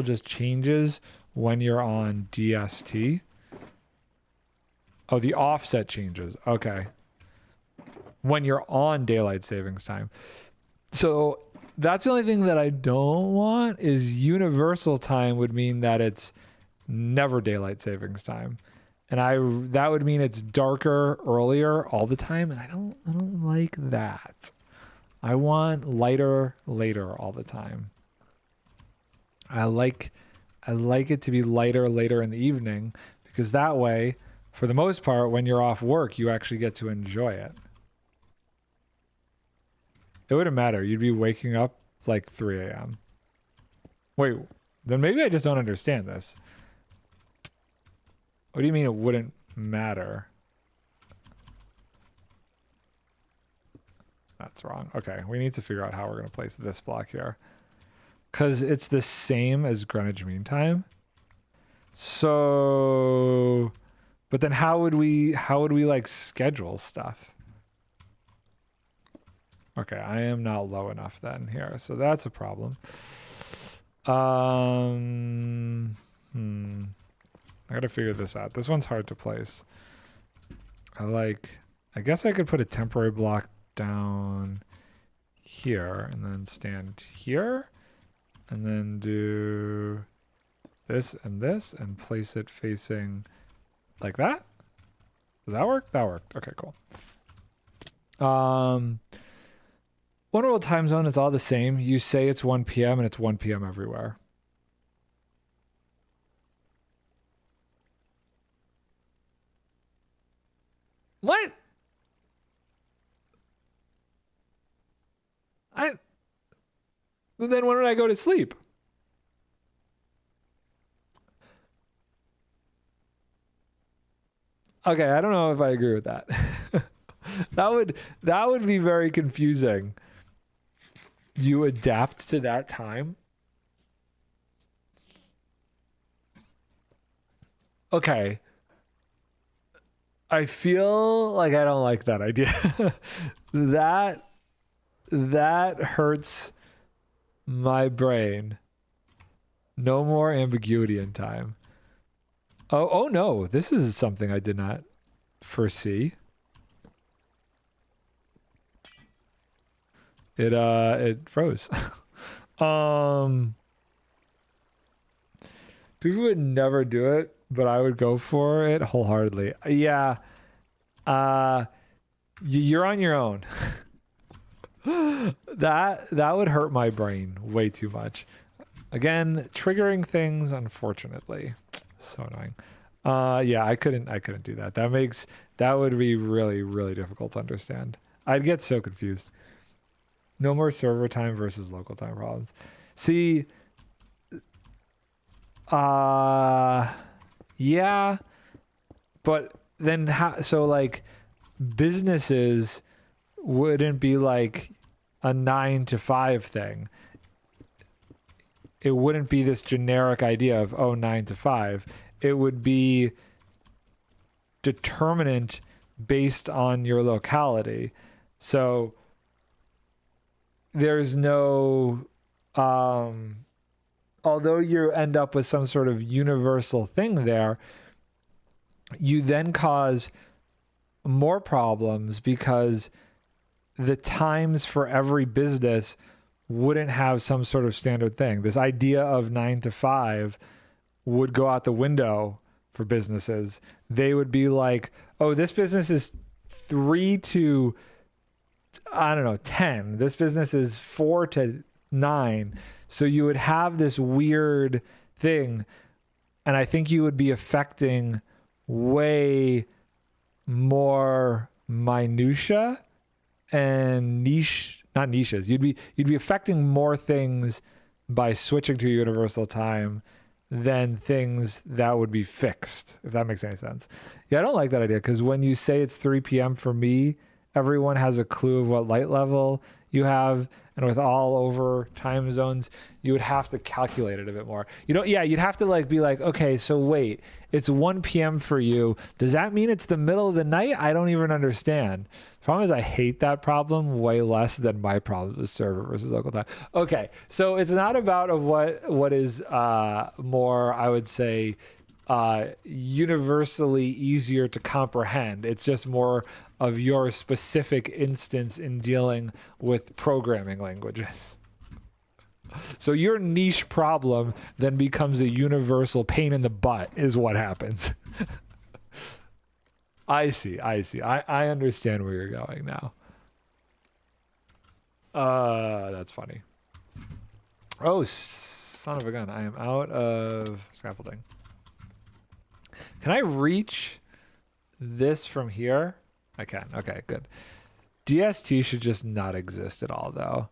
just changes when you're on DST. Oh, the offset changes. Okay. When you're on daylight savings time. So that's the only thing that I don't want is universal time would mean that it's never daylight savings time. And that would mean it's darker earlier all the time. And I don't like that. I want lighter later all the time. I like it to be lighter later in the evening because that way, for the most part, when you're off work, you actually get to enjoy it. It wouldn't matter. You'd be waking up like 3 a.m. Wait, then maybe I just don't understand this. What do you mean it wouldn't matter? That's wrong. Okay, we need to figure out how we're going to place this block here. Because it's the same as Greenwich Mean Time. So, but then how would we like schedule stuff? Okay, I am not low enough then here. So that's a problem. I gotta figure this out. This one's hard to place. I guess I could put a temporary block down here and then stand here and then do this and place it facing like that. Does that work? That worked. Okay, cool. One world time zone is all the same. You say it's 1 p.m. and it's 1 p.m. everywhere. What? Then when did I go to sleep? Okay, I don't know if I agree with that. that would be very confusing. You adapt to that time? Okay. I feel like I don't like that idea. that hurts my brain. No more ambiguity in time. Oh no, this is something I did not foresee. It froze. People would never do it, but I would go for it wholeheartedly. Yeah. You're on your own. That would hurt my brain way too much. Again, triggering things, unfortunately. So annoying. Yeah, I couldn't do that. That would be really, really difficult to understand. I'd get so confused. No more server time versus local time problems. See, yeah, but then so like businesses wouldn't be like a 9 to 5 thing. It wouldn't be this generic idea of 9 to 5. It would be determinant based on your locality. So there's no although you end up with some sort of universal thing there, you then cause more problems because the times for every business wouldn't have some sort of standard thing. This idea of 9 to 5 would go out the window for businesses. They would be like, oh, this business is 3 to, I don't know, 10. This business is 4 to 9. So you would have this weird thing. And I think you would be affecting way more minutia and not niches. You'd be affecting more things by switching to universal time than things that would be fixed, if that makes any sense. Yeah, I don't like that idea because when you say it's 3 p.m. for me, everyone has a clue of what light level you have, and with all over time zones, you would have to calculate it a bit more. You'd have to like be like, okay, so wait, it's 1 p.m. for you. Does that mean it's the middle of the night? I don't even understand. The problem is I hate that problem way less than my problem with server versus local time. Okay, so it's not about what is more, I would say, universally easier to comprehend. It's just more of your specific instance in dealing with programming languages. So your niche problem then becomes a universal pain in the butt is what happens. I see. I understand where you're going now. That's funny. Oh, son of a gun. I am out of scaffolding. Can I reach this from here? I can. Okay, good. DST should just not exist at all, though.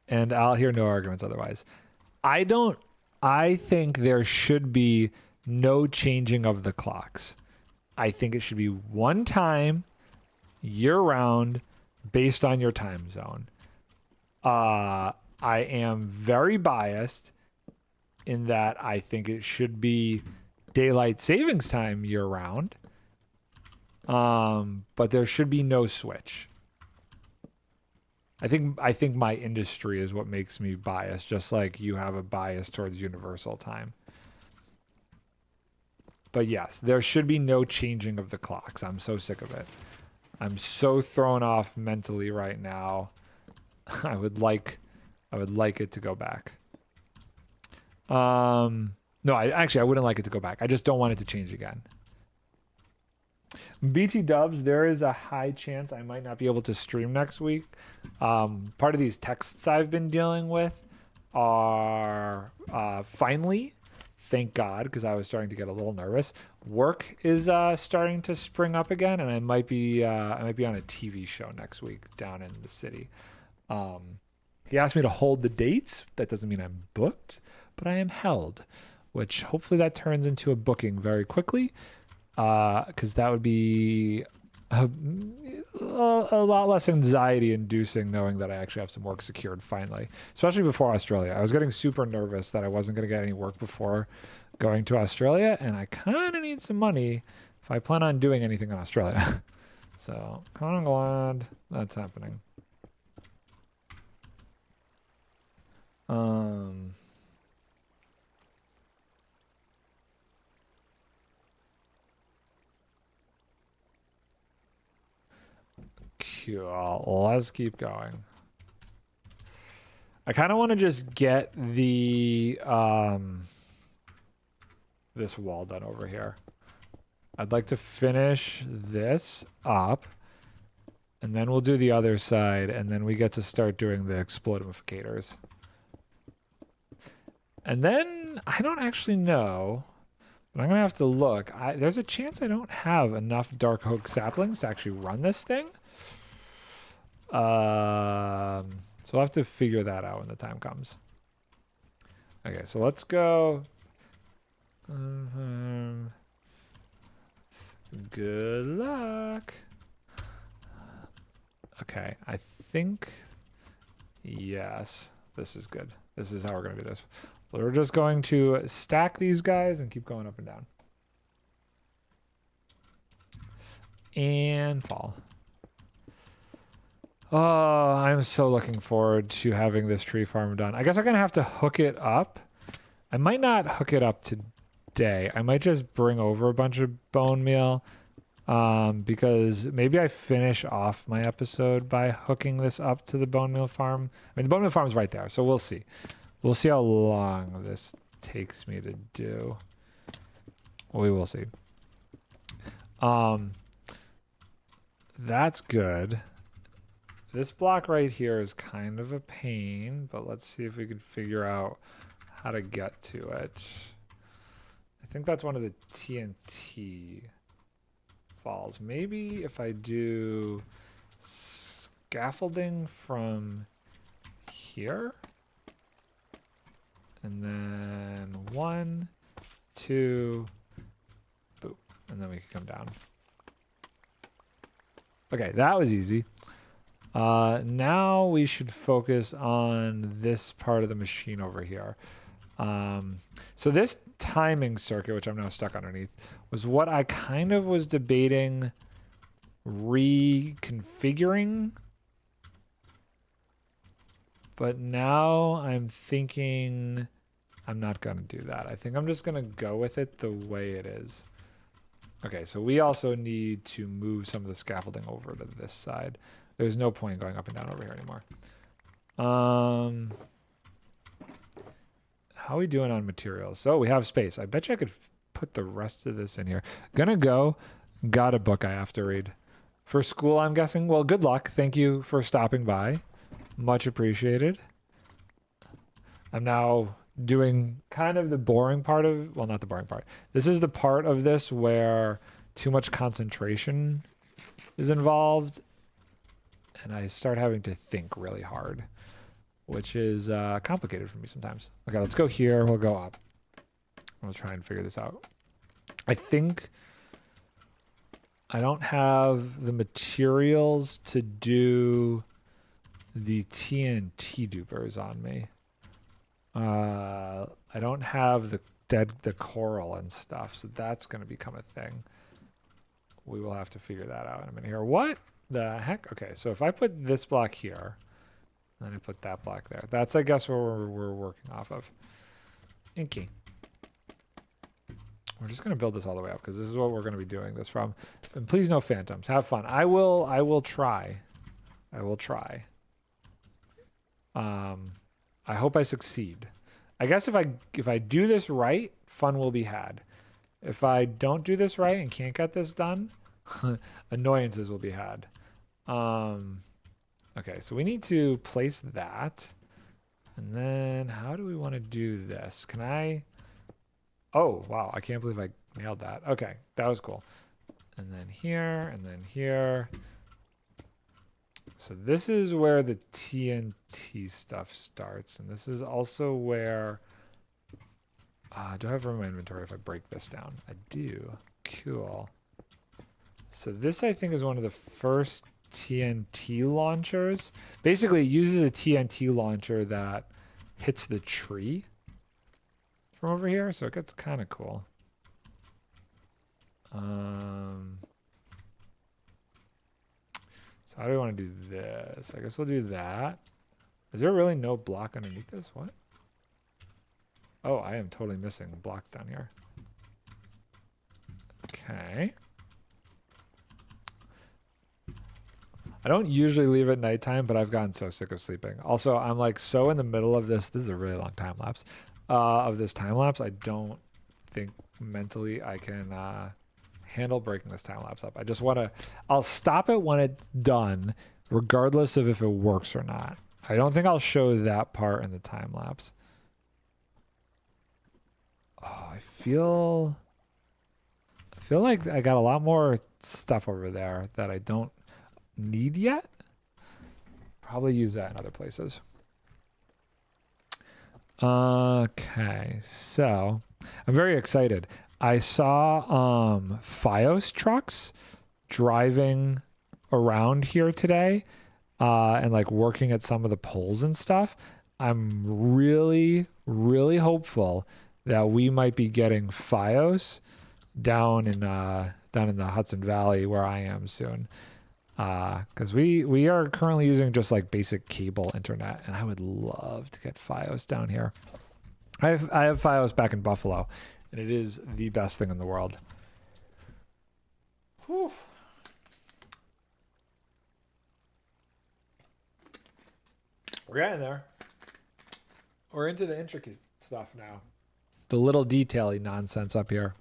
And I'll hear no arguments otherwise. I think there should be no changing of the clocks. I think it should be one time, year-round, based on your time zone. I am very biased in that I think it should be daylight savings time year-round. But there should be no switch. I think my industry is what makes me biased, just like you have a bias towards universal time. But yes, there should be no changing of the clocks. I'm so sick of it. I'm so thrown off mentally right now. I would like it to go back. No, I wouldn't like it to go back. I just don't want it to change again. BT dubs, there is a high chance I might not be able to stream next week. Part of these texts I've been dealing with are finally, thank God, because I was starting to get a little nervous. Work is starting to spring up again, and I might be on a TV show next week down in the city. He asked me to hold the dates. That doesn't mean I'm booked, but I am held, which hopefully that turns into a booking very quickly, because that would be a lot less anxiety inducing knowing that I actually have some work secured finally, especially before Australia. I was getting super nervous that I wasn't going to get any work before going to Australia, and I kind of need some money if I plan on doing anything in Australia. So kind of glad that's happening. Cool. Let's keep going. I kind of want to just get the this wall done over here. I'd like to finish this up, and then we'll do the other side, and then we get to start doing the explodificators. And then I don't actually know, but I'm gonna have to look. There's a chance I don't have enough dark oak saplings to actually run this thing. So I'll have to figure that out when the time comes. Okay, so let's go. Good luck. Okay, I think yes, this is good. This is how we're gonna do this. We're just going to stack these guys and keep going up and down. And fall. Oh, I'm so looking forward to having this tree farm done. I guess I'm going to have to hook it up. I might not hook it up today. I might just bring over a bunch of bone meal because maybe I finish off my episode by hooking this up to the bone meal farm. I mean, the bone meal farm is right there, so we'll see. We'll see how long this takes me to do. We will see. That's good. This block right here is kind of a pain, but let's see if we can figure out how to get to it. I think that's one of the TNT falls. Maybe if I do scaffolding from here, and then 1, 2, boop, and then we can come down. Okay, that was easy. Now we should focus on this part of the machine over here. So this timing circuit, which I'm now stuck underneath, was what I kind of was debating reconfiguring. But now I'm thinking I'm not going to do that. I think I'm just going to go with it the way it is. Okay, so we also need to move some of the scaffolding over to this side. There's no point going up and down over here anymore. How are we doing on materials? So we have space. I bet you I could put the rest of this in here. Gonna go. Got a book I have to read. For school, I'm guessing. Well, good luck. Thank you for stopping by. Much appreciated. I'm now doing kind of the boring part of, well, not the boring part. This is the part of this where too much concentration is involved, and I start having to think really hard, which is complicated for me sometimes. Okay, let's go here. We'll go up. We'll try and figure this out. I think I don't have the materials to do the TNT dupers on me. I don't have the coral and stuff, so that's going to become a thing. We will have to figure that out in a minute here. What the heck? Okay, so if I put this block here, then I put that block there. That's, I guess, where we're working off of. Inky. We're just going to build this all the way up because this is what we're going to be doing this from. And please no phantoms. Have fun. I will try. I will try. I hope I succeed. I guess if I do this right, fun will be had. If I don't do this right and can't get this done, Annoyances will be had. Okay, so we need to place that. And then how do we want to do this? Can I... Oh, wow. I can't believe I nailed that. Okay, that was cool. And then here, and then here. So this is where the TNT stuff starts. And this is also where... do I have room in my inventory if I break this down? I do. Cool. So this, I think, is one of the first TNT launchers. Basically, it uses a TNT launcher that hits the tree from over here. So it gets kind of cool. So how do we want to do this? I guess we'll do that. Is there really no block underneath this? What? Oh, I am totally missing blocks down here. Okay. I don't usually leave at nighttime, but I've gotten so sick of sleeping. Also, I'm like so in the middle of this. This is a really long time lapse. Of this time lapse, I don't think mentally I can handle breaking this time lapse up. I just want to... I'll stop it when it's done, regardless of if it works or not. I don't think I'll show that part in the time lapse. Oh, I feel like I got a lot more stuff over there that I don't need yet. Probably use that in other places. Okay, so I'm very excited. I saw Fios trucks driving around here today and like working at some of the poles and stuff. I'm really, really hopeful that we might be getting Fios down in the Hudson Valley where I am soon. Because we are currently using just like basic cable internet, and I would love to get Fios down here. I have Fios back in Buffalo, and it is the best thing in the world. Whew. We're getting there. We're into the intricate stuff now. The little detail-y nonsense up here.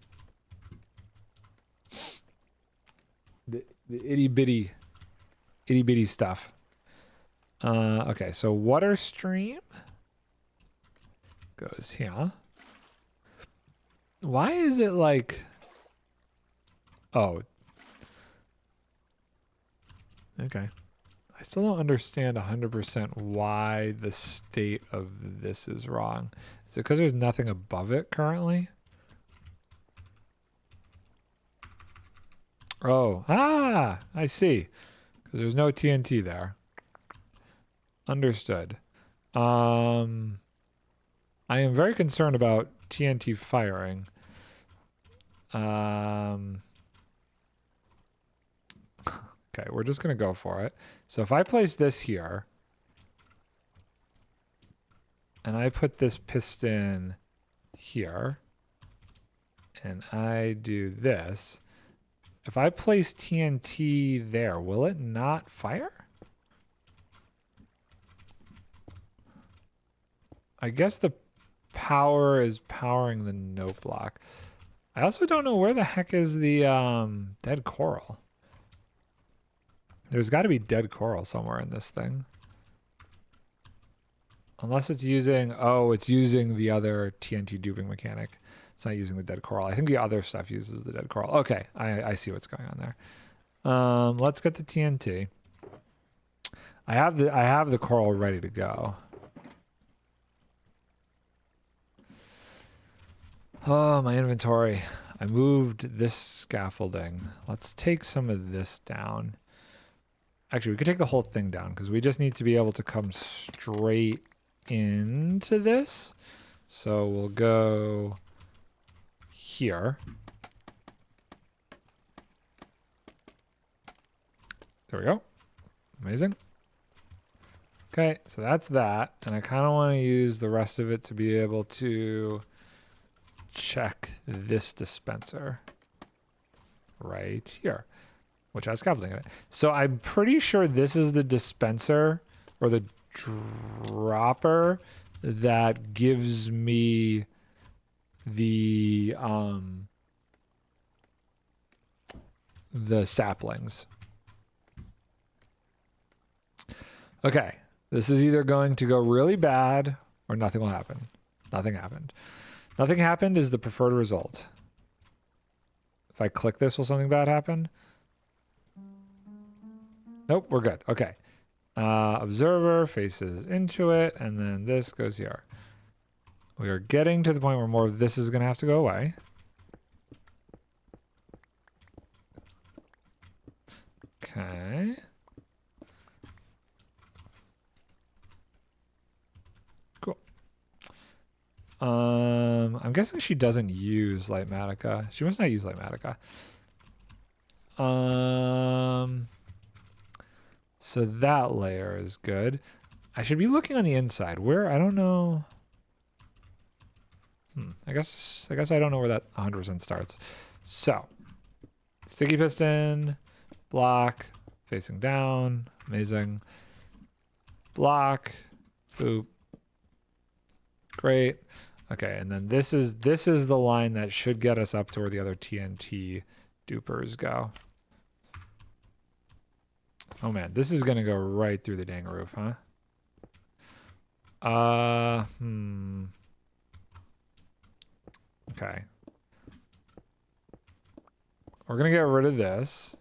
The itty-bitty stuff. Okay, so water stream goes here. Why is it like... Oh. Okay. I still don't understand 100% why the state of this is wrong. Is it because there's nothing above it currently? Oh, I see. Because there's no TNT there. Understood. I am very concerned about TNT firing. Okay, we're just going to go for it. So if I place this here, and I put this piston here, and I do this, if I place TNT there, will it not fire? I guess the power is powering the note block. I also don't know where the heck is the dead coral. There's got to be dead coral somewhere in this thing. Unless it's using... Oh, it's using the other TNT duping mechanic. It's not using the dead coral. I think the other stuff uses the dead coral. Okay, I see what's going on there. Let's get the TNT. I have the coral ready to go. Oh, my inventory. I moved this scaffolding. Let's take some of this down. Actually, we could take the whole thing down because we just need to be able to come straight into this. So we'll go here. There we go. Amazing. Okay, so that's that. And I kind of want to use the rest of it to be able to check this dispenser right here, which has scaffolding in it. So I'm pretty sure this is the dispenser or the dropper that gives me the the saplings. Okay, this is either going to go really bad or nothing will happen. Nothing happened. Nothing happened is the preferred result. If I click this, will something bad happen? Nope, we're good. Okay. Observer faces into it, and then this goes here. We are getting to the point where more of this is going to have to go away. Okay. Cool. I'm guessing she doesn't use Light Matica. She must not use Light Matica. So that layer is good. I should be looking on the inside. Where? I don't know. I guess I don't know where that 100% starts. So, sticky piston, block, facing down, amazing. Block, boop. Great. Okay, and then this is the line that should get us up to where the other TNT dupers go. Oh man, this is gonna go right through the dang roof, huh? Okay. We're gonna get rid of this.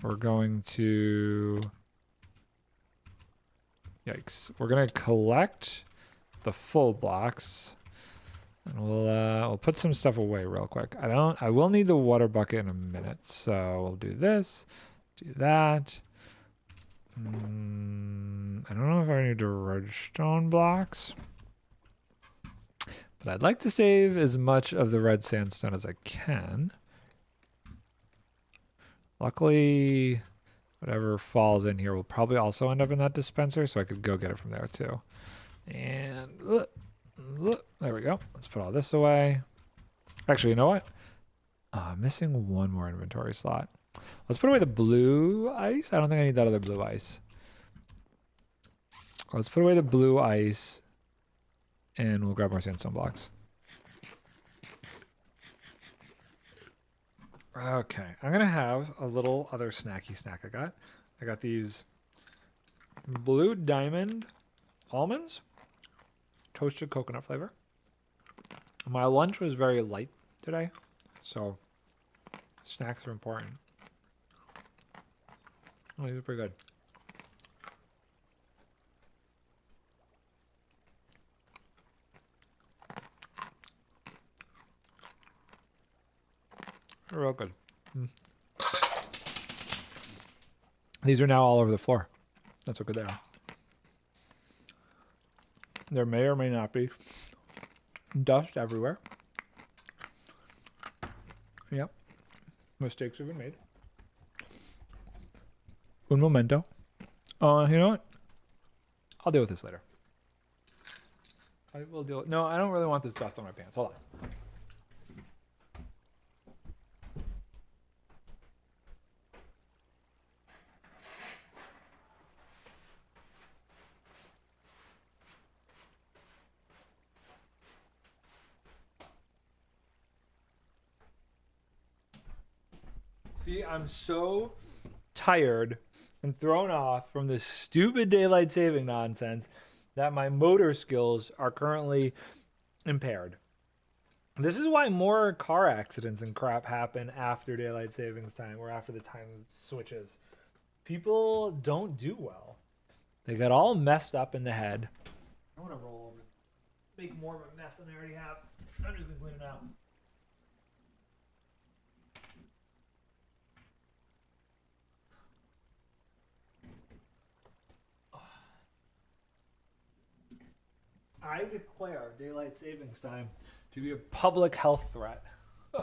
We're going to... Yikes. We're gonna collect the full blocks. And we'll put some stuff away real quick. I will need the water bucket in a minute. So we'll do this. Do that. I don't know if I need the redstone blocks. But I'd like to save as much of the red sandstone as I can. Luckily, whatever falls in here will probably also end up in that dispenser, so I could go get it from there too. And there we go. Let's put all this away. Actually, you know what? Missing one more inventory slot. Let's put away the blue ice. I don't think I need that other blue ice. Let's put away the blue ice and we'll grab more sandstone blocks. Okay, I'm gonna have a little other snacky snack I got these blue diamond almonds, toasted coconut flavor. My lunch was very light today, so snacks are important. Oh, these are pretty good. They're real good. These are now all over the floor. That's how good they are. There may or may not be dust everywhere. Yep. Mistakes have been made. Un momento. You know what? I'll deal with this later. I will deal with... No, I don't really want this dust on my pants. Hold on. See, I'm so tired and thrown off from this stupid daylight saving nonsense that my motor skills are currently impaired. This is why more car accidents and crap happen after daylight savings time or after the time switches. People don't do well. They got all messed up in the head. I want to roll over, make more of a mess than I already have. I'm just gonna clean it out. I declare daylight savings time to be a public health threat. I'm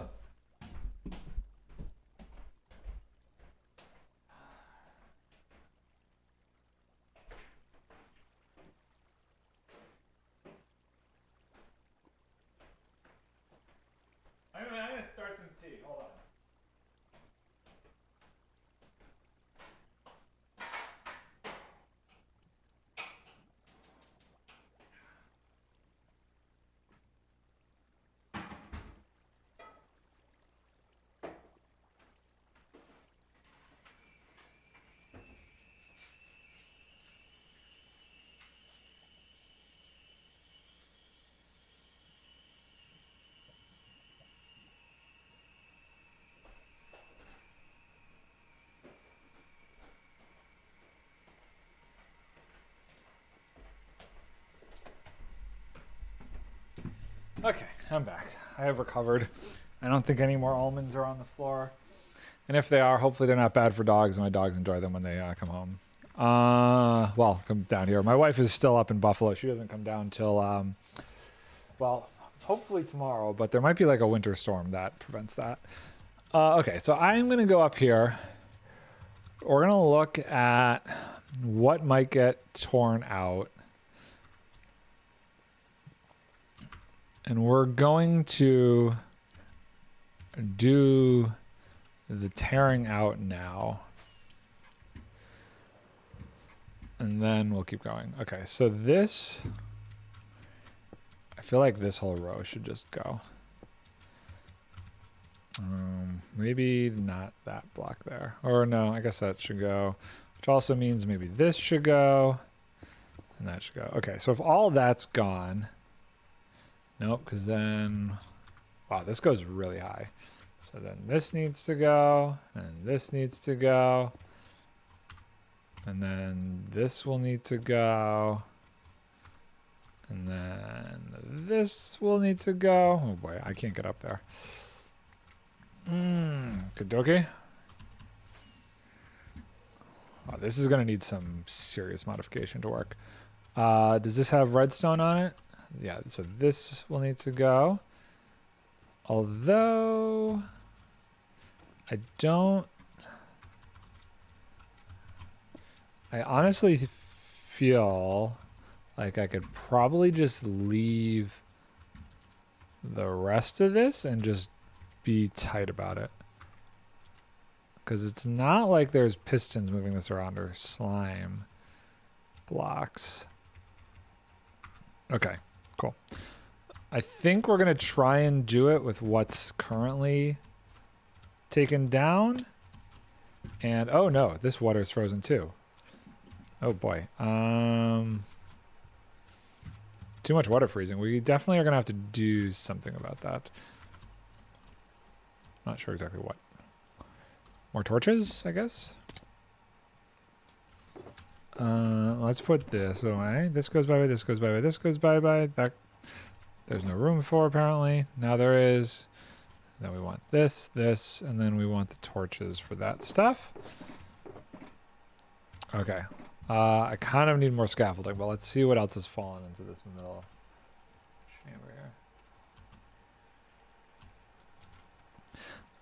gonna start some tea. Hold on. Okay, I'm back. I have recovered. I don't think any more almonds are on the floor. And if they are, hopefully they're not bad for dogs, and my dogs enjoy them when they come home. Well, come down here. My wife is still up in Buffalo. She doesn't come down till, well, hopefully tomorrow, but there might be like a winter storm that prevents that. Okay, so I'm going to go up here. We're going to look at what might get torn out. And we're going to do the tearing out now. And then we'll keep going. Okay, so this, I feel like this whole row should just go. Maybe not that block there. Or no, I guess that should go. Which also means maybe this should go. And that should go. Okay, so if all that's gone. Nope, because then, wow, this goes really high. So then this needs to go, and this needs to go. And then this will need to go. And then this will need to go. Oh boy, I can't get up there. Kadoki. Oh, this is going to need some serious modification to work. Does this have redstone on it? Yeah, so this will need to go. Although I honestly feel like I could probably just leave the rest of this and just be tight about it. Because it's not like there's pistons moving this around or slime blocks. Okay, cool. I think we're going to try and do it with what's currently taken down. And, oh no, this water's frozen too. Oh boy. Too much water freezing. We definitely are going to have to do something about that. Not sure exactly what. More torches, I guess. Let's put this away. This goes bye-bye, this goes bye-bye, this goes bye-bye. That there's no room for, apparently. Now there is. Then we want this, this, and then we want the torches for that stuff. Okay. I kind of need more scaffolding, but let's see what else has fallen into this middle chamber here.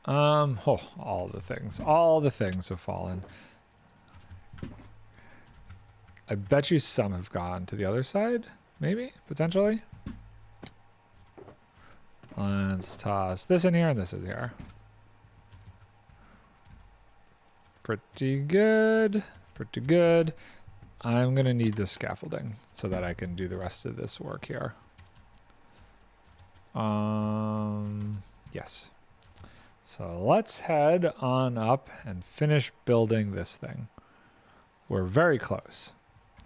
Oh, all the things have fallen. I bet you some have gone to the other side, maybe, potentially. Let's toss this in here and this is here. Pretty good, pretty good. I'm gonna need the scaffolding so that I can do the rest of this work here. Yes. So let's head on up and finish building this thing. We're very close,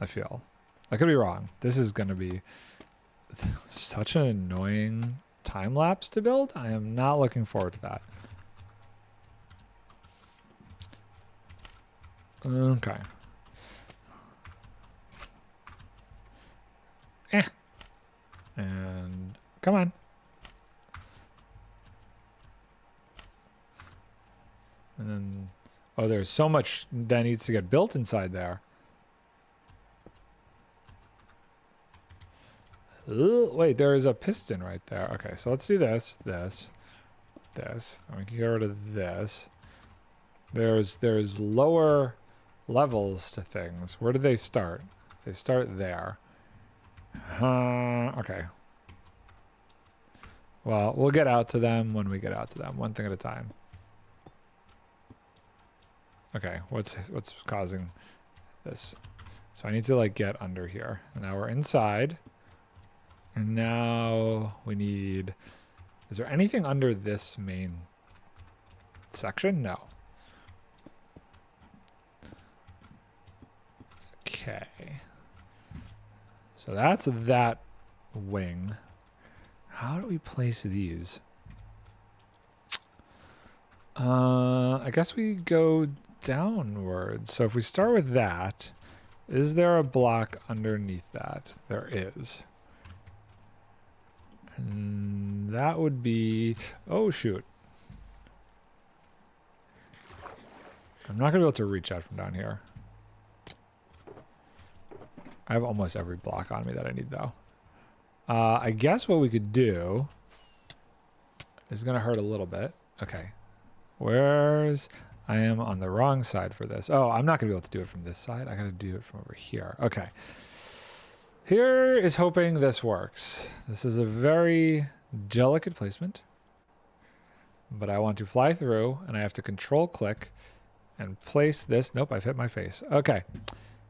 I feel. I could be wrong. This is going to be such an annoying time lapse to build. I am not looking forward to that. Okay. And come on. And then, oh, there's so much that needs to get built inside there. Ooh, wait, there is a piston right there. Okay, so let's do this, this, this. And we can get rid of this. There's lower levels to things. Where do they start? They start there. Okay. Well, we'll get out to them when we get out to them. One thing at a time. Okay, what's causing this? So I need to like get under here. And now we're inside. And now we need, is there anything under this main section? No. Okay. So that's that wing. How do we place these? I guess we go downwards. So if we start with that, is there a block underneath that? There is. that would be, oh shoot. I'm not gonna be able to reach out from down here. I have almost every block on me that I need though. I guess what we could do is gonna hurt a little bit. Okay. I am on the wrong side for this. Oh, I'm not gonna be able to do it from this side. I gotta do it from over here. Okay. Here is hoping this works. This is a very delicate placement, but I want to fly through and I have to control click and place this. Nope, I've hit my face. Okay.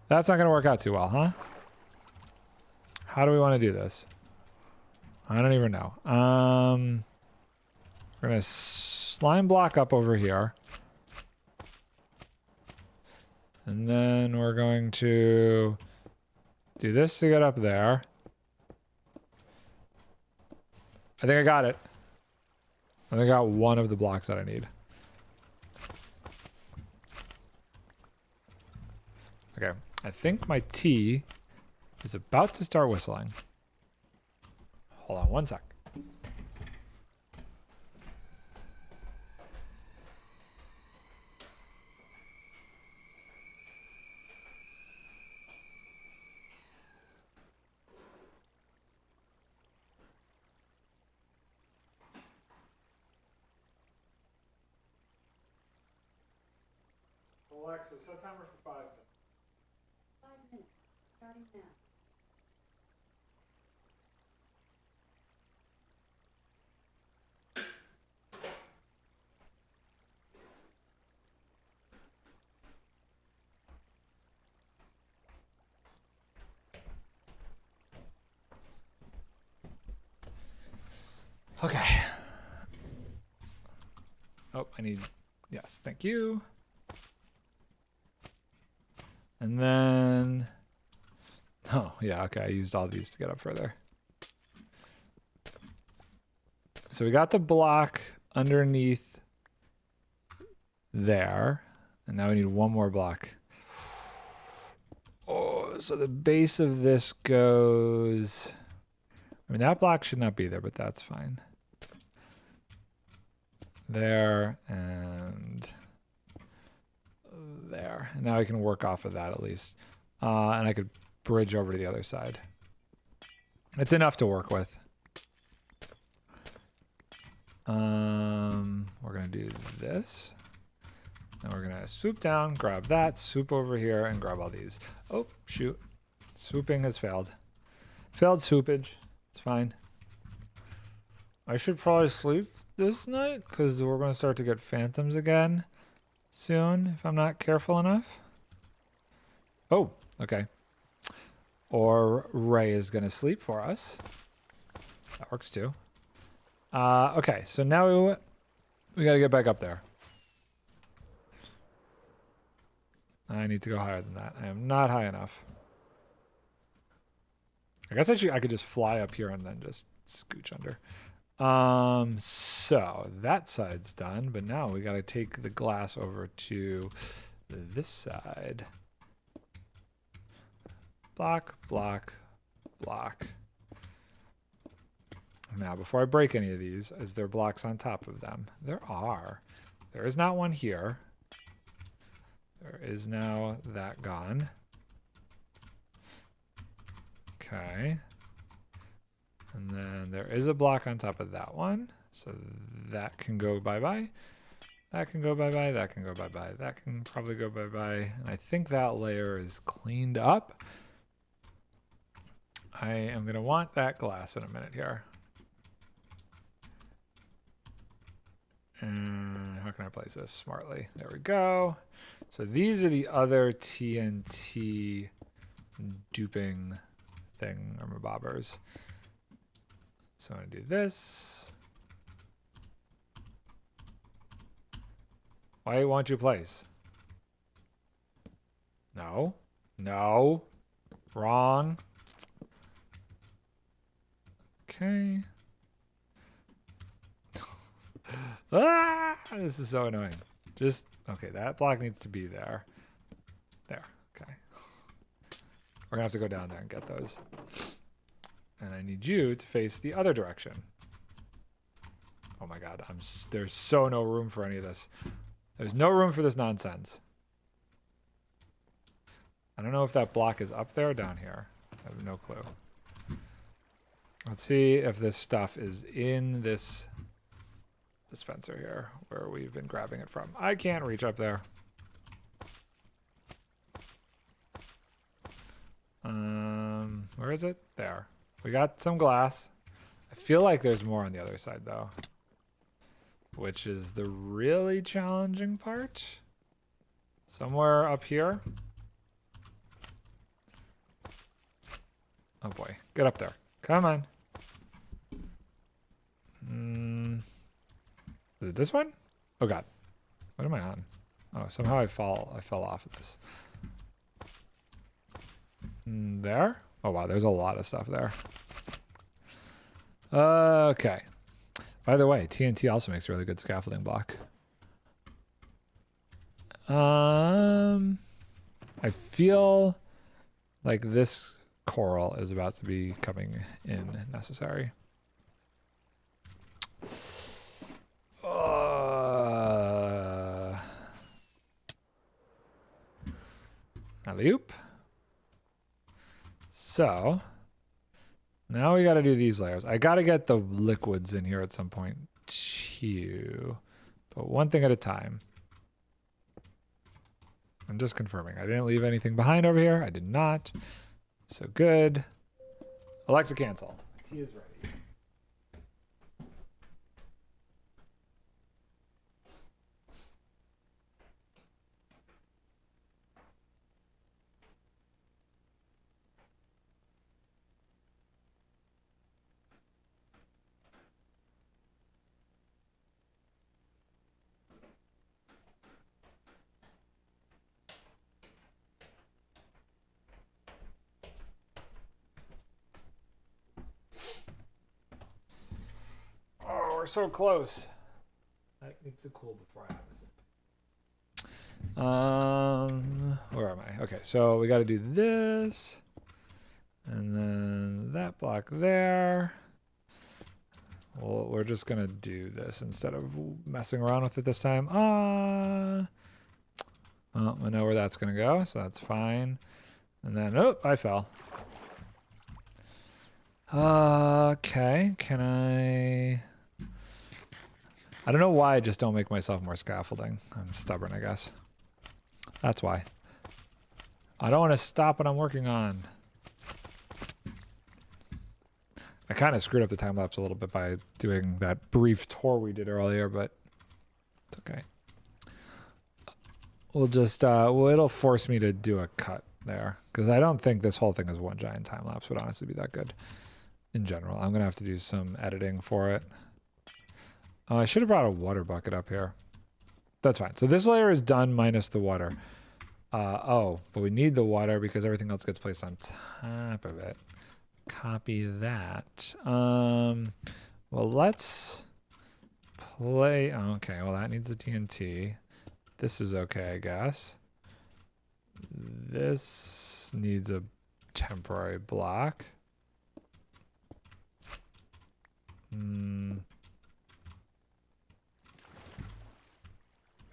That's not gonna work out too well, huh? How do we want to do this? I don't even know. We're gonna slime block up over here. And then we're going to do this to get up there. I think I got it. I think I got one of the blocks that I need. Okay, I think my T is about to start whistling. Hold on one sec. Alexa, set timer for 5 minutes. 5 minutes, starting now. Okay. Oh, I need, yes, thank you. And then, oh, yeah, okay, I used all these to get up further. So we got the block underneath there, and now we need one more block. Oh, so the base of this goes, I mean, that block should not be there, but that's fine. There, and there. And now I can work off of that at least. And I could bridge over to the other side. It's enough to work with. We're gonna do this. And we're gonna swoop down, grab that, swoop over here, and grab all these. Oh, shoot. Swooping has failed. Failed swoopage. It's fine. I should probably sleep this night, because we're gonna start to get phantoms again soon, if I'm not careful enough. Oh, okay. Or Ray is gonna sleep for us. That works too. Okay, so now we gotta get back up there. I need to go higher than that. I am not high enough. I guess I could just fly up here and then just scooch under. So that side's done, but now we gotta take the glass over to this side. Block, block, block. Now, before I break any of these, is there blocks on top of them? There are. There is not one here. There is now that gone. Okay. And then there is a block on top of that one. So that can go bye-bye. That can go bye-bye. That can go bye-bye. That can probably go bye-bye. And I think that layer is cleaned up. I am going to want that glass in a minute here. And how can I place this smartly? There we go. So these are the other TNT duping thingamabobbers. So I'm going to do this. Why won't you place? No. No. Wrong. Okay. Ah, this is so annoying. Just, okay, that block needs to be there. There, okay. We're gonna have to go down there and get those. And I need you to face the other direction. Oh my god, there's so no room for any of this. There's no room for this nonsense. I don't know if that block is up there or down here. I have no clue. Let's see if this stuff is in this dispenser here where we've been grabbing it from. I can't reach up there. Where is it? There. We got some glass. I feel like there's more on the other side though, which is the really challenging part. Somewhere up here. Oh boy, get up there. Come on. Is it this one? Oh god. What am I on? Oh, somehow I fell off of this. There? Oh wow, there's a lot of stuff there. Okay. By the way, TNT also makes a really good scaffolding block. I feel like this coral is about to be coming in necessary. Alley-oop. So now we got to do these layers. I got to get the liquids in here at some point too, but one thing at a time. I'm just confirming. I didn't leave anything behind over here. I did not. So good. Alexa, cancel. Tea is ready. We're so close. That needs to cool before I have this. Where am I? Okay, so we got to do this, and then that block there. Well, we're just gonna do this instead of messing around with it this time. Well, I know where that's gonna go, so that's fine. And then, oh, I fell. Okay, can I don't know why I just don't make myself more scaffolding. I'm stubborn, I guess. That's why. I don't want to stop what I'm working on. I kind of screwed up the time lapse a little bit by doing that brief tour we did earlier, but it's okay. We'll just, well, it'll force me to do a cut there, because I don't think this whole thing is one giant time lapse would honestly be that good in general. I'm going to have to do some editing for it. I should have brought a water bucket up here. That's fine. So this layer is done minus the water. But we need the water because everything else gets placed on top of it. Copy that. Well, let's play. Okay, well, that needs a TNT. This is okay, I guess. This needs a temporary block.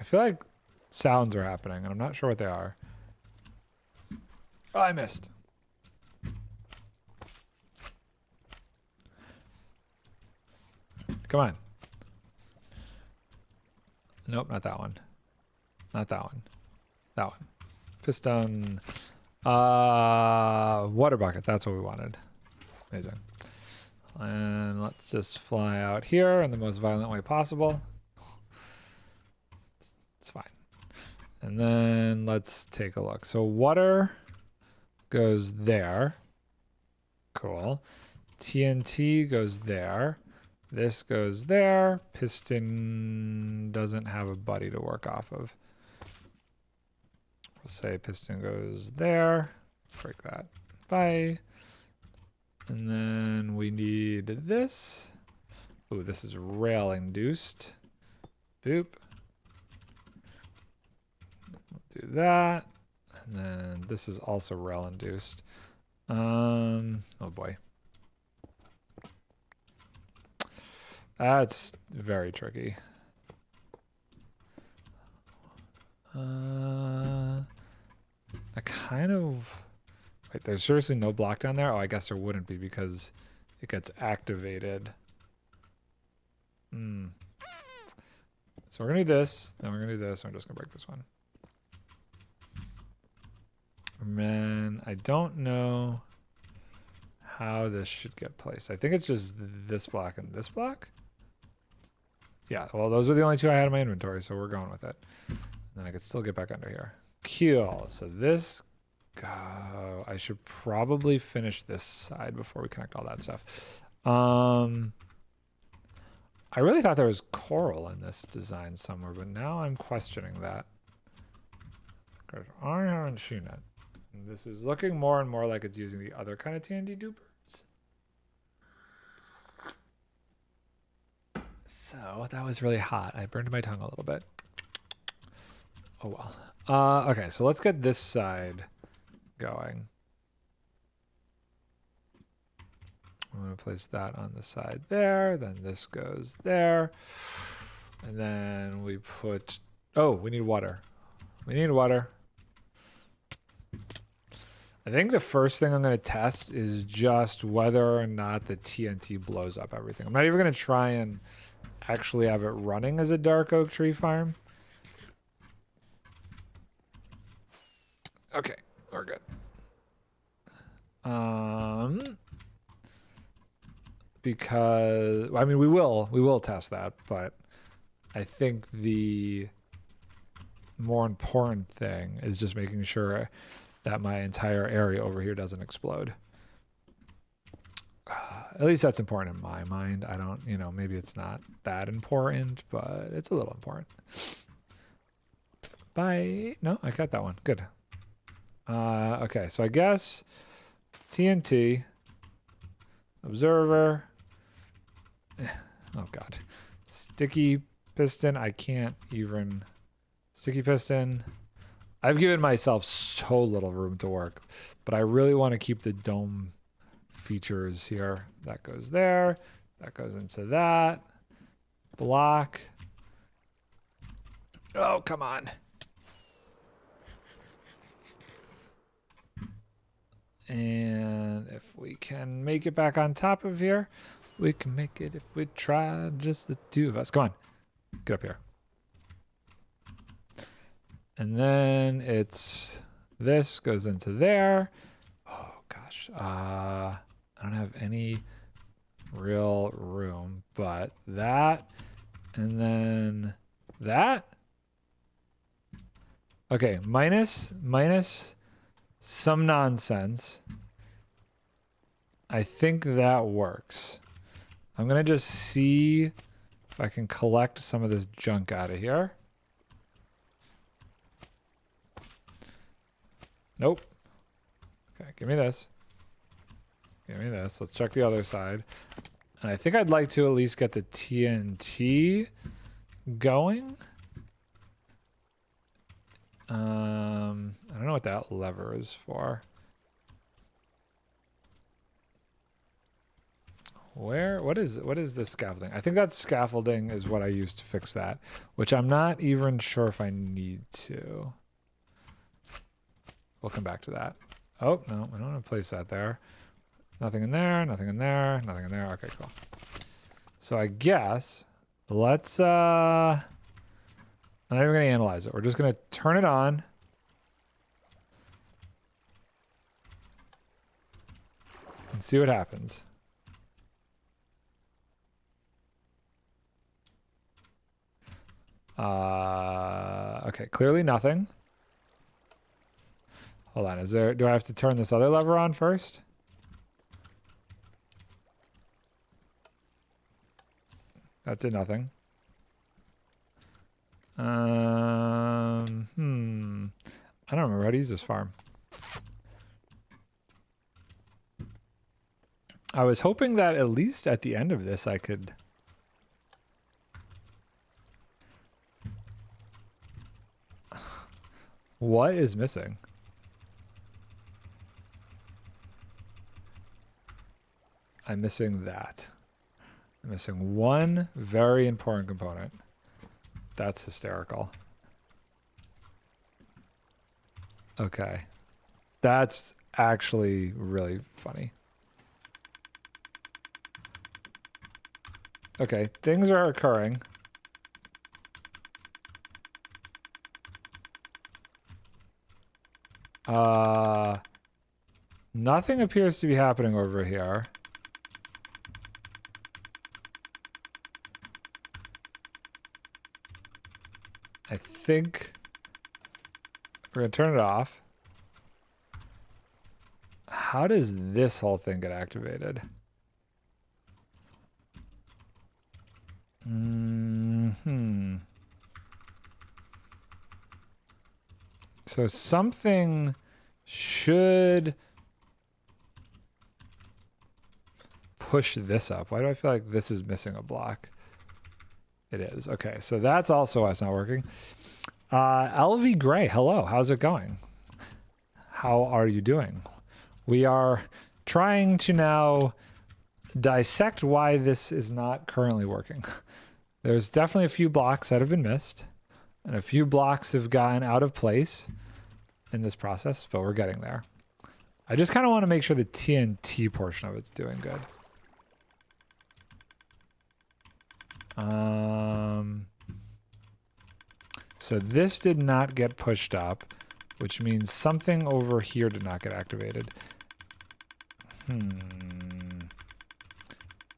I feel like sounds are happening, and I'm not sure what they are. Oh, I missed. Come on. Nope, not that one. Not that one. That one. Piston. Water bucket. That's what we wanted. Amazing. And let's just fly out here in the most violent way possible. It's fine. And then let's take a look. So water goes there. Cool. TNT goes there. This goes there. Piston doesn't have a buddy to work off of. We'll say piston goes there. Break that. Bye. And then we need this. Ooh, this is rail induced. Boop. Do that. And then this is also rail induced. Oh boy. That's very tricky. I kind of... Wait, there's seriously no block down there? Oh, I guess there wouldn't be because it gets activated. Hmm. So we're gonna do this, then we're gonna do this, and we're just gonna break this one. And then I don't know how this should get placed. I think it's just this block and this block. Yeah, well, those are the only two I had in my inventory, so we're going with it. And then I could still get back under here. Cool. So this, I should probably finish this side before we connect all that stuff. I really thought there was coral in this design somewhere, but now I'm questioning that. I haven't seen it. And this is looking more and more like it's using the other kind of TNT dupers. So that was really hot. I burned my tongue a little bit. Oh well. Okay, so let's get this side going. I'm going to place that on the side there. Then this goes there. And then we put... Oh, we need water. We need water. I think the first thing I'm going to test is just whether or not the TNT blows up everything. I'm not even going to try and actually have it running as a dark oak tree farm. Okay, we're good. Because I mean we will test that, but I think the more important thing is just making sure that my entire area over here doesn't explode. At least that's important in my mind. I don't, you know, maybe it's not that important, but it's a little important. No, I got that one. Good. Okay, so I guess TNT, observer. Oh god. Sticky piston, I can't even. Sticky piston. I've given myself so little room to work, but I really want to keep the dome features here. That goes there. That goes into that. Block. Oh, come on. And if we can make it back on top of here, we can make it if we try, just the two of us. Come on. Get up here. And then it's this goes into there. Oh gosh. I don't have any real room, but that and then that. Okay, minus some nonsense. I think that works. I'm gonna just see if I can collect some of this junk out of here. Nope. Okay, give me this. Give me this. Let's check the other side. And I think I'd like to at least get the TNT going. I don't know what that lever is for. What is the scaffolding? I think that scaffolding is what I used to fix that, which I'm not even sure if I need to. We'll come back to that. Oh, no, I don't want to place that there. Nothing in there, nothing in there, nothing in there. Okay, cool. So I guess let's I'm not even going to analyze it. We're just going to turn it on. And see what happens. Okay, clearly nothing. Hold on, do I have to turn this other lever on first? That did nothing. I don't remember how to use this farm. I was hoping that at least at the end of this I could... What is missing? I'm missing that. I'm missing one very important component. That's hysterical. Okay. That's actually really funny. Okay, things are occurring. Nothing appears to be happening over here. I think we're gonna turn it off. How does this whole thing get activated? So something should push this up. Why do I feel like this is missing a block? It is. Okay, so that's also why it's not working. LV Gray, hello. How's it going? How are you doing? We are trying to now dissect why this is not currently working. There's definitely a few blocks that have been missed, and a few blocks have gotten out of place in this process, but we're getting there. I just kind of want to make sure the TNT portion of it's doing good. So this did not get pushed up, which means something over here did not get activated.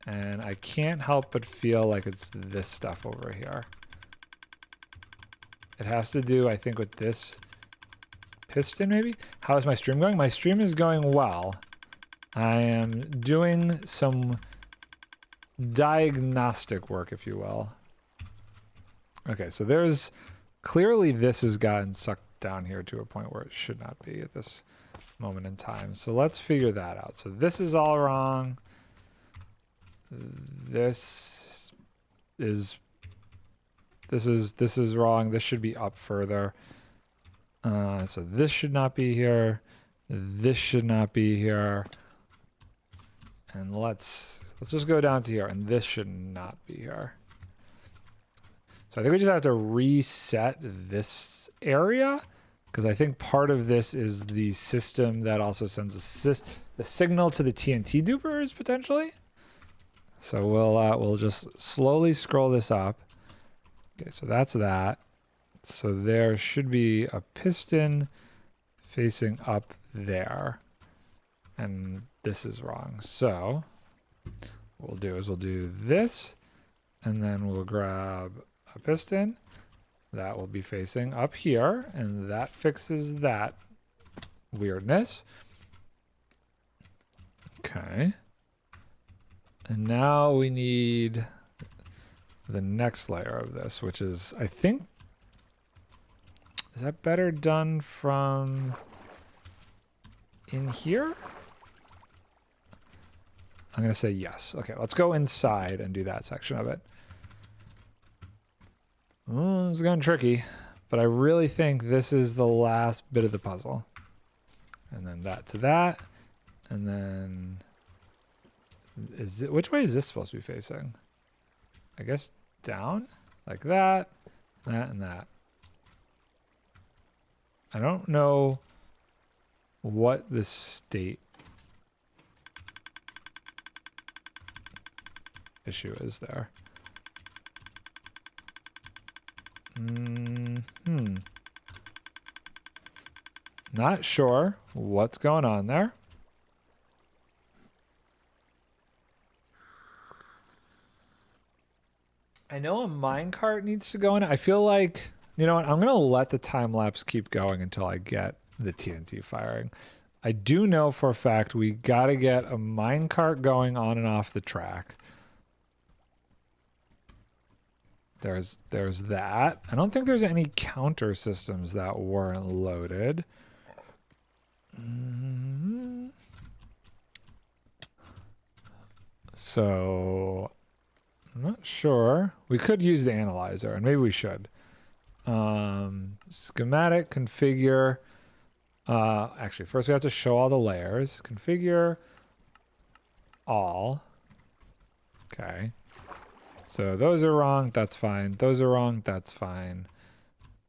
And I can't help but feel like it's this stuff over here. It has to do, I think, with this piston, maybe? How is my stream going? My stream is going well. I am doing some diagnostic work, if you will. Okay, so there's... Clearly this has gotten sucked down here to a point where it should not be at this moment in time. So let's figure that out. So this is all wrong. This is wrong. This should be up further. So this should not be here. This should not be here. And let's just go down to here, and this should not be here. So I think we just have to reset this area, because I think part of this is the system that also sends the signal to the TNT dupers potentially. So we'll just slowly scroll this up. Okay, so that's that. So there should be a piston facing up there, and this is wrong. So what we'll do is we'll do this, and then we'll grab a piston that will be facing up here, and that fixes that weirdness. Okay. And now we need the next layer of this, which is, I think, is that better done from in here? I'm going to say yes. Okay, let's go inside and do that section of it. Oh, this is getting tricky, but I really think this is the last bit of the puzzle. And then that to that, and then which way is this supposed to be facing? I guess down, like that, that, and that. I don't know what the state issue is there. Not sure what's going on there. I know a minecart needs to go in it. I feel like, you know what, I'm going to let the time lapse keep going until I get the TNT firing. I do know for a fact we got to get a minecart going on and off the track. There's that. I don't think there's any counter systems that weren't loaded. So I'm not sure. We could use the analyzer, and maybe we should. Schematic, configure. Actually, first we have to show all the layers. Configure all. Okay. So those are wrong. That's fine. Those are wrong. That's fine.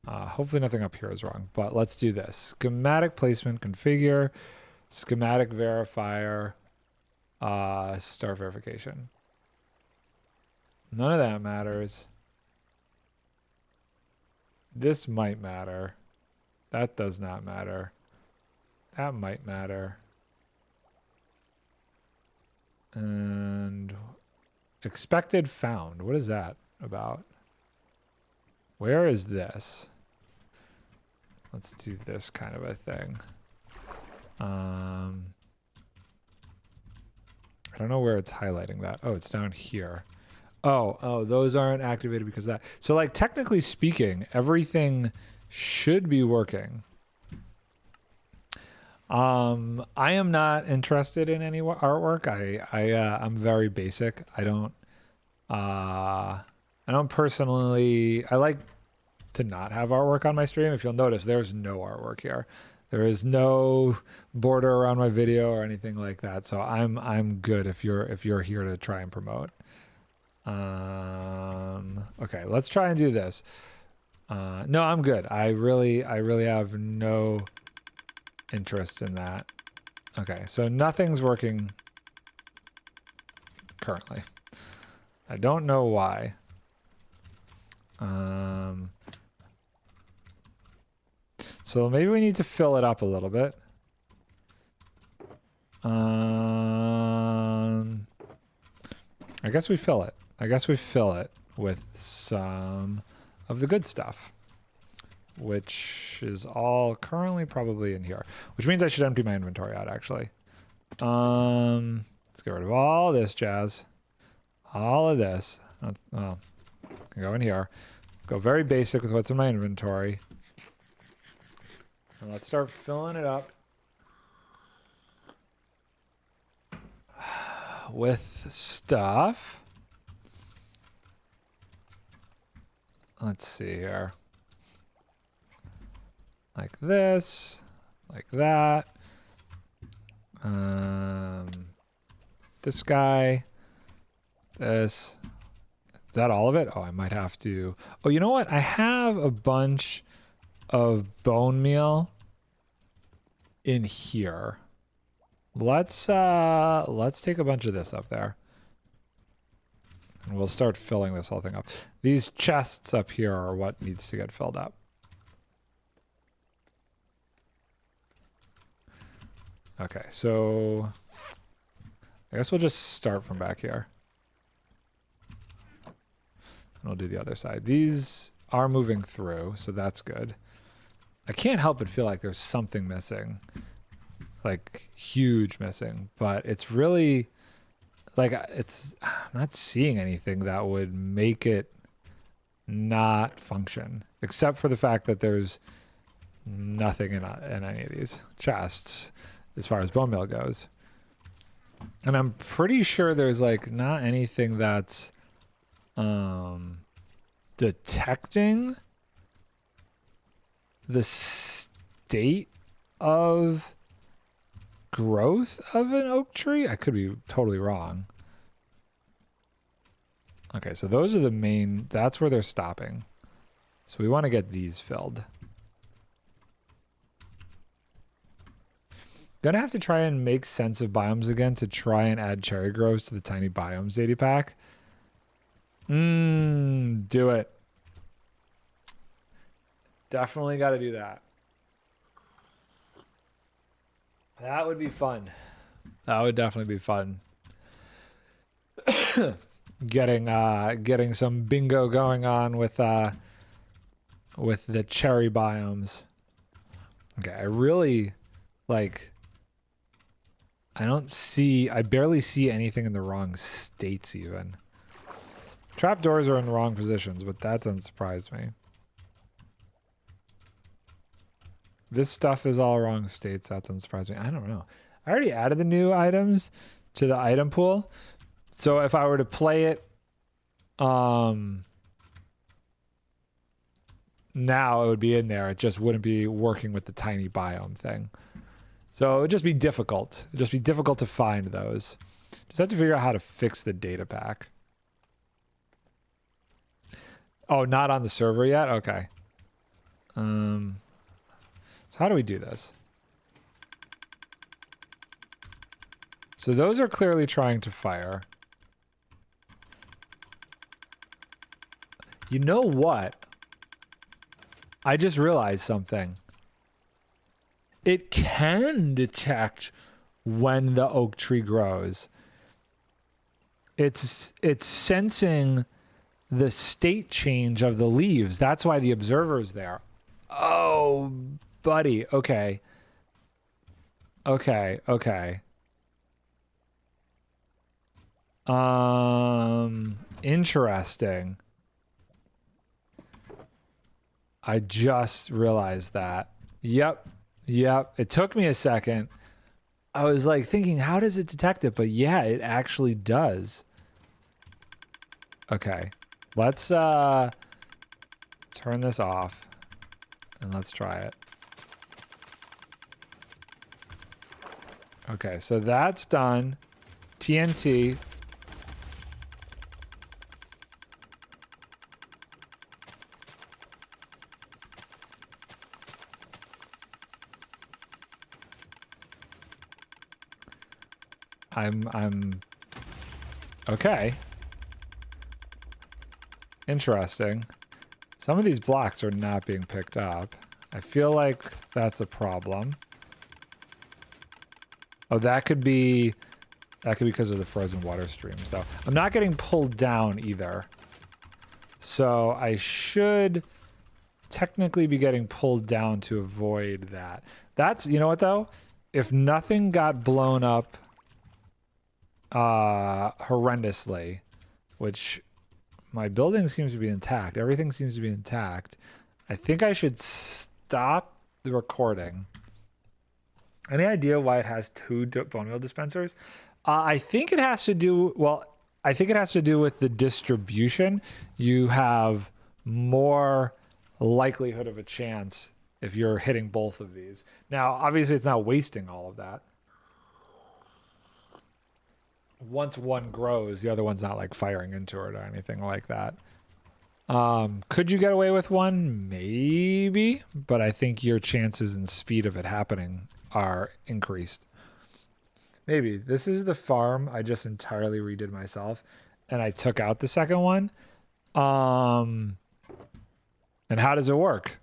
Hopefully nothing up here is wrong, but let's do this. Schematic placement configure, schematic verifier, start verification. None of that matters. This might matter. That does not matter. That might matter. And expected found. What is that about? Where is this? Let's do this kind of a thing. I don't know where it's highlighting that. Oh, it's down here. Oh, those aren't activated because of that. So like technically speaking, everything should be working. I am not interested in any artwork. I'm very basic. I don't personally, I like to not have artwork on my stream. If you'll notice, there's no artwork here. There is no border around my video or anything like that. So I'm good if you're here to try and promote. Okay, let's try and do this. No, I'm good. I really have no interest in that. Okay, so nothing's working currently. I don't know why. So maybe we need to fill it up a little bit. I guess we fill it. I guess we fill it with some of the good stuff, which is all currently probably in here, which means I should empty my inventory out actually. Let's get rid of all this jazz. All of this. Well, can go in here. Go very basic with what's in my inventory. And let's start filling it up with stuff. Let's see here. Like this, like that. This guy, this. Is that all of it? Oh, I might have to. Oh, you know what? I have a bunch of bone meal in here. Let's take a bunch of this up there. And we'll start filling this whole thing up. These chests up here are what needs to get filled up. Okay, so I guess we'll just start from back here. And we'll do the other side. These are moving through, so that's good. I can't help but feel like there's something missing. Like, huge missing. But it's really, like, I'm not seeing anything that would make it not function. Except for the fact that there's nothing in any of these chests as far as bone meal goes. And I'm pretty sure there's, like, not anything that's detecting the state of growth of an oak tree. I could be totally wrong. Okay, so those are the main, that's where they're stopping. So we want to get these filled. Gonna have to try and make sense of biomes again to try and add cherry groves to the tiny biomes daily pack. Do it. Definitely got to do that. That would be fun. That would definitely be fun. Getting some bingo going on with the cherry biomes. Okay, I really like. I barely see anything in the wrong states even. Trapdoors are in the wrong positions, but that doesn't surprise me. This stuff is all wrong states. That doesn't surprise me. I don't know. I already added the new items to the item pool. So if I were to play it now, it would be in there. It just wouldn't be working with the tiny biome thing. So it would just be difficult. It'd just be difficult to find those. Just have to figure out how to fix the data pack. Oh, not on the server yet? Okay. So how do we do this? So those are clearly trying to fire. You know what? I just realized something. It can detect when the oak tree grows. It's sensing the state change of the leaves. That's why the observer's there. Oh, buddy. Okay. Okay. Okay. Interesting. I just realized that. Yep. Yep. It took me a second. I was like thinking, how does it detect it? But yeah, it actually does. Okay. Let's turn this off and let's try it. Okay, so that's done. TNT. I'm okay. Interesting. Some of these blocks are not being picked up. I feel like that's a problem. Oh, that could be because of the frozen water streams, though. I'm not getting pulled down either. So I should technically be getting pulled down to avoid that. That's, you know what, though? If nothing got blown up horrendously, which my building seems to be intact. Everything seems to be intact. I think I should stop the recording. Any idea why it has 2 bone meal dispensers? I think it has to do, I think it has to do with the distribution. You have more likelihood of a chance if you're hitting both of these. Now, obviously, it's not wasting all of that. Once one grows, the other one's not like firing into it or anything like that. Could you get away with one? Maybe, but I think your chances and speed of it happening are increased. Maybe. This is the farm I just entirely redid myself, and I took out the second one. And how does it work?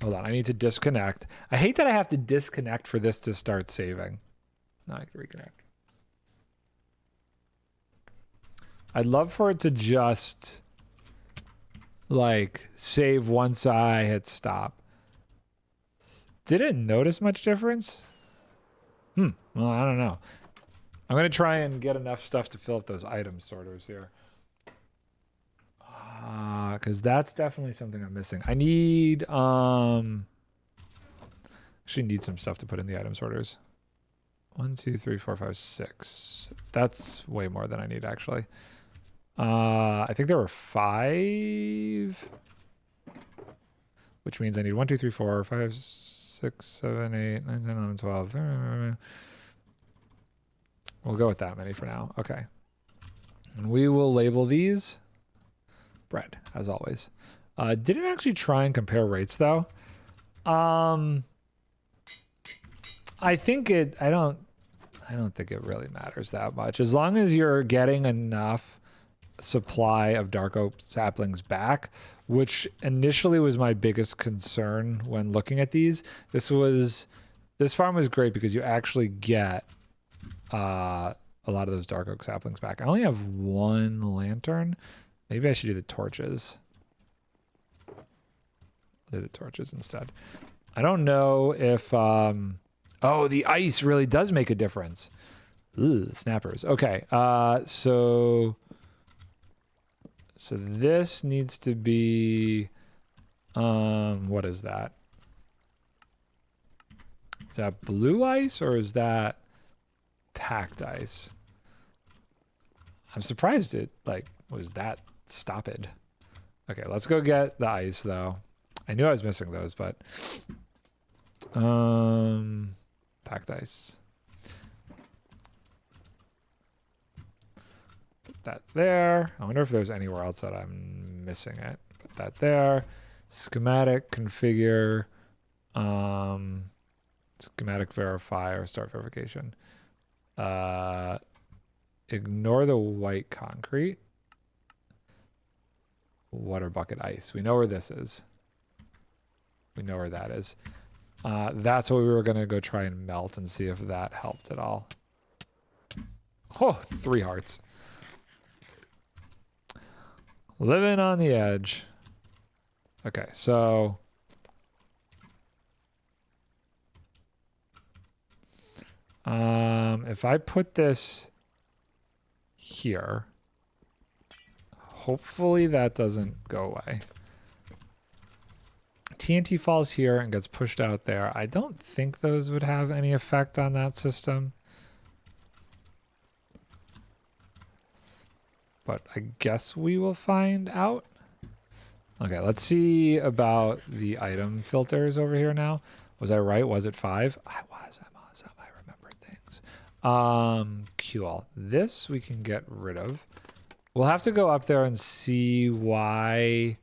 Hold on, I need to disconnect. I hate that I have to disconnect for this to start saving. Now I can reconnect. I'd love for it to just like save once I hit stop. Didn't notice much difference. Well, I don't know. I'm gonna try and get enough stuff to fill up those item sorters here. Because that's definitely something I'm missing. I need actually need some stuff to put in the item sorters. 1, 2, 3, 4, 5, 6. That's way more than I need, actually. I think there were 5. Which means I need 1, 2, 3, 4, 5, 6, 7, 8, 9, 10, 11, 12. We'll go with that many for now. Okay. And we will label these bread, as always. Didn't actually try and compare rates, though. I think I don't think it really matters that much. As long as you're getting enough supply of dark oak saplings back, which initially was my biggest concern when looking at these. This farm was great because you actually get a lot of those dark oak saplings back. I only have 1 lantern. Maybe I should do the torches. I'll do the torches instead. I don't know if oh, the ice really does make a difference. Ooh, snappers. Okay, so this needs to be, what is that? Is that blue ice or is that packed ice? I'm surprised it like was that stopped. Okay, let's go get the ice though. I knew I was missing those, but packed ice. Put that there. I wonder if there's anywhere else that I'm missing it. Put that there. Schematic, configure, schematic verify or start verification. Ignore the white concrete. Water bucket ice. We know where this is. We know where that is. That's what we were going to go try and melt and see if that helped at all. Oh, 3 hearts. Living on the edge. Okay, so if I put this here, hopefully that doesn't go away. TNT falls here and gets pushed out there. I don't think those would have any effect on that system. But I guess we will find out. Okay, let's see about the item filters over here now. Was I right? Was it 5? I was. I'm awesome. I remembered things. Cool. This we can get rid of. We'll have to go up there and see why.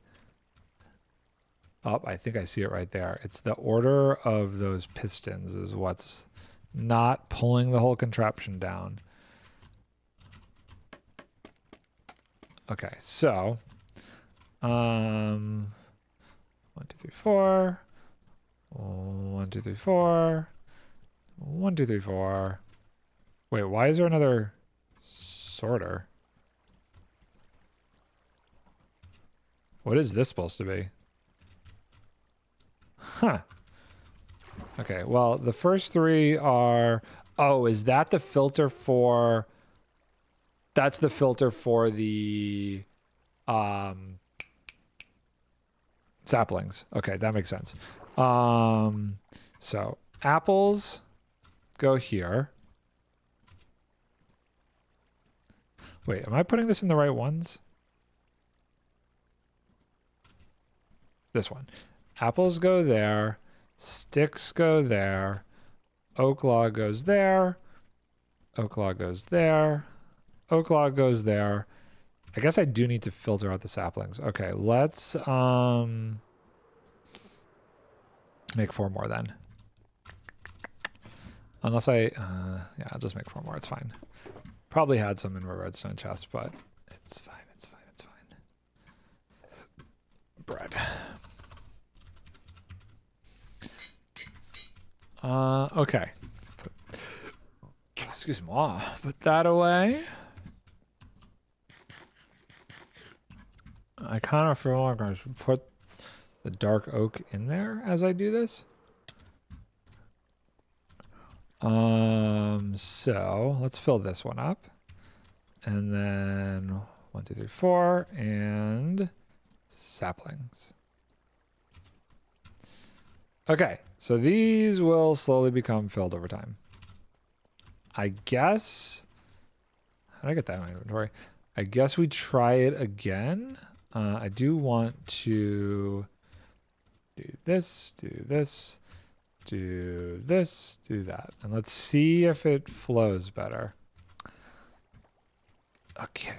Oh, I think I see it right there. It's the order of those pistons is what's not pulling the whole contraption down. Okay, so 1, 2, 3, 4. 1, 2, 3, 4. 1, 2, 3, 4. Wait, why is there another sorter? What is this supposed to be? Huh. Okay, well, the first 3 are... Oh, is that the filter for... That's the filter for the saplings. Okay, that makes sense. So apples go here. Wait, am I putting this in the right ones? This one. Apples go there. Sticks go there. Oak log goes there. Oak log goes there. Oak log goes there. I guess I do need to filter out the saplings. Okay, let's make 4 more then. Unless I, yeah, I'll just make 4 more. It's fine. Probably had some in my redstone chest, but it's fine. It's fine. It's fine. Bread. Okay. Excuse me. Put that away. I kind of feel like I should put the dark oak in there as I do this. So let's fill this one up. And then 1, 2, 3, 4, and saplings. Okay, so these will slowly become filled over time. I guess... How did I get that in my inventory? I guess we try it again. I do want to do this, do this, do this, do that. And let's see if it flows better. Okay.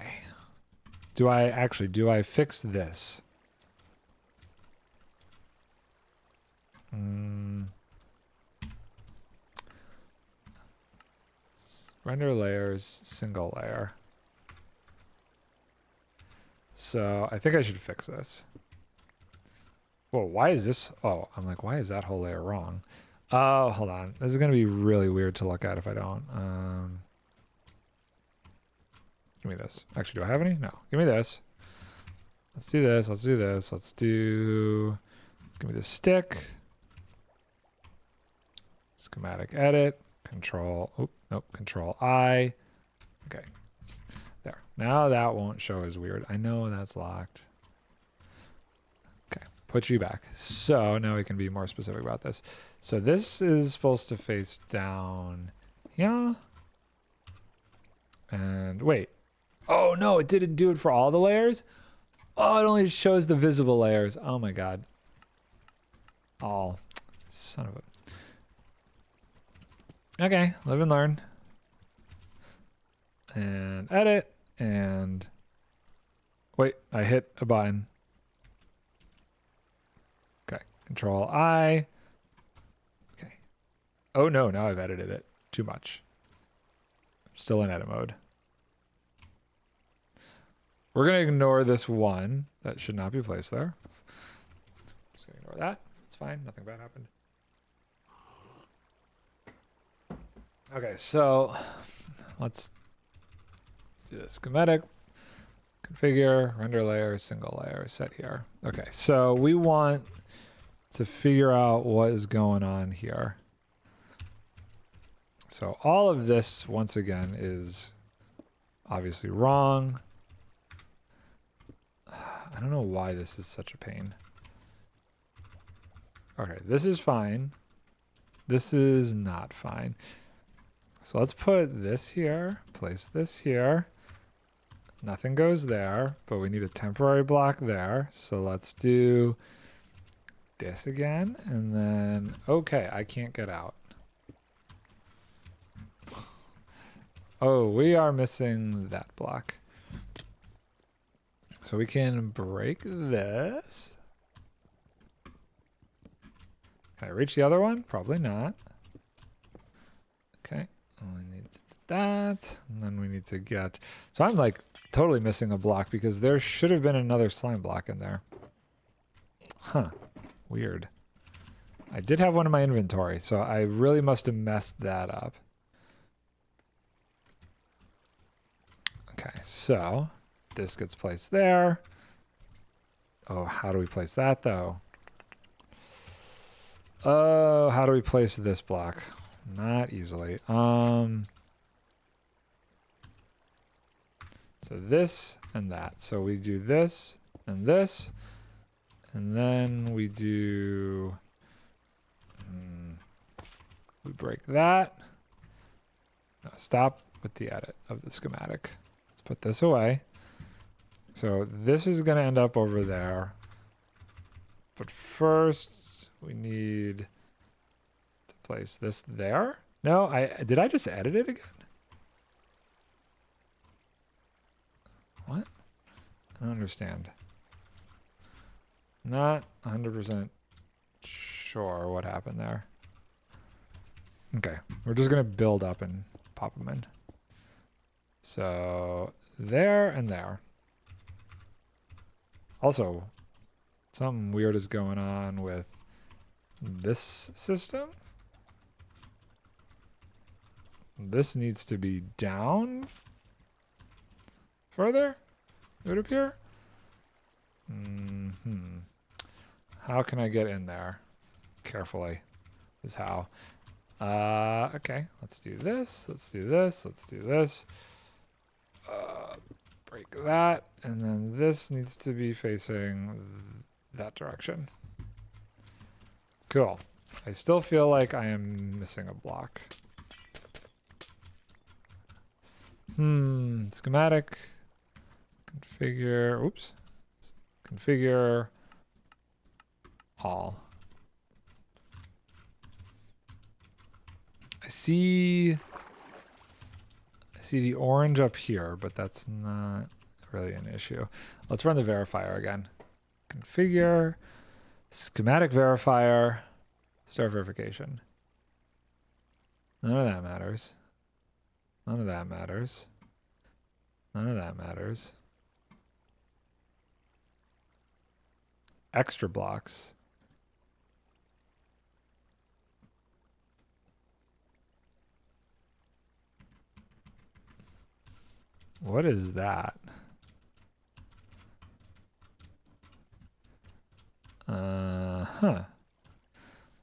Do I fix this? Render layers, single layer. So I think I should fix this. Whoa, why is this? Oh, I'm like, why is that whole layer wrong? Oh, hold on. This is going to be really weird to look at if I don't. Give me this. Actually, do I have any? No. Give me this. Let's do this. Let's do this. Let's do... Give me the stick. Schematic edit. Control. Oh, nope. Control I. Okay. There. Now that won't show as weird. I know that's locked. Okay. Put you back. So now we can be more specific about this. So this is supposed to face down here. And wait. Oh no, it didn't do it for all the layers? Oh, it only shows the visible layers. Oh my god. Oh, son of a... Okay, live and learn. And edit. And wait, I hit a button. Okay, Control I. Okay. Oh no, now I've edited it too much. I'm still in edit mode. We're gonna ignore this one that should not be placed there. Just gonna ignore that. It's fine, nothing bad happened. Okay, so let's do this. Schematic, configure, render layer, single layer, set here. Okay, so we want to figure out what is going on here. So all of this, once again, is obviously wrong. I don't know why this is such a pain. Okay, this is fine. This is not fine. So let's put this here, place this here. Nothing goes there, but we need a temporary block there. So let's do this again, and then, okay, I can't get out. Oh, we are missing that block. So we can break this. Can I reach the other one? Probably not. Okay, we need that, and then we need to get... So I'm like totally missing a block because there should have been another slime block in there. Huh, weird. I did have one in my inventory, so I really must have messed that up. Okay, so this gets placed there. Oh, how do we place that though? Oh, how do we place this block? Not easily. So this and that. So we do this, and then we do... we break that. No, stop with the edit of the schematic. Let's put this away. So this is going to end up over there. But first, we need to place this there. No, did I just edit it again? What? I don't understand. Not 100% sure what happened there. Okay, we're just going to build up and pop them in. So there and there. Also, something weird is going on with this system. This needs to be down further, it would appear. How can I get in there? Carefully is how. Okay, let's do this, let's do this, let's do this. Break that, and then this needs to be facing that direction. Cool. I still feel like I am missing a block. Schematic. Configure, oops. Configure all. I see the orange up here, but that's not really an issue. Let's run the verifier again. Configure, schematic verifier, start verification. None of that matters. None of that matters. None of that matters. Extra blocks. What is that?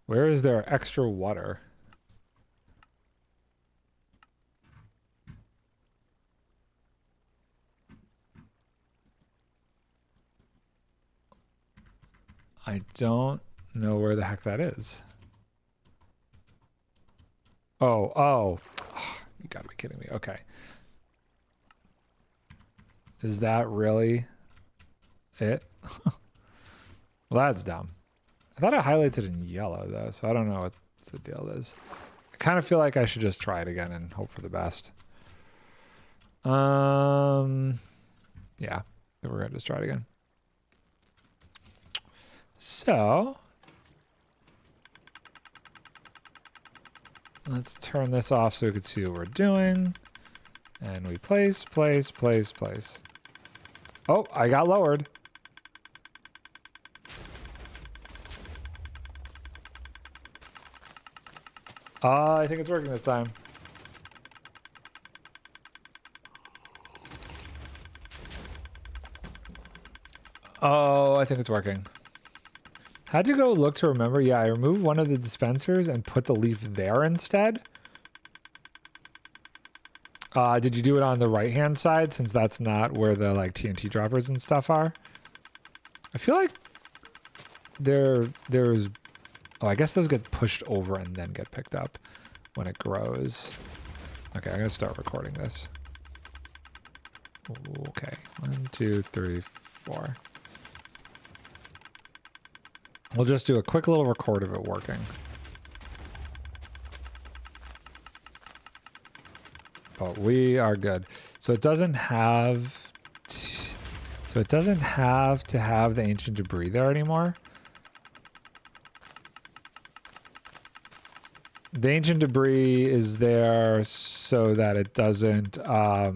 Where is there extra water? I don't know where the heck that is. Oh, you gotta be kidding me. Okay. Is that really it? Well, that's dumb. I thought I highlighted in yellow though, so I don't know what the deal is. I kind of feel like I should just try it again and hope for the best. Okay. Yeah, we're going to just try it again. So let's turn this off so we can see what we're doing. And we place. Oh, I got lowered. I think it's working this time. Oh, I think it's working. How'd you go look to remember? Yeah, I removed one of the dispensers and put the leaf there instead. Did you do it on the right-hand side since that's not where the like TNT droppers and stuff are? I feel like there's... Oh, I guess those get pushed over and then get picked up when it grows. Okay, I'm going to start recording this. Okay, 1, 2, 3, 4. We'll just do a quick little record of it working. But we are good. So it doesn't have... So it doesn't have to have the ancient debris there anymore. The ancient debris is there so that it doesn't... the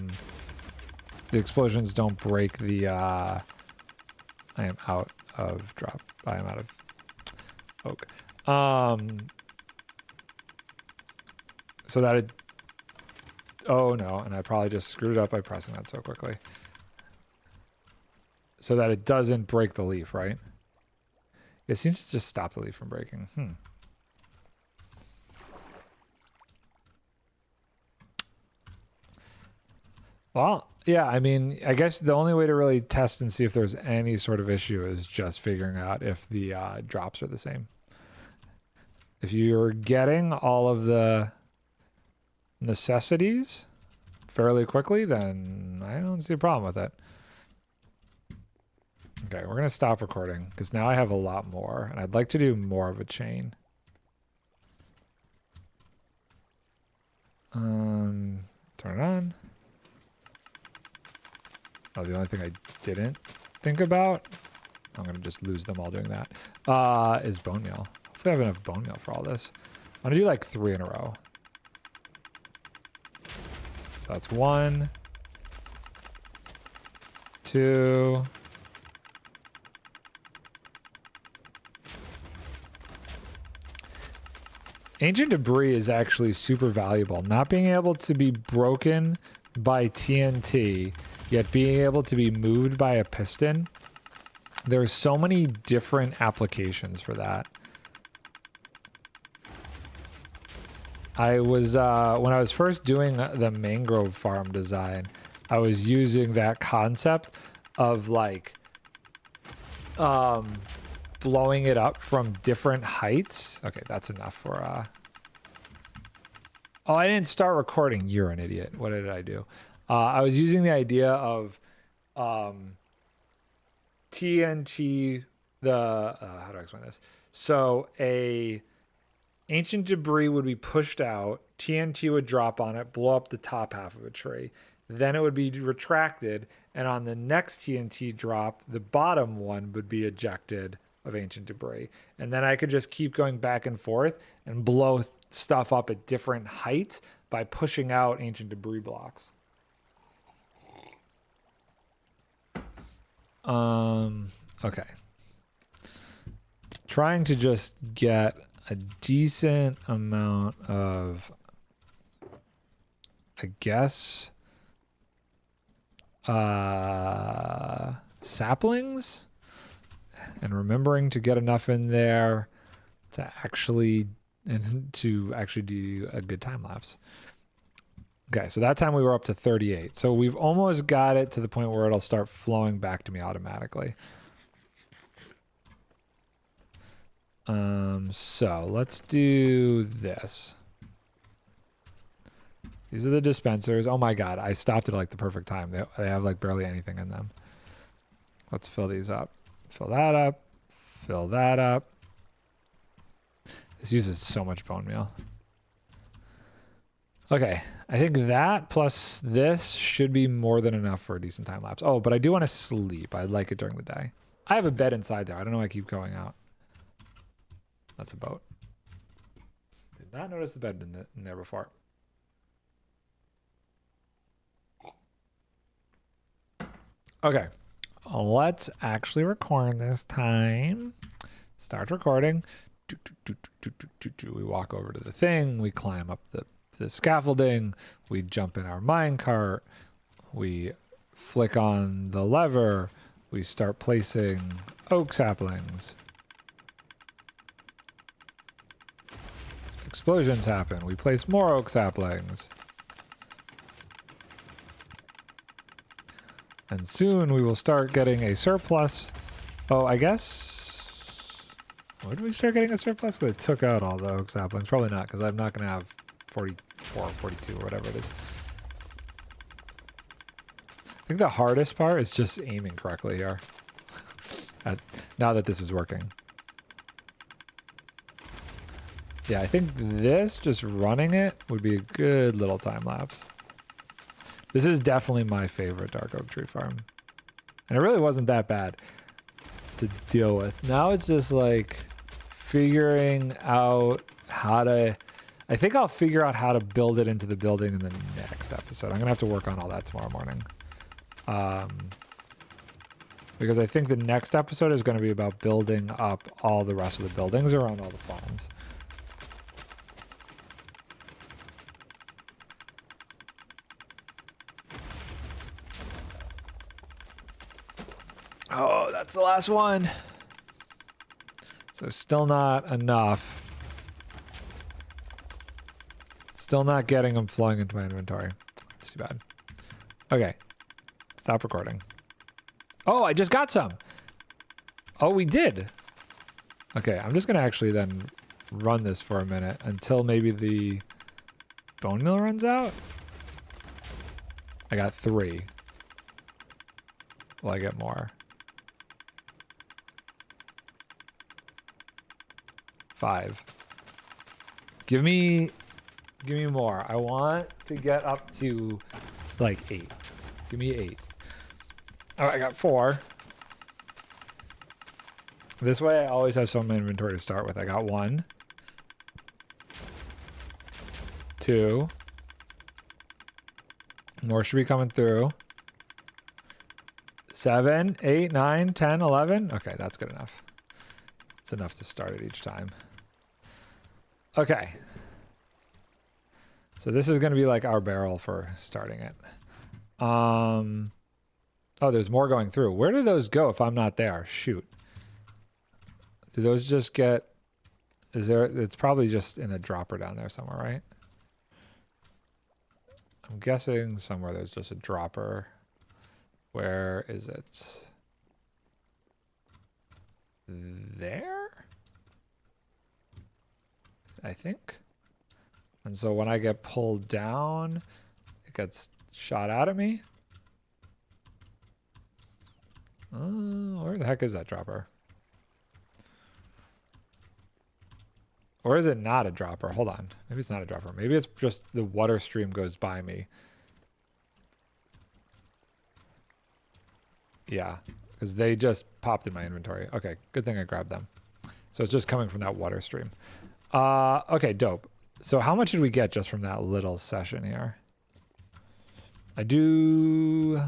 explosions don't break the... I am out of drop. I am out of oak. So that it... Oh no, and I probably just screwed it up by pressing that so quickly. So that it doesn't break the leaf, right? It seems to just stop the leaf from breaking. Well, yeah, I mean, I guess the only way to really test and see if there's any sort of issue is just figuring out if the drops are the same. If you're getting all of the necessities fairly quickly, then I don't see a problem with it. Okay, we're going to stop recording because now I have a lot more, and I'd like to do more of a chain. Turn it on. Oh, the only thing I didn't think about, I'm going to just lose them all doing that, is bone meal. Hopefully I have enough bone meal for all this. I'm going to do like 3 in a row. So that's 1, 2, ancient debris is actually super valuable. Not being able to be broken by TNT, yet being able to be moved by a piston. There's so many different applications for that. I was, when I was first doing the mangrove farm design, I was using that concept of like, blowing it up from different heights. Okay, that's enough for, Oh, I didn't start recording. You're an idiot. What did I do? I was using the idea of, TNT, how do I explain this? So ancient debris would be pushed out, TNT would drop on it, blow up the top half of a tree. Then it would be retracted, and on the next TNT drop, the bottom one would be ejected of ancient debris. And then I could just keep going back and forth and blow stuff up at different heights by pushing out ancient debris blocks. Okay. Trying to just get a decent amount of, I guess, saplings, and remembering to get enough in there to actually do a good time lapse. Okay, so that time we were up to 38. So we've almost got it to the point where it'll start flowing back to me automatically. So let's do this. These are the dispensers. Oh my god, I stopped at like the perfect time. They have like barely anything in them. Let's fill these up. Fill that up. Fill that up. This uses so much bone meal. Okay, I think that plus this should be more than enough for a decent time lapse. Oh, but I do want to sleep. I like it during the day. I have a bed inside there. I don't know why I keep going out. That's a boat. Did not notice the bed in there before. Okay, let's actually record this time. Start recording. We walk over to the thing. We climb up the scaffolding. We jump in our minecart. We flick on the lever. We start placing oak saplings. Explosions happen. We place more oak saplings. And soon we will start getting a surplus. Oh, I guess... When did we start getting a surplus? Because it took out all the oak saplings. Probably not, because I'm not going to have 44, 42, or whatever it is. I think the hardest part is just aiming correctly here. Now that this is working. Yeah, I think this, just running it, would be a good little time lapse. This is definitely my favorite dark oak tree farm. And it really wasn't that bad to deal with. Now it's just like figuring out how to... I think I'll figure out how to build it into the building in the next episode. I'm going to have to work on all that tomorrow morning. Because I think the next episode is going to be about building up all the rest of the buildings around all the farms. Oh, that's the last one. So still not enough. Still not getting them flowing into my inventory. That's too bad. Okay. Stop recording. Oh, I just got some. Oh, we did. Okay, I'm just going to actually then run this for a minute until maybe the bone meal runs out. I got 3. Will I get more? 5. Give me more. I want to get up to like 8. Give me 8. All right, I got 4. This way I always have some inventory to start with. I got 1, 2. More should be coming through. 7, 8, 9, 10, 11. Okay, that's good enough. It's enough to start it each time. Okay. So this is going to be like our barrel for starting it. Oh, there's more going through. Where do those go if I'm not there? Shoot. Do those just get... Is there... It's probably just in a dropper down there somewhere, right? I'm guessing somewhere there's just a dropper. Where is it? There? I think. And so when I get pulled down, it gets shot out at me. Where the heck is that dropper? Or is it not a dropper? Hold on. Maybe it's not a dropper. Maybe it's just the water stream goes by me. Yeah, because they just popped in my inventory. Okay, good thing I grabbed them. So it's just coming from that water stream. Okay, dope. So how much did we get just from that little session here? I do...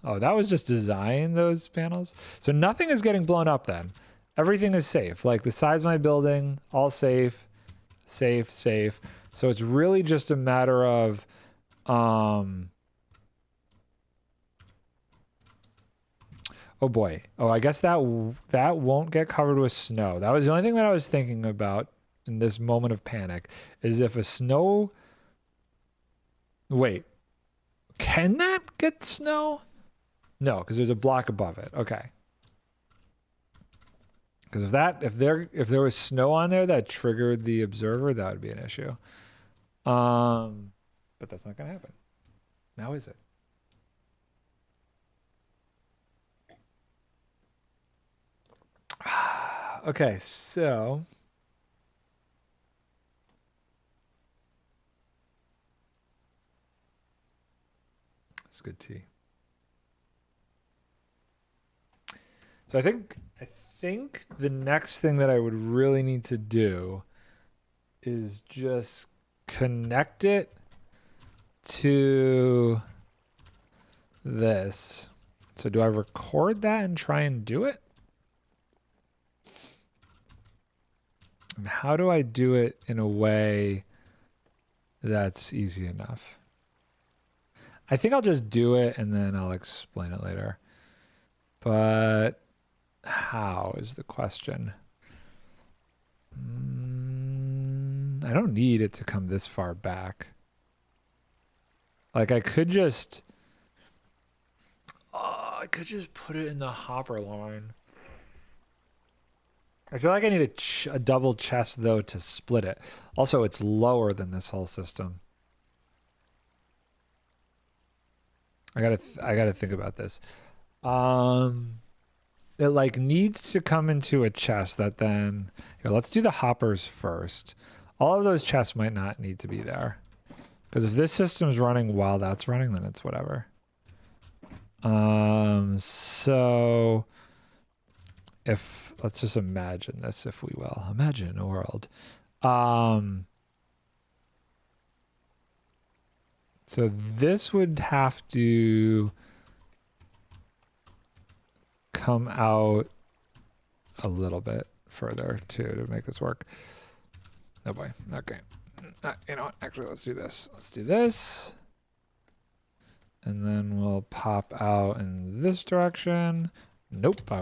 Oh, that was just design, those panels. So nothing is getting blown up then. Everything is safe. Like the size of my building, all safe, safe, safe. So it's really just a matter of... Oh boy. Oh, I guess that won't get covered with snow. That was the only thing that I was thinking about in this moment of panic, is if a snow... Wait. Can that get snow? No, because there's a block above it. Okay. Because if there was snow on there that triggered the observer, that would be an issue. But that's not going to happen. Now is it? Okay, so good tea. So I think the next thing that I would really need to do is just connect it to this. So do I record that and try and do it? And how do I do it in a way that's easy enough? I think I'll just do it and then I'll explain it later. But how is the question? I don't need it to come this far back. Like I could just put it in the hopper line. I feel like I need a double chest though to split it. Also, it's lower than this whole system. I gotta think about this. It like needs to come into a chest that then here, let's do the hoppers first. All of those chests might not need to be there. Because if this system's running while that's running, then it's whatever. So if let's just imagine this, if we will. Imagine a world. So this would have to come out a little bit further too to make this work. Oh boy. Okay. You know what? Actually, let's do this. Let's do this. And then we'll pop out in this direction. Nope. I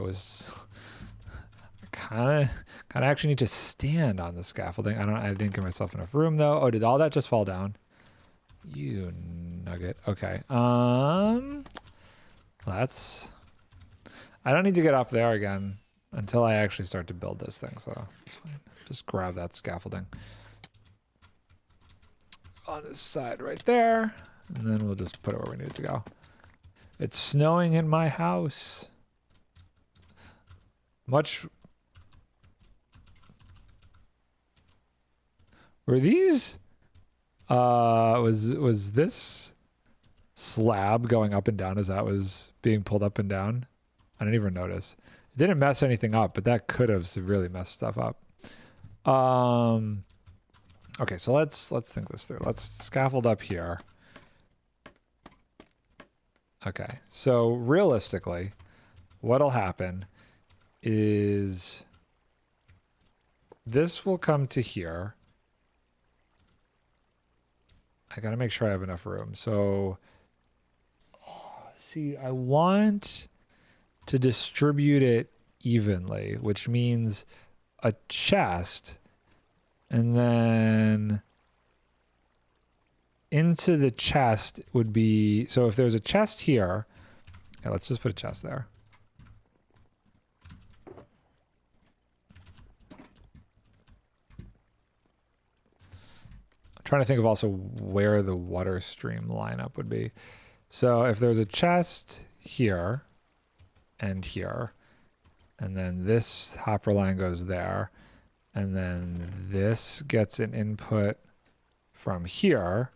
kind of actually need to stand on the scaffolding. I didn't give myself enough room though. Oh, did all that just fall down? You nugget. Okay. That's... I don't need to get up there again until I actually start to build this thing, so it's fine. Just grab that scaffolding on this side right there, and then we'll just put it where we need it to go. It's snowing in my house. Were these... was this slab going up and down as that was being pulled up and down? I didn't even notice. It didn't mess anything up, but that could have severely messed stuff up. Okay, so let's think this through. Let's scaffold up here. Okay, so realistically, what'll happen is this will come to here. I gotta make sure I have enough room. So, see, I want to distribute it evenly, which means a chest, and then into the chest would be, so if there's a chest here, yeah, let's just put a chest there. I'm trying to think of also where the water stream lineup would be. So if there's a chest here and here, and then this hopper line goes there, and then this gets an input from here,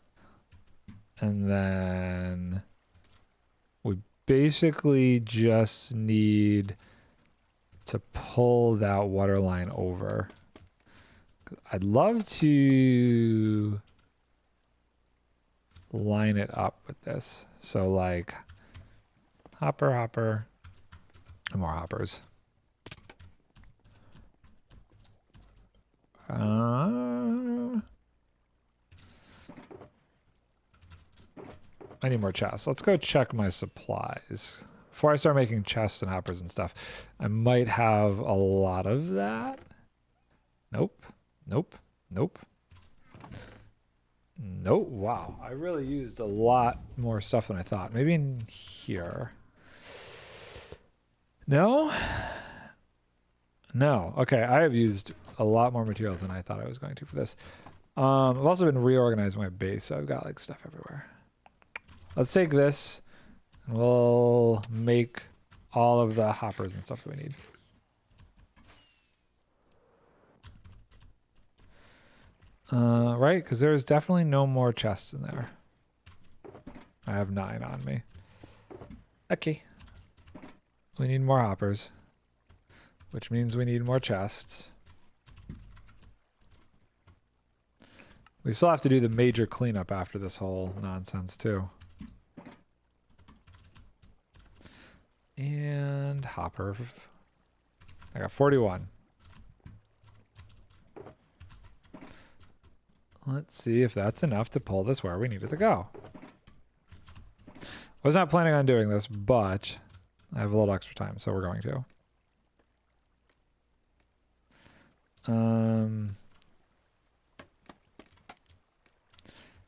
and then we basically just need to pull that water line over. I'd love to line it up with this. So like hopper, and more hoppers. I need more chests. Let's go check my supplies. Before I start making chests and hoppers and stuff, I might have a lot of that. Nope. Nope. Nope. Nope. Wow. I really used a lot more stuff than I thought. Maybe in here. No? No. Okay. I have used a lot more materials than I thought I was going to for this. I've also been reorganizing my base, so I've got like stuff everywhere. Let's take this and we'll make all of the hoppers and stuff that we need. Right? Because there's definitely no more chests in there. I have 9 on me. Okay. We need more hoppers, which means we need more chests. We still have to do the major cleanup after this whole nonsense too. And hopper. I got 41. Let's see if that's enough to pull this where we need it to go. I was not planning on doing this, but I have a little extra time, so we're going to.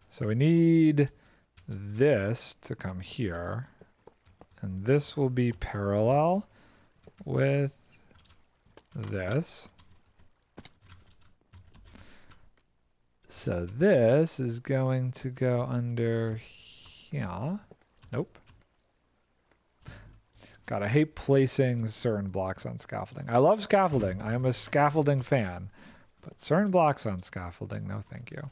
So we need this to come here, and this will be parallel with this. So this is going to go under here. Nope. God, I hate placing certain blocks on scaffolding. I love scaffolding. I am a scaffolding fan. But certain blocks on scaffolding, no thank you.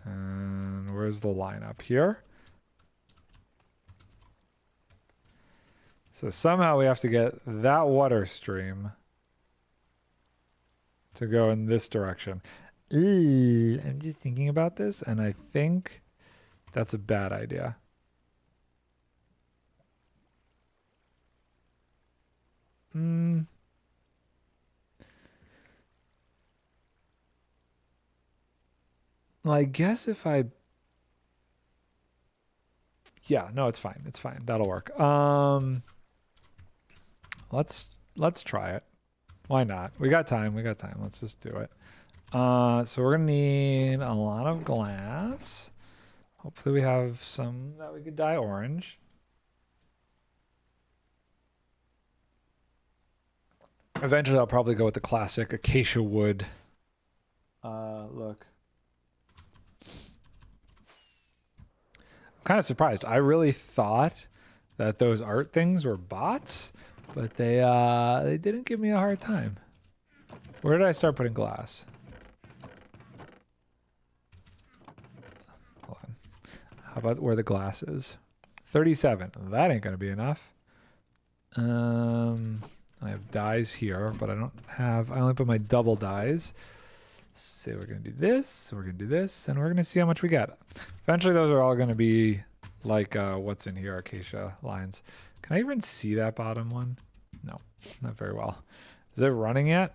And where's the line up here? So somehow we have to get that water stream to go in this direction. I'm just thinking about this, and I think that's a bad idea. Well, I guess if I... Yeah, no, it's fine. It's fine. That'll work. Let's try it. Why not? We got time. We got time. Let's just do it. So we're gonna need a lot of glass. Hopefully we have some that we could dye orange. Eventually I'll probably go with the classic acacia wood. Look. I'm kind of surprised. I really thought that those art things were bots, but they didn't give me a hard time. Where did I start putting glass? Hold on. How about where the glass is? 37. That ain't gonna be enough. I have dyes here, but I don't have... I only put my double dyes. So we're gonna do this, we're gonna do this, and we're gonna see how much we get. Eventually those are all gonna be like what's in here, acacia lines. Can I even see that bottom one? No, not very well. Is it running yet?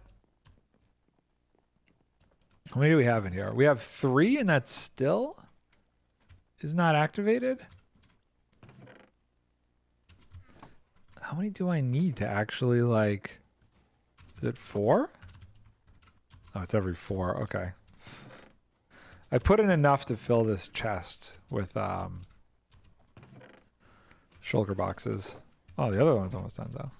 How many do we have in here? We have 3, and that still is not activated? How many do I need to actually, like... Is it 4? Oh, it's every 4. Okay. I put in enough to fill this chest with shulker boxes. Oh, the other one's almost done, though.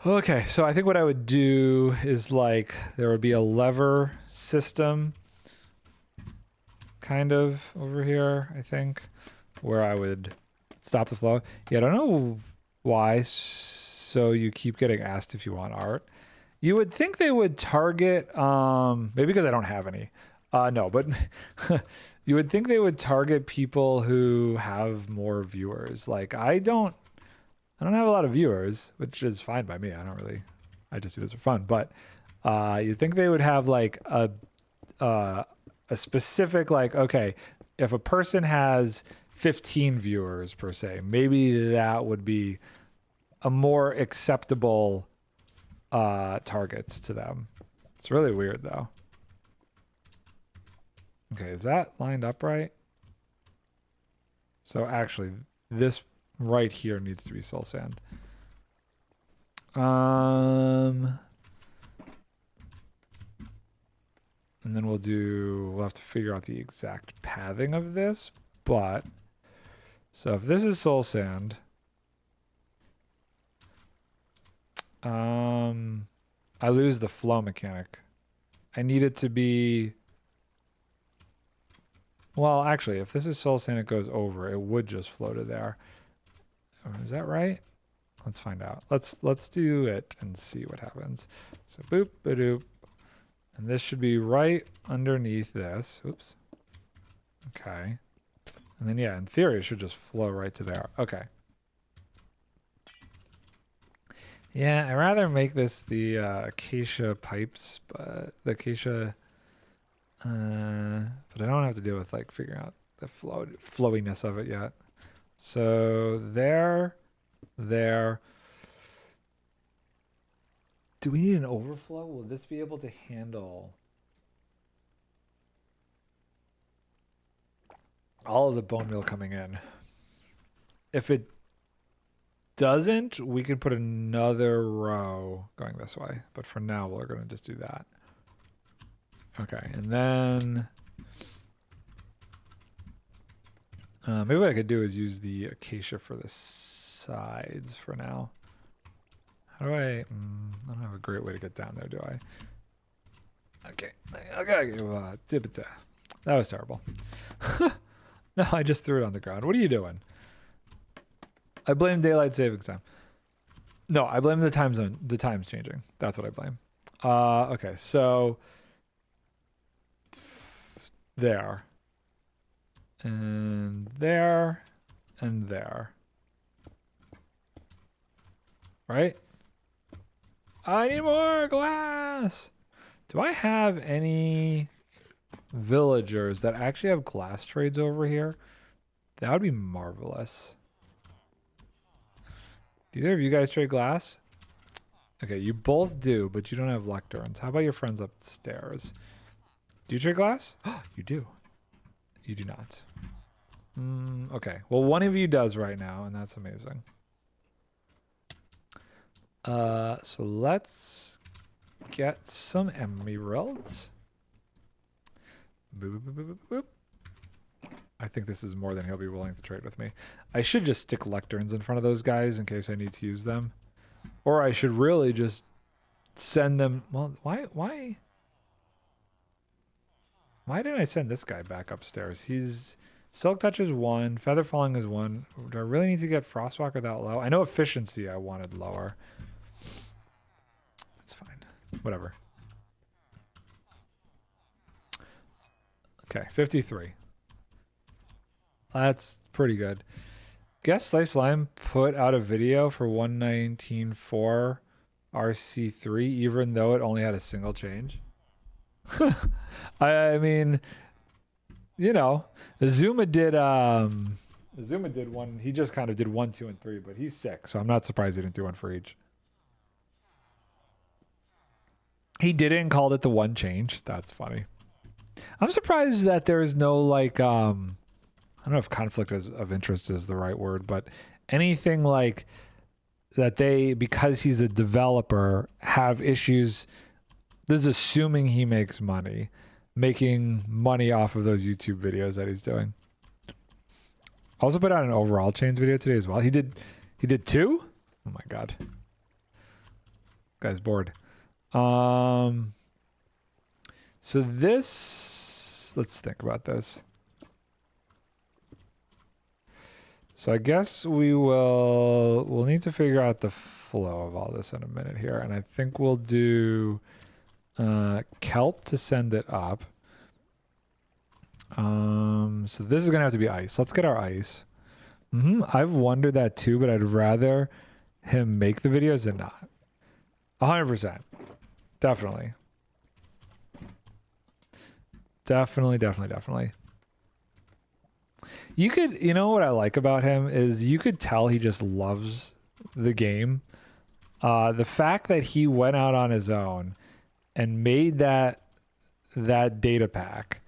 Okay, so I think what I would do is, like, there would be a lever system kind of over here, I think, where I would stop the flow. Yeah, I don't know why, so you keep getting asked if you want art. You would think they would target, maybe because I don't have any. No, but you would think they would target people who have more viewers. Like, I don't have a lot of viewers, which is fine by me. I just do this for fun. But you'd think they would have, like, a specific, like, okay, if a person has 15 viewers per se, maybe that would be a more acceptable targets to them. It's really weird though. Okay, is that lined up right? So actually this right here needs to be soul sand. And then we'll have to figure out the exact pathing of this, but so if this is soul sand, I lose the flow mechanic. I need it to be, well, actually, if this is soul sand, it goes over, it would just flow to there. Is that right? Let's find out. Let's do it and see what happens. So boop, ba-doop. And this should be right underneath this. Oops. Okay. And then, yeah, in theory, it should just flow right to there. Okay. Yeah, I'd rather make this the acacia pipes, but the acacia... but I don't have to deal with, like, figuring out the flowiness of it yet. So, there. Do we need an overflow? Will this be able to handle all of the bone meal coming in? If it doesn't, we could put another row going this way. But for now, we're going to just do that. Okay, and then maybe what I could do is use the acacia for the sides for now. How do I don't have a great way to get down there, do I? Okay. That was terrible. No, I just threw it on the ground. What are you doing? I blame daylight savings time. No, I blame the time zone. The time's changing. That's what I blame. Okay, so there. And there. And there. Right? I need more glass. Do I have any villagers that actually have glass trades over here? That would be marvelous. Do either of you guys trade glass? Okay, you both do, but you don't have lecterns. How about your friends upstairs? Do you trade glass? Oh, you do. You do not. Okay, well, one of you does right now, and that's amazing. So let's get some emeralds. Boop, boop, boop, boop, boop. I think this is more than he'll be willing to trade with me. I should just stick lecterns in front of those guys in case I need to use them. Or I should really just send them... Well, why didn't I send this guy back upstairs? He's... Silk Touch is 1. Feather Falling is 1. Do I really need to get Frostwalker that low? I know efficiency I wanted lower. It's fine. Whatever. Okay, 53. That's pretty good. Guess Slice Slime put out a video for 119.4 RC3 even though it only had a single change. I mean, you know, Zuma did one. He just kind of did 1, 2, and 3, but he's sick, so I'm not surprised he didn't do one for each. He did it and called it the one change. That's funny. I'm surprised that there's no like I don't know if conflict of interest is the right word, but anything like that they, because he's a developer, have issues. This is assuming he makes money, making money off of those YouTube videos that he's doing. Also put out an overall change video today as well. He did 2? Oh my god. Guy's bored. So this, let's think about this. So I guess we'll need to figure out the flow of all this in a minute here. And I think we'll do kelp to send it up. So this is gonna have to be ice. Let's get our ice. I've wondered that too, but I'd rather him make the videos than not. 100%. Definitely. Definitely. You could, you know what I like about him is you could tell he just loves the game. The fact that he went out on his own and made that data pack,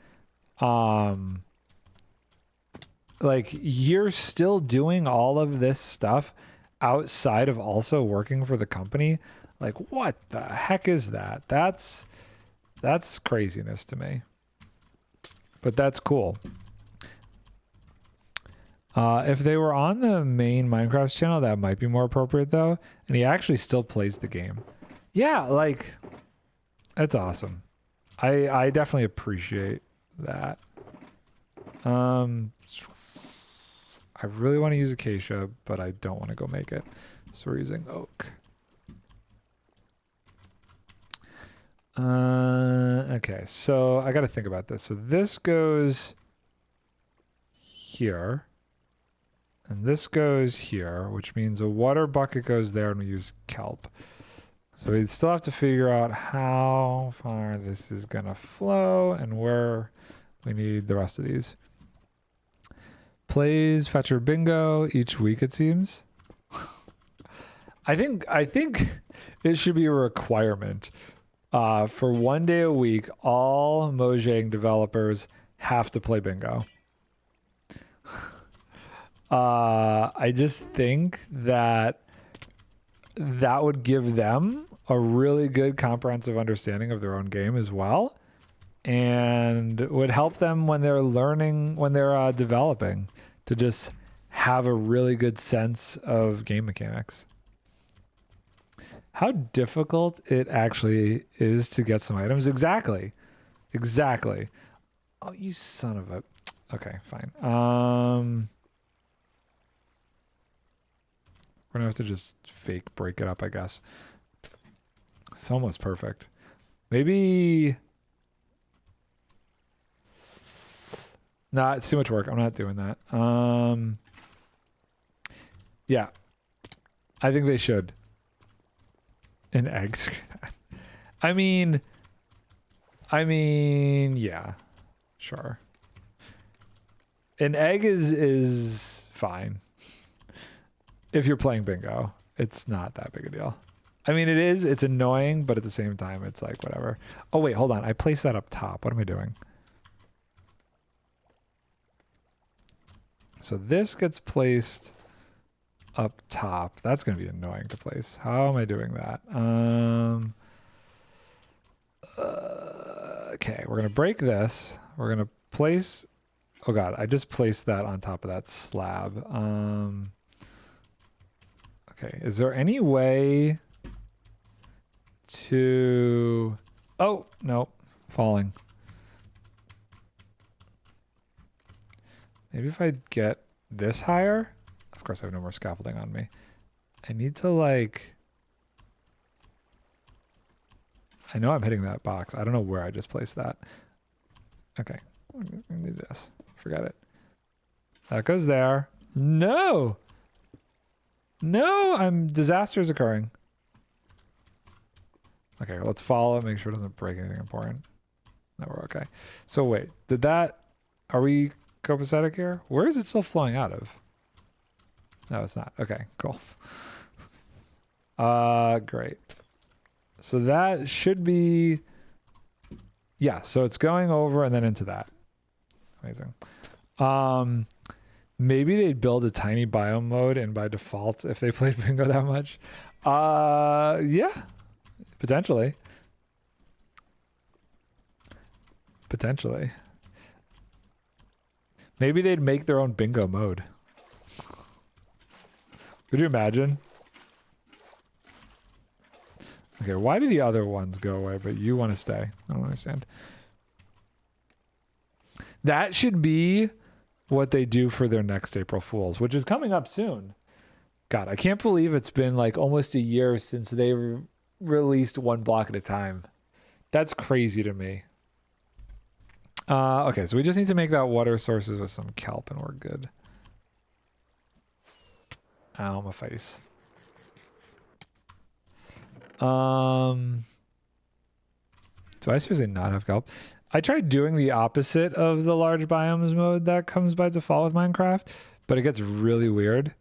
like you're still doing all of this stuff outside of also working for the company. Like, what the heck is that? That's craziness to me. But that's cool. If they were on the main Minecraft channel, that might be more appropriate though. And he actually still plays the game. Yeah, like, that's awesome. I definitely appreciate that. I really want to use acacia, but I don't want to go make it. So we're using oak. Okay, so I got to think about this. So this goes here, and this goes here, which means a water bucket goes there, and we use kelp. So we still have to figure out how far this is gonna flow and where we need the rest of these. Plays Fetcher Bingo each week, it seems. I think it should be a requirement. For 1 day a week, all Mojang developers have to play bingo. I just think that would give them a really good comprehensive understanding of their own game as well, and would help them when they're learning, when they're developing, to just have a really good sense of game mechanics. How difficult it actually is to get some items. Exactly. Oh, you son of a... Okay, fine. We're gonna have to just fake break it up, I guess. It's almost perfect. Maybe... Nah, it's too much work. I'm not doing that. Yeah. I think they should. An egg. I mean, yeah. Sure. An egg is fine. If you're playing bingo, it's not that big a deal. I mean, it's annoying, but at the same time, it's like, whatever. Oh, wait, hold on. I placed that up top. What am I doing? So this gets placed up top. That's going to be annoying to place. How am I doing that? Okay, we're going to break this. We're going to place... Oh, God, I just placed that on top of that slab. Okay, is there any way to... Oh, no, falling. Maybe if I get this higher... Of course, I have no more scaffolding on me. I need to, like... I know I'm hitting that box. I don't know where I just placed that. Okay, I'm just gonna do this. Forget it. That goes there. No! No, disaster is occurring. Okay, let's follow it, make sure it doesn't break anything important. No, we're okay. So wait, are we copacetic here? Where is it still flowing out of? No, it's not. Okay, cool. Great. So that should be, yeah, so it's going over and then into that. Amazing. Maybe they'd build a tiny biome mode and by default if they played bingo that much. Yeah, potentially. Potentially. Maybe they'd make their own bingo mode. Could you imagine? Okay, why did the other ones go away, but you want to stay? I don't understand. That should be what they do for their next April Fools, which is coming up soon. God, I can't believe it's been like almost a year since they released one block at a time. That's crazy to me. Okay, so we just need to make that water sources with some kelp and we're good. Ow, my face. Do I seriously not have kelp? I tried doing the opposite of the large biomes mode that comes by default with Minecraft, but it gets really weird.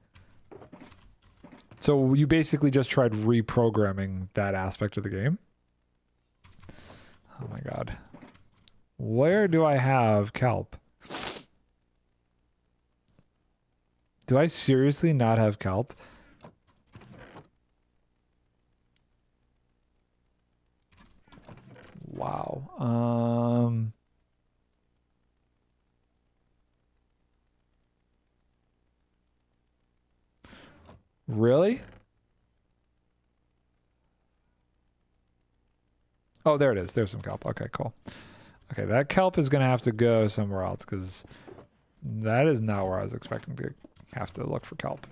So you basically just tried reprogramming that aspect of the game. Oh my god. Where do I have kelp? Do I seriously not have kelp? Wow. Really? Oh, there it is. There's some kelp. Okay, cool. Okay, that kelp is going to have to go somewhere else because that is not where I was expecting to have to look for kelp.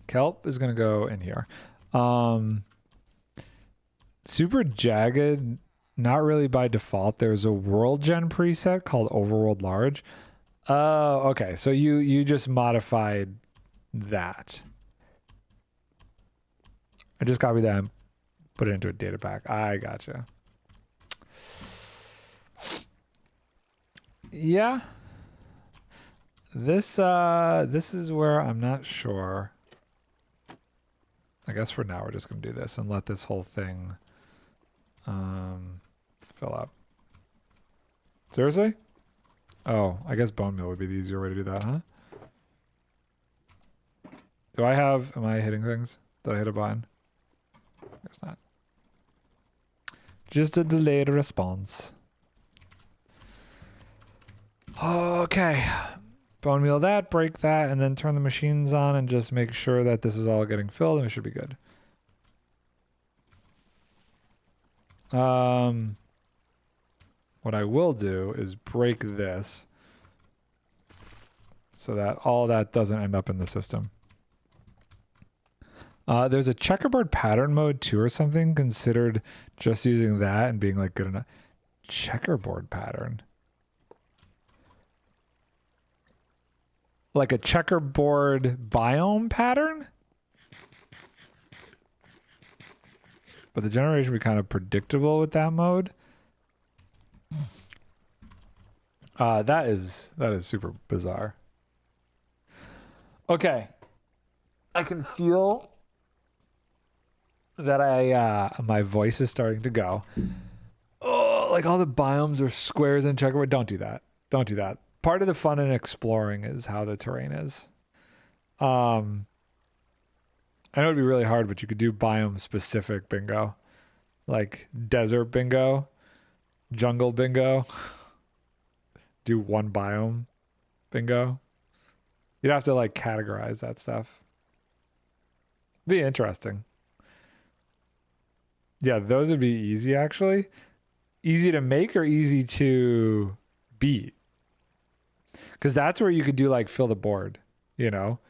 Kelp is going to go in here. Super jagged, not really by default. There's a world gen preset called overworld large. Oh, okay. So you just modified that. I just copied that and put it into a data pack. I gotcha. Yeah. This is where I'm not sure. I guess for now we're just gonna do this and let this whole thing fill up. Seriously? Oh, I guess bone meal would be the easier way to do that, huh? Am I hitting things? Did I hit a button? Guess not. Just a delayed response. Okay. Bone meal that, break that, and then turn the machines on and just make sure that this is all getting filled and we should be good. What I will do is break this so that all that doesn't end up in the system. There's a checkerboard pattern mode too or something, considered just using that and being like good enough. Checkerboard pattern. Like a checkerboard biome pattern? But the generation would be kind of predictable with that mode. That is super bizarre. Okay. I can feel that my voice is starting to go. Oh, like all the biomes are squares and checkerboard. Don't do that. Don't do that. Part of the fun in exploring is how the terrain is. I know it'd be really hard, but you could do biome specific bingo. Like desert bingo, jungle bingo. Do one biome bingo. You'd have to like categorize that stuff. Be interesting. Yeah, those would be easy actually. Easy to make or easy to beat? Because that's where you could do like fill the board, you know?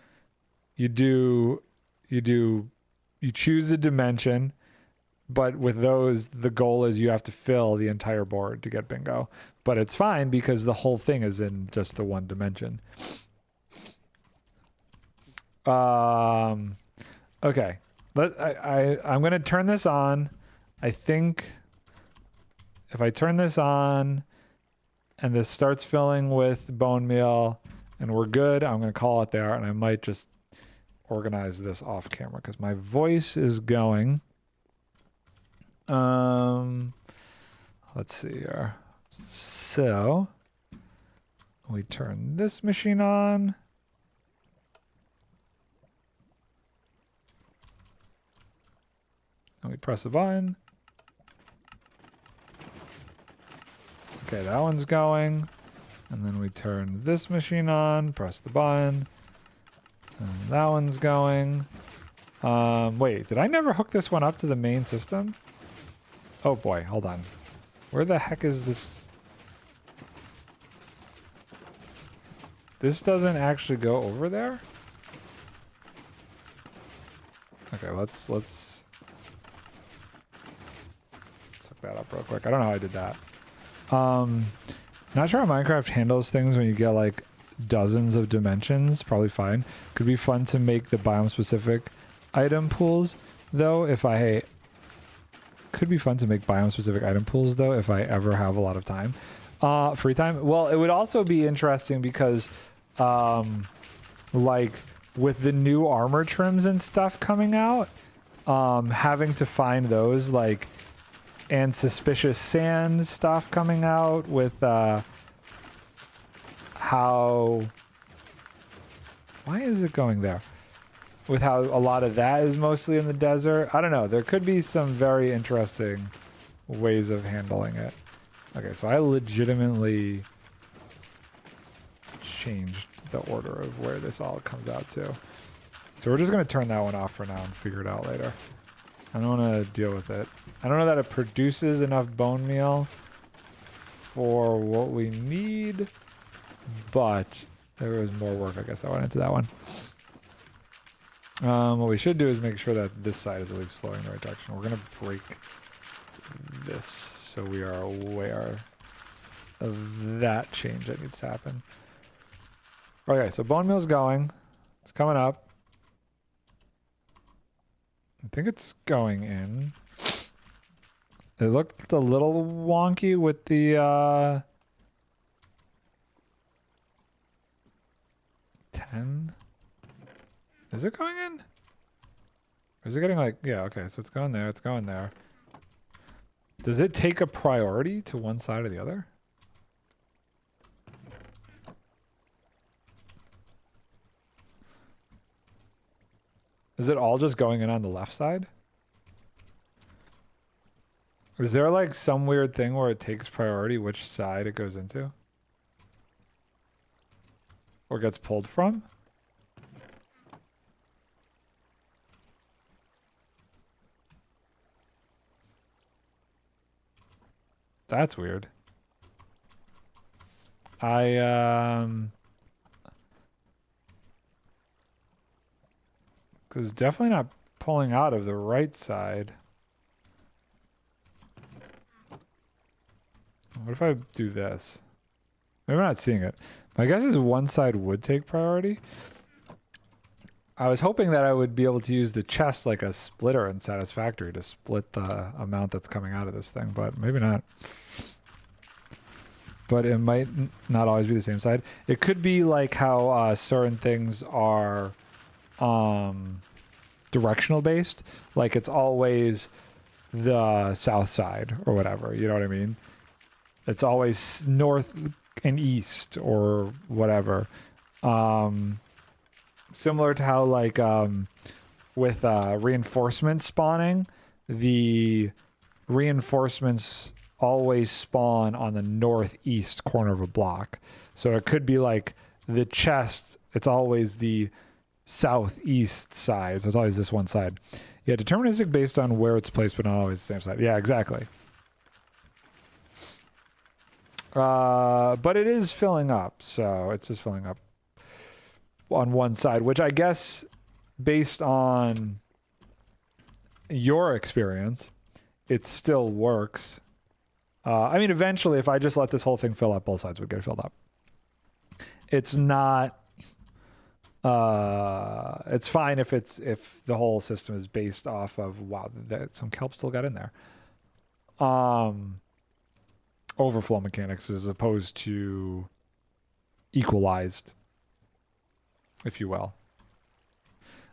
You choose a dimension, but with those, the goal is you have to fill the entire board to get bingo. But it's fine because the whole thing is in just the one dimension. Okay. I'm going to turn this on. I think if I turn this on and this starts filling with bone meal and we're good, I'm going to call it there, and I might just organize this off camera because my voice is going. Let's see here. So we turn this machine on. And we press a button. Okay, that one's going. And then we turn this machine on, press the button. And that one's going. Wait, did I never hook this one up to the main system? Oh boy, hold on. Where the heck is this? This doesn't actually go over there? Okay, let's hook that up real quick. I don't know how I did that. Not sure how Minecraft handles things when you get like dozens of dimensions. Probably fine. Could be fun to make the biome specific item pools though if I ever have a lot of time. Free time. Well, it would also be interesting because like with the new armor trims and stuff coming out, having to find those like and suspicious sand stuff coming out with why is it going there? With how a lot of that is mostly in the desert. I don't know. There could be some very interesting ways of handling it. Okay, so I legitimately changed the order of where this all comes out to. So we're just going to turn that one off for now and figure it out later. I don't want to deal with it. I don't know that it produces enough bone meal for what we need, but there was more work, I guess, I went into that one. What we should do is make sure that this side is at least flowing in the right direction. We're going to break this so we are aware of that change that needs to happen. Okay, so bone mill's going. It's coming up. I think it's going in. It looked a little wonky with the 10. Is it going in? Or is it getting like, yeah, okay, so it's going there, it's going there. Does it take a priority to one side or the other? Is it all just going in on the left side? Is there like some weird thing where it takes priority which side it goes into? Or gets pulled from? That's weird. Because definitely not pulling out of the right side. What if I do this? Maybe we're not seeing it. My guess is one side would take priority. I was hoping that I would be able to use the chest like a splitter in Satisfactory to split the amount that's coming out of this thing, but maybe not. But it might not always be the same side. It could be like how certain things are directional based. Like it's always the south side or whatever. You know what I mean? It's always north and east or whatever. Similar to how like with reinforcements spawning, the reinforcements always spawn on the northeast corner of a block. So it could be like the chest, it's always the southeast side. So it's always this one side. Yeah, deterministic based on where it's placed, but not always the same side. Yeah, exactly. But it is filling up, so it's just filling up on one side, which I guess based on your experience, it still works. I mean, eventually, if I just let this whole thing fill up, both sides would get filled up. It's not. It's fine if the whole system is based off of wow, some kelp still got in there. Overflow mechanics as opposed to equalized, if you will.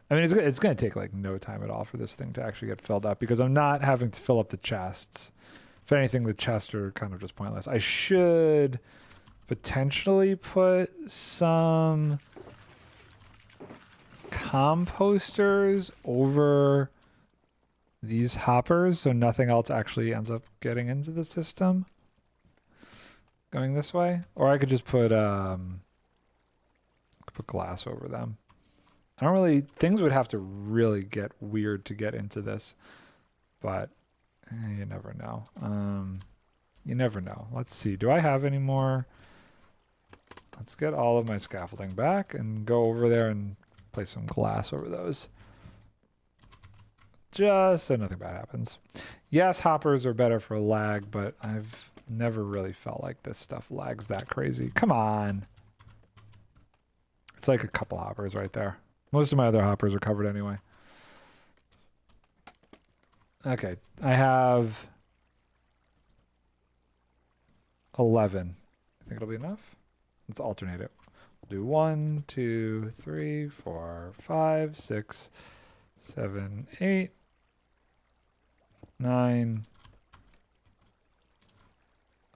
I mean, it's going to take like no time at all for this thing to actually get filled up because I'm not having to fill up the chests. If anything, the chests are kind of just pointless. I should potentially put some composters over these hoppers so nothing else actually ends up getting into the system going this way. Or I could just put glass over them. I don't really, things would have to really get weird to get into this, but you never know. You never know. Let's see. Do I have any more? Let's get all of my scaffolding back and go over there and place some glass over those. Just so nothing bad happens. Yes, hoppers are better for lag, but I've never really felt like this stuff lags that crazy. Come on. It's like a couple hoppers right there. Most of my other hoppers are covered anyway. Okay, I have 11. I think it'll be enough. Let's alternate it. We'll do 1, 2, 3, 4, 5, 6, 7, 8, 9,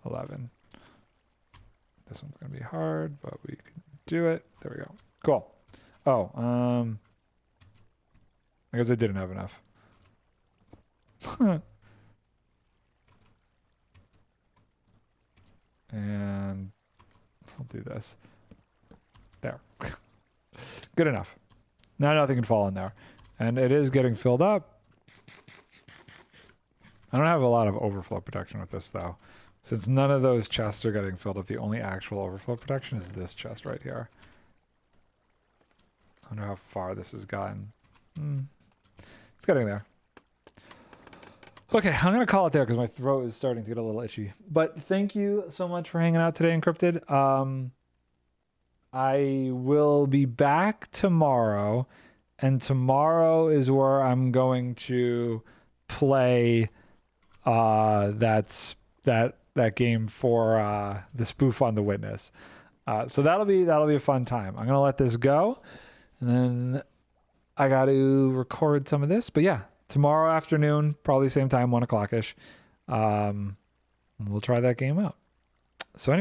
11. This one's gonna be hard, but we can do it. There we go. Cool. Oh, I guess I didn't have enough. And I'll do this. There. Good enough. Now nothing can fall in there. And it is getting filled up. I don't have a lot of overflow protection with this though. Since none of those chests are getting filled up, the only actual overflow protection is this chest right here. I wonder how far this has gotten. It's getting there. Okay, I'm gonna call it there because my throat is starting to get a little itchy. But thank you so much for hanging out today, Encrypted. I will be back tomorrow, and tomorrow is where I'm going to play that game for the spoof on the witness. So that'll be a fun time. I'm gonna let this go, and then I got to record some of this. But yeah, tomorrow afternoon, probably same time, 1 o'clock ish. We'll try that game out. So anyway.